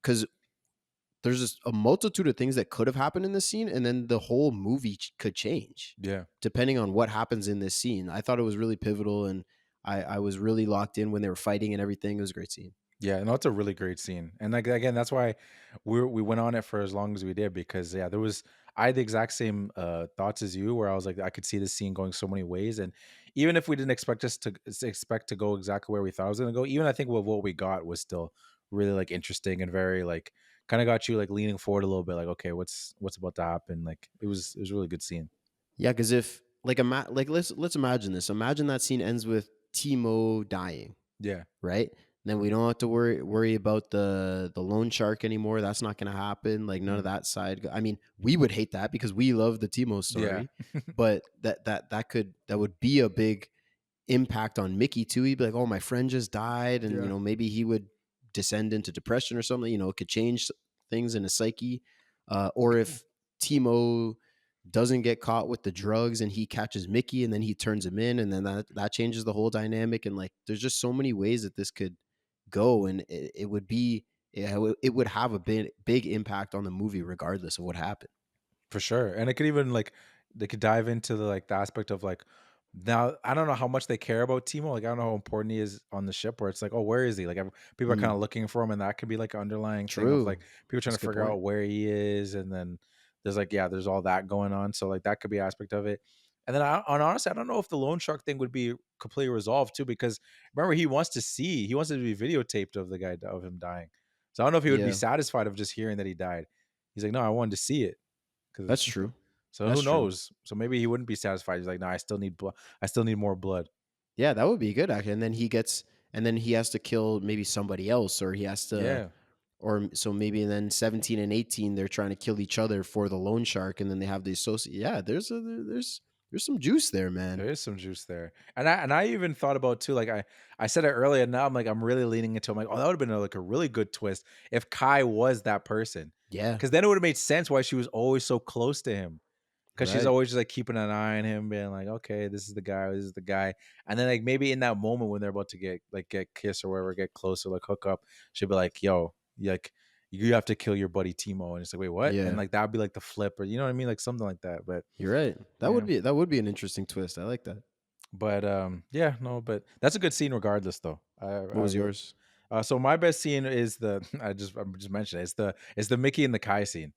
because there's just a multitude of things that could have happened in this scene, and then the whole movie could change Yeah. depending on what happens in this scene. I thought it was really pivotal, and I was really locked in when they were fighting and everything. It was a great scene. Yeah, no, it's a really great scene, and like again, that's why we went on it for as long as we did, because yeah, I had the exact same thoughts as you, where I was like, I could see this scene going so many ways, and even if we didn't expect to go exactly where we thought it was going to go, even I think what we got was still really like interesting and very like kind of got you like leaning forward a little bit, like okay, what's about to happen? Like it was a really good scene. Yeah, because if let's imagine this. Imagine that scene ends with Timo dying, Yeah, right? Then we don't have to worry about the loan shark anymore. That's not going to happen. Like none of that side. I mean, we would hate that because we love the Timo story, but that would be a big impact on Mickey too. He'd be like, "Oh, my friend just died," and Yeah. maybe he would descend into depression or something. It could change things in his psyche. Or if Timo doesn't get caught with the drugs and he catches Mickey and then he turns him in, and then that changes the whole dynamic. And like, there's just so many ways that this could go, and it would have a big impact on the movie regardless of what happened. for sure. And it could even like they could dive into the aspect of like, now I don't know how much they care about Timo. Like I don't know how important he is on the ship. Where it's like, oh, where is he? Like people are kind of looking for him, and that could be like an underlying thing of True. like people trying That's to a good figure out point. where he is, and then there's like there's all that going on. So like that could be an aspect of it. And then honestly, I don't know if the loan shark thing would be completely resolved too, because remember he wants to be videotaped of the guy of him dying. So I don't know if he would be Yeah, satisfied of just hearing that he died. He's like, no, I wanted to see it. that's true. So That's who true. knows? So maybe he wouldn't be satisfied. He's like, no, I still need blood. I still need more blood. Yeah, that would be good actually. And then he has to kill maybe somebody else, or he has to, Yeah. or so maybe then 17 and 18 they're trying to kill each other for the loan shark, and then they have the associate. Yeah, there's there's some juice there, man. There is some juice there, and I even thought about too. Like I said it earlier. Now I'm like I'm really leaning into. I'm like, oh, that would have been like a really good twist if Kai was that person, Yeah, because then it would have made sense why she was always so close to him. Because she's right. always just like keeping an eye on him, being like, okay, this is the guy, this is the guy. And then like maybe in that moment when they're about to get kissed or whatever, get close or like hook up, she'll be like, yo, like you have to kill your buddy Timo. And it's like, wait, what? Yeah, And like that would be like the flip, or you know what I mean? Like something like that. But you're right. That yeah. would be an interesting twist. I like that. But yeah, no, but that's a good scene regardless though. What was yours? So my best scene is the I just mentioned it. It's the Mickey and the Kai scene.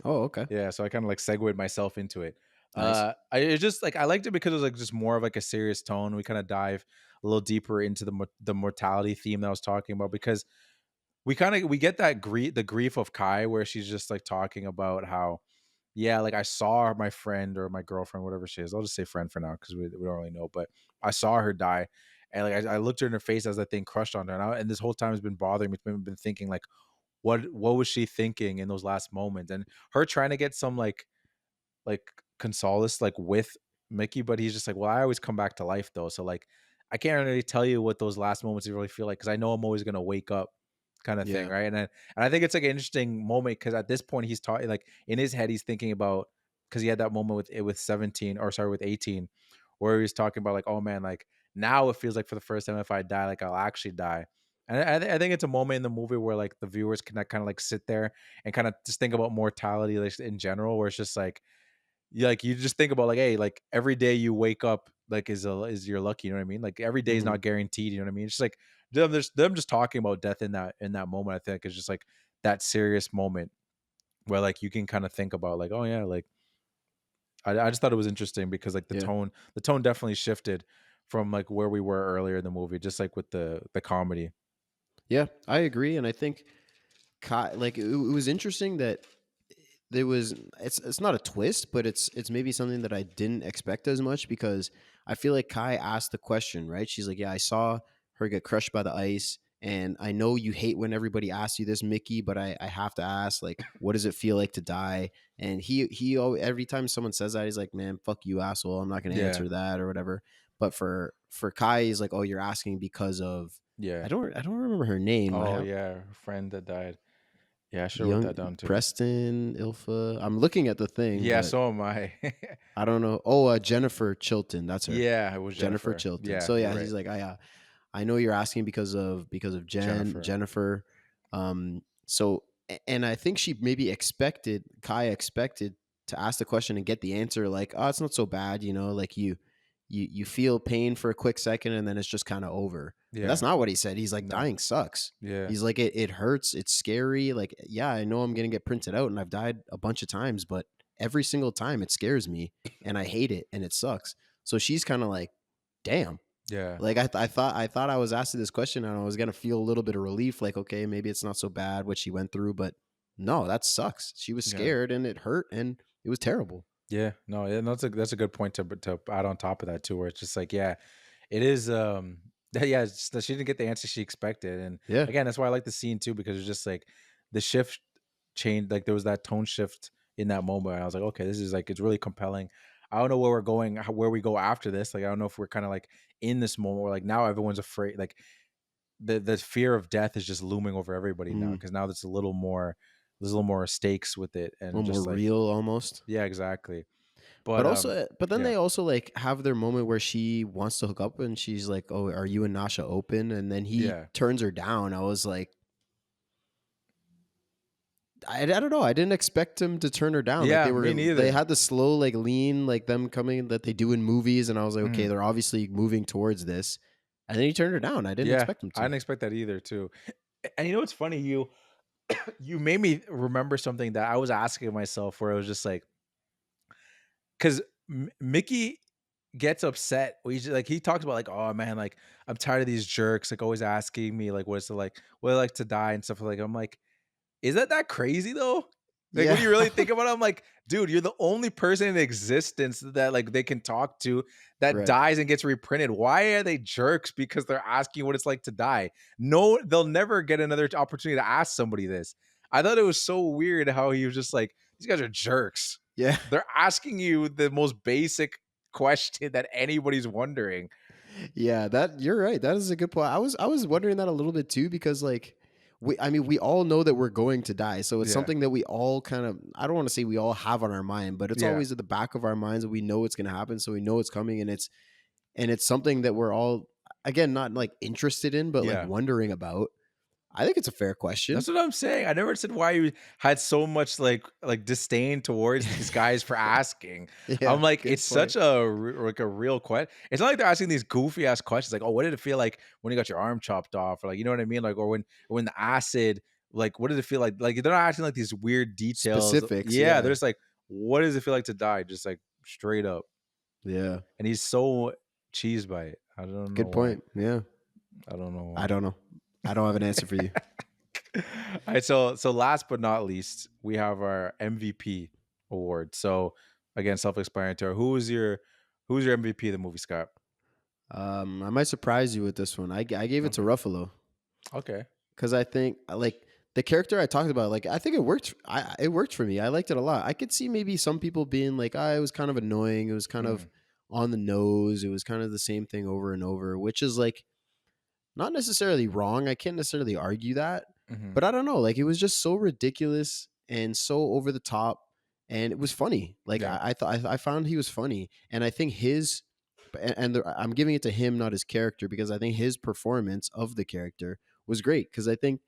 Oh, okay. Yeah, so I kind of like segued myself into it. Nice. It just like I liked it because it was like just more of like a serious tone. We kind of dive a little deeper into the mortality theme that I was talking about, because we get that the grief of Kai, where she's just like talking about how, yeah, like I saw my friend or my girlfriend, whatever she is. I'll just say friend for now because we don't really know, but I saw her die, and like I looked her in her face as that thing crushed on her, and this whole time has been bothering me. It's been thinking like, what was she thinking in those last moments, and her trying to get some like Consolis like with Mickey, but he's just like, well, I always come back to life though, so like I can't really tell you what those last moments really feel like, because I know I'm always gonna wake up, kind of thing, Yeah. right? And I think it's like an interesting moment, because at this point he's talking like in his head he's thinking about, because he had that moment with 17, or sorry, with 18, where he's talking about like, oh man, like now it feels like for the first time if I die, like I'll actually die. And I think it's a moment in the movie where like the viewers can kind of like sit there and kind of just think about mortality like in general, where it's just like you just think about like, hey, like every day you wake up like is you're lucky, you know what I mean? Like every day is Mhm. not guaranteed, you know what I mean? It's just like them just talking about death in that moment. I think is just like that serious moment where like you can kind of think about like, oh yeah, like I just thought it was interesting because like Yeah. the tone definitely shifted from like where we were earlier in the movie, just like with the comedy. Yeah, I agree, and I think like it was interesting that there was it's not a twist, but it's maybe something that I didn't expect as much, because I feel like Kai asked the question, right? She's like, "Yeah, I saw her get crushed by the ice, and I know you hate when everybody asks you this, Mickey, but I have to ask, like, what does it feel like to die?" And every time someone says that, he's like, "Man, fuck you, asshole. I'm not going to Yeah, answer that or whatever." But for Kai, he's like, "Oh, you're asking because of." yeah. I don't remember her name. I Oh have yeah, her friend that died. Yeah, I should have wrote Young that down too. Preston Ilfa. I'm looking at the thing, Yeah, but so am I. I don't know. Oh, Jennifer Chilton. That's her. Yeah, it was Jennifer Jennifer. Chilton. Yeah, So you're yeah, right. he's like, I know you're asking because of Jennifer. Jennifer. So and I think she maybe Kai expected to ask the question and get the answer like, oh, it's not so bad, like you feel pain for a quick second and then it's just kind of over. But Yeah. that's not what he said. He's like, No. dying sucks. Yeah. He's like, it hurts. It's scary. Like, yeah, I know I'm going to get printed out and I've died a bunch of times, but every single time it scares me and I hate it and it sucks. So she's kind of like, damn. Yeah. Like I thought I was asking this question and I was going to feel a little bit of relief. Like, okay, maybe it's not so bad what she went through, but no, that sucks. She was Yeah. scared and it hurt and it was terrible. Yeah. No, yeah, that's a good point to add on top of that too, where it's just like, yeah, it is yeah, it's just that she didn't get the answer she expected. And Yeah. again, that's why I like the scene too, because it's just like the shift changed, like there was that tone shift in that moment. I was like, okay, this is like it's really compelling. I don't know where we're going, where we go after this. Like I don't know if we're kind of like in this moment where like now everyone's afraid, like the fear of death is just looming over everybody now, Mm. because now there's a little more stakes with it, A and little more just like real almost. yeah, exactly. But But also, but then yeah, they also like have their moment where she wants to hook up and she's like, "Oh, are you and Nasha open?" And then he yeah, turns her down. I was like, I don't know. I didn't expect him to turn her down. Like yeah, me they neither. had the slow like lean, like them coming that they do in movies, and I was like, okay, Mhm. they're obviously moving towards this. And then he turned her down. I didn't Yeah, expect him I to. didn't expect that either too. And you know what's funny, you made me remember something that I was asking myself, where I was just like, because Mickey gets upset. Like he talks about like, oh man, like I'm tired of these jerks, like always asking me like what's it like, what I like to die and stuff. Like I'm like, is that crazy though? Like when Yeah, you really think about it, I'm like, dude, you're the only person in existence that like they can talk to that right. dies and gets reprinted. Why are they jerks? Because they're asking what it's like to die. No, they'll never get another opportunity to ask somebody this. I thought it was so weird how he was just like, these guys are jerks. Yeah, They're asking you the most basic question that anybody's wondering. Yeah, that you're right. That is a good point. I was wondering that a little bit too because like we all know that we're going to die. So it's Yeah. something that we all kind of I don't want to say we all have on our mind, but it's Yeah. always at the back of our minds that we know it's going to happen, so we know it's coming and it's something that we're all again not like interested in but like Yeah. wondering about. I think it's a fair question. That's what I'm saying. I never said why you had so much like disdain towards these guys for asking. Yeah, I'm like, good it's point. such like a real question. It's not like they're asking these goofy ass questions like, oh, what did it feel like when you got your arm chopped off, or like, you know what I mean, like, or when the acid, like, what did it feel like? Like, they're not asking like these weird details. Specifics, Yeah, they're yeah. just like, what does it feel like to die? Just like straight up. Yeah. And he's so cheesed by it. I don't know Good why. point. Yeah. I don't know I why. don't know. I don't have an answer for you. All right, so last but not least, we have our MVP award. So again, self-explanatory. Who's your MVP of the movie, Scott? I might surprise you with this one. I gave it to Okay. Ruffalo Okay. because I think like the character I talked about, like I think it worked. It worked for me. I liked it a lot. I could see maybe some people being like, it was kind of annoying. It was kind of Mm, on the nose. It was kind of the same thing over and over, which is like not necessarily wrong. I can't necessarily argue that, mhm. but I don't know. Like it was just so ridiculous and so over the top, and it was funny. Like Yeah. I thought I found he was funny, and I think his I'm giving it to him, not his character, because I think his performance of the character was great. Because I think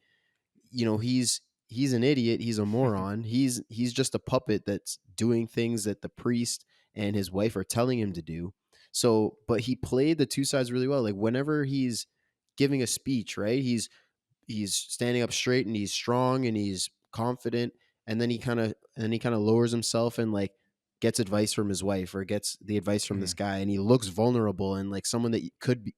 he's an idiot, he's a moron, he's just a puppet that's doing things that the priest and his wife are telling him to do. So, but he played the two sides really well. Like whenever he's giving a speech, right? He's standing up straight and he's strong and he's confident, and then he kind of lowers himself and like gets advice from his wife or gets the advice from this Mhm. guy, and he looks vulnerable and like someone that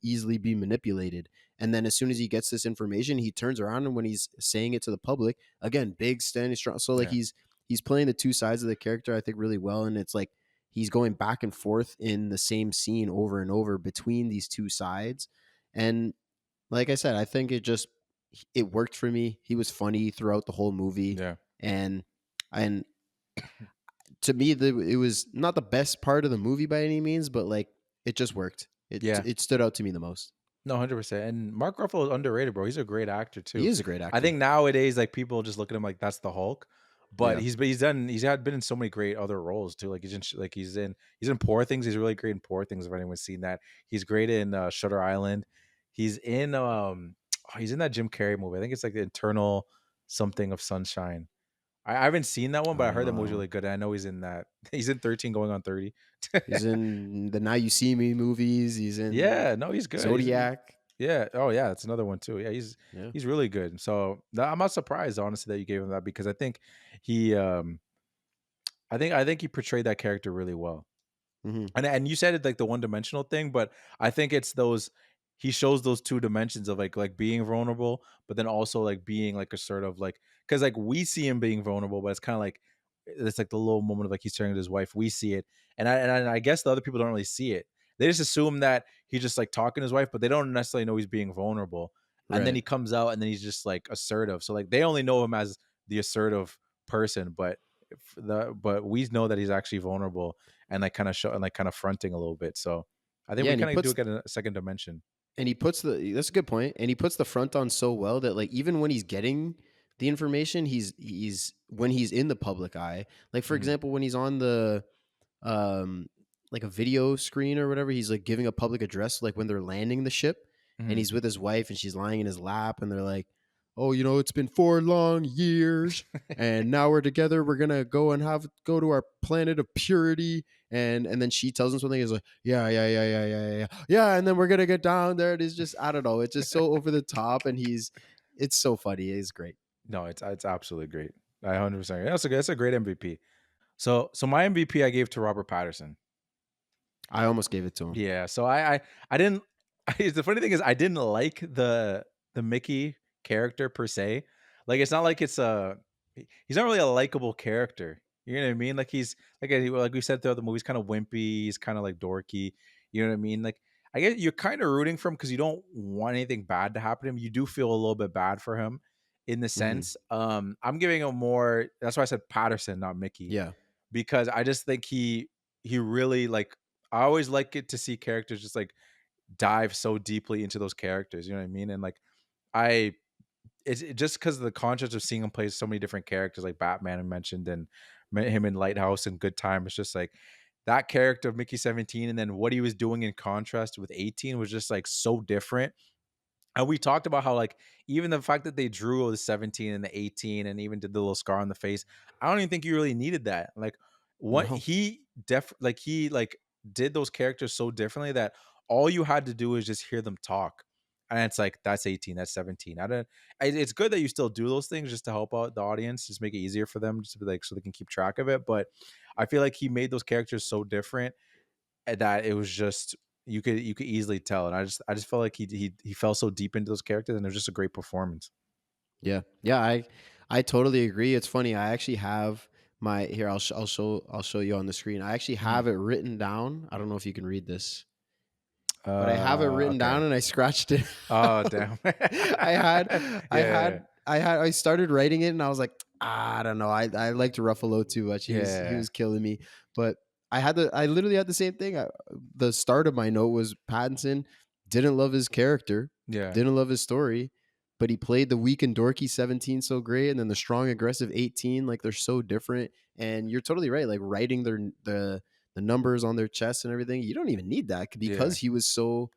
easily be manipulated. And then as soon as he gets this information, he turns around, and when he's saying it to the public, again, big, standing strong. So like Yeah. he's playing the two sides of the character, I think, really well, and it's like he's going back and forth in the same scene over and over between these two sides. And like I said, I think it worked for me. He was funny throughout the whole movie, Yeah. and and to me, it was not the best part of the movie by any means, but like it just worked. Yeah. It stood out to me the most. No, 100%. And Mark Ruffalo is underrated, bro. He's a great actor He too. is a great I actor. think nowadays, like, people just look at him like that's the Hulk. But Yeah, he's had been in so many great other roles too. Like he's in Poor Things. He's really great in Poor Things. If anyone's seen that, he's great in Shutter Island. He's in he's in that Jim Carrey movie. I think it's like the Eternal something of Sunshine. I haven't seen that one, but I heard that movie's uh, really good. And I know he's in that. He's in 13 going on 30. he's in the Now You See Me movies. He's in Yeah, no, he's good. Zodiac. Yeah. Oh, yeah. That's another one too. Yeah, Yeah. he's really good. So I'm not surprised, honestly, that you gave him that, because I think he I think he portrayed that character really well. Hmm. And you said it like the one dimensional thing, but I think it's those he shows those two dimensions of like being vulnerable, but then also like being like a sort of like, because like we see him being vulnerable, but it's kind of like it's like the little moment of like he's turning to his wife. We see it, and I guess the other people don't really see it. They just assume that he's just like talking to his wife, but they don't necessarily know he's being vulnerable. And then Right. he comes out, and then he's just like assertive. So like they only know him as the assertive person, but we know that he's actually vulnerable and like kind of show and like kind of fronting a little bit. So I think Yeah, we and kind of do get a second dimension. he puts that's a good point, and he puts the front on so well that like even when he's getting the information, he's when he's in the public eye, like for Mhm, example when he's on the um like a video screen or whatever, he's like giving a public address like when they're landing the ship, and mhm. he's with his wife and she's lying in his lap, and they're like, oh, it's been 4 long years, and now we're together, we're gonna go to our planet of purity, and then she tells him something, he's like, yeah, and then we're gonna get down there, and it's just, I don't know, it's just so over the top, and it's so funny, it's great. No, it's absolutely great. I 100%. That's a great MVP. So my MVP I gave to Robert Patterson. I almost gave it to him. Yeah. So I didn't. The funny thing is I didn't like the Mickey character per se. Like it's not like he's not really a likable character. You know what I mean? Like he's like we said throughout the movie, he's kind of wimpy. He's kind of like dorky. You know what I mean? Like I guess you're kind of rooting for him because you don't want anything bad to happen to him. You do feel a little bit bad for him in the Hmm. sense. I'm giving him more. That's why I said Patterson, not Mickey, Yeah. because I just think he really like I always like it to see characters just like dive so deeply into those characters. You know what I mean? And like I just because of the contrast of seeing him play so many different characters, like Batman I mentioned, and him in Lighthouse and Good Time. It's just like that character of Mickey 17, and then what he was doing in contrast with 18 was just like so different. And we talked about how like even the fact that they drew the 17 and the 18 and even did the little scar on the face, I don't even think you really needed that. Like what No. he did those characters so differently that all you had to do is just hear them talk. And it's like that's 18, that's 17. It's good that you still do those things just to help out the audience, just make it easier for them just to be like so they can keep track of it. But I feel like he made those characters so different that it was just you could easily tell, and I just felt like he fell so deep into those characters, and it was just a great performance. Yeah. Yeah, I totally agree. It's funny. I actually have my here I'll show you on the screen. I actually have it written down. I don't know if you can read this. But I have it written Okay. down and I scratched it. Oh damn. I had Yeah. I started writing it and I was like, I don't know. I liked Ruffalo too much. He Yeah. was killing me. But I literally had the same thing. The start of my note was Pattinson didn't love his character, Yeah. didn't love his story, but he played the weak and dorky 17 so great, and then the strong aggressive 18, like they're so different. And you're totally right. Like writing the numbers on their chest and everything, you don't even need that Yeah. because he was so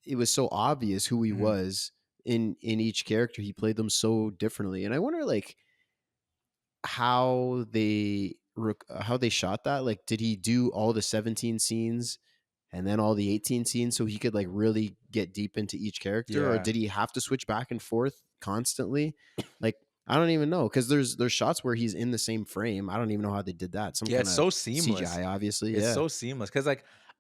it was so obvious who he Mhm. was in each character. He played them so differently, and I wonder like how they shot that. Like, did he do all the 17 scenes and then all the 18 scenes so he could like really get deep into each character, or Yeah. did he have to switch back and forth constantly? Like, I don't even know because there's shots where he's in the same frame. I don't even know how they did that. Some Yeah, kind it's of so seamless. CGI, obviously. It's Yeah. so seamless because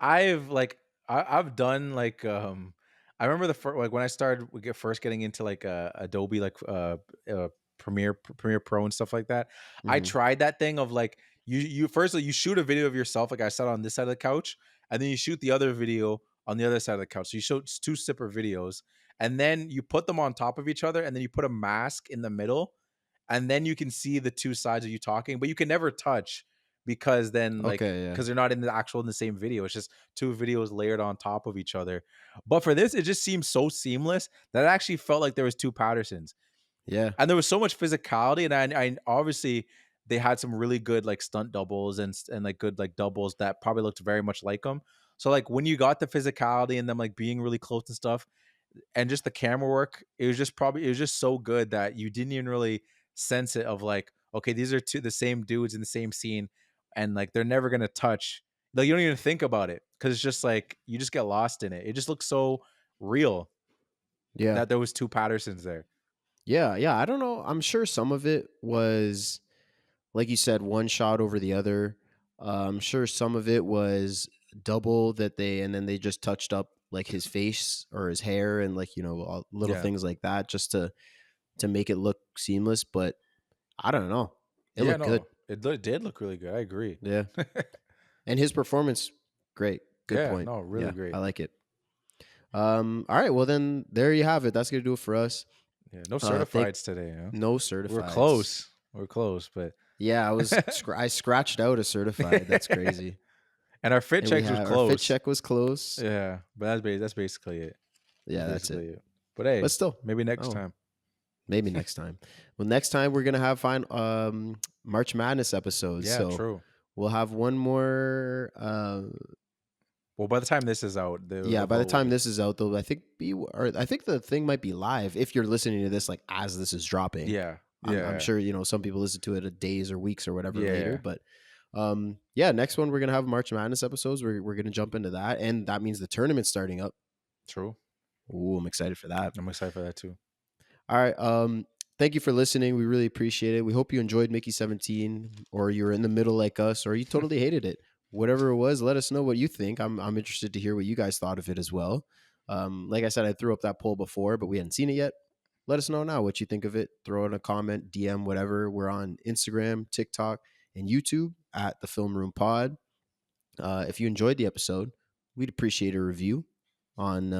I've done like I remember the first like when I started first getting into like Adobe uh Premiere Pro and stuff like that. I Hmm. tried that thing of like you firstly you shoot a video of yourself like I sat on this side of the couch, and then you shoot the other video on the other side of the couch. So you show two separate videos, and then you put them on top of each other, and then you put a mask in the middle, and then you can see the two sides of you talking, but you can never touch because then like Okay. Yeah. because they're not in the same video. It's just two videos layered on top of each other. But for this, it just seems so seamless that it actually felt like there was two Pattersons, Yeah. and there was so much physicality. And I obviously they had some really good like stunt doubles and like good like doubles that probably looked very much like them. So like when you got the physicality and them like being really close and stuff, and just the camera work, it was just so good that you didn't even really sense it of like, okay, these are the same dudes in the same scene, and like they're never gonna touch. Like you don't even think about it because it's just like you just get lost in it. It just looks so real Yeah. that there was two Pattersons there. Yeah. Yeah. I don't know. I'm sure some of it was, like you said, one shot over the other. I'm sure some of it was double and then they just touched up like his face or his hair and like, little Yeah, things like that just to make it look seamless. But I don't know. It yeah, looked good. no, it did look really good. I agree. Yeah. And his performance, great. Good Yeah, point. no, really Yeah. great. I like it. All right. Well, then there you have it. That's going to do it for us. Yeah, no Thank certifieds today. Huh? No We're certifieds. close. We're close, but Yeah, I scratched out a certified. That's crazy. and our fit And we checks was have close. our fit check was close. Yeah, but that's basically it. Yeah, that's it. Basically it. But hey, But still, maybe next oh, time. maybe next time. Well, next time we're gonna have March Madness episodes. Yeah, So true. we'll have one more. Well, by the time this is out, Yeah, by the time this is out, though, I think the thing might be live if you're listening to this like as this is dropping. yeah, I'm sure some people listen to it days or weeks or whatever Yeah. later. But yeah, next one we're gonna have March Madness episodes. We're gonna jump into that, and that means the tournament's starting up. True. Ooh, I'm excited for that. I'm excited for that too. All right. Thank you for listening. We really appreciate it. We hope you enjoyed Mickey 17, or you're in the middle like us, or you totally hated it. Whatever it was, let us know what you think. I'm interested to hear what you guys thought of it as well. Like I said, I threw up that poll before, but we hadn't seen it yet. Let us know now what you think of it. Throw in a comment, DM, whatever. We're on Instagram, TikTok, and YouTube at the Film Room Pod. If you enjoyed the episode, we'd appreciate a review on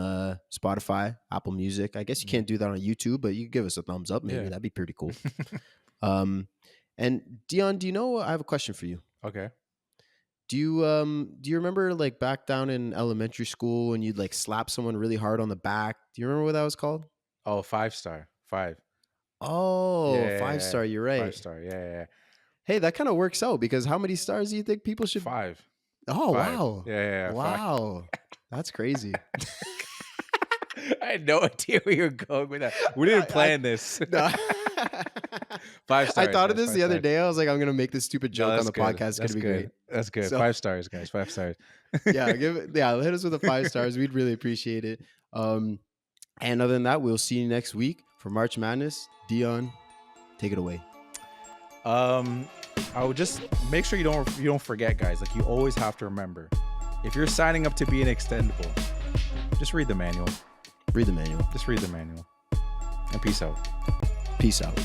Spotify, Apple Music. I guess you can't do that on YouTube, but you can give us a thumbs up. Maybe Yeah. that'd be pretty cool. And Dion, do you know? I have a question for you. Okay. Do you remember like back down in elementary school when you'd like slap someone really hard on the back? Do you remember what that was called? Oh, 5-star. 5. Oh, Yeah. 5-star. You're right. 5-star. Yeah. Hey, that kind of works out because how many stars do you think people should? 5. Oh, 5. wow. Yeah. 5. Wow. That's crazy. I had no idea where you were going with that. We didn't plan this. No. 5 stars. I thought of guys, this the 5 other stars. day. I was like, I'm gonna make this stupid joke on that's the good. podcast. It's That's gonna be good. great. That's good. So- 5 stars, guys. 5 stars. Yeah, hit us with the 5 stars. We'd really appreciate it. And other than that, we'll see you next week for March Madness. Dion, take it away. I would just make sure you don't forget, guys. Like, you always have to remember, if you're signing up to be an extendable, just read the manual. Read the manual. Just read the manual. And peace out. Peace out.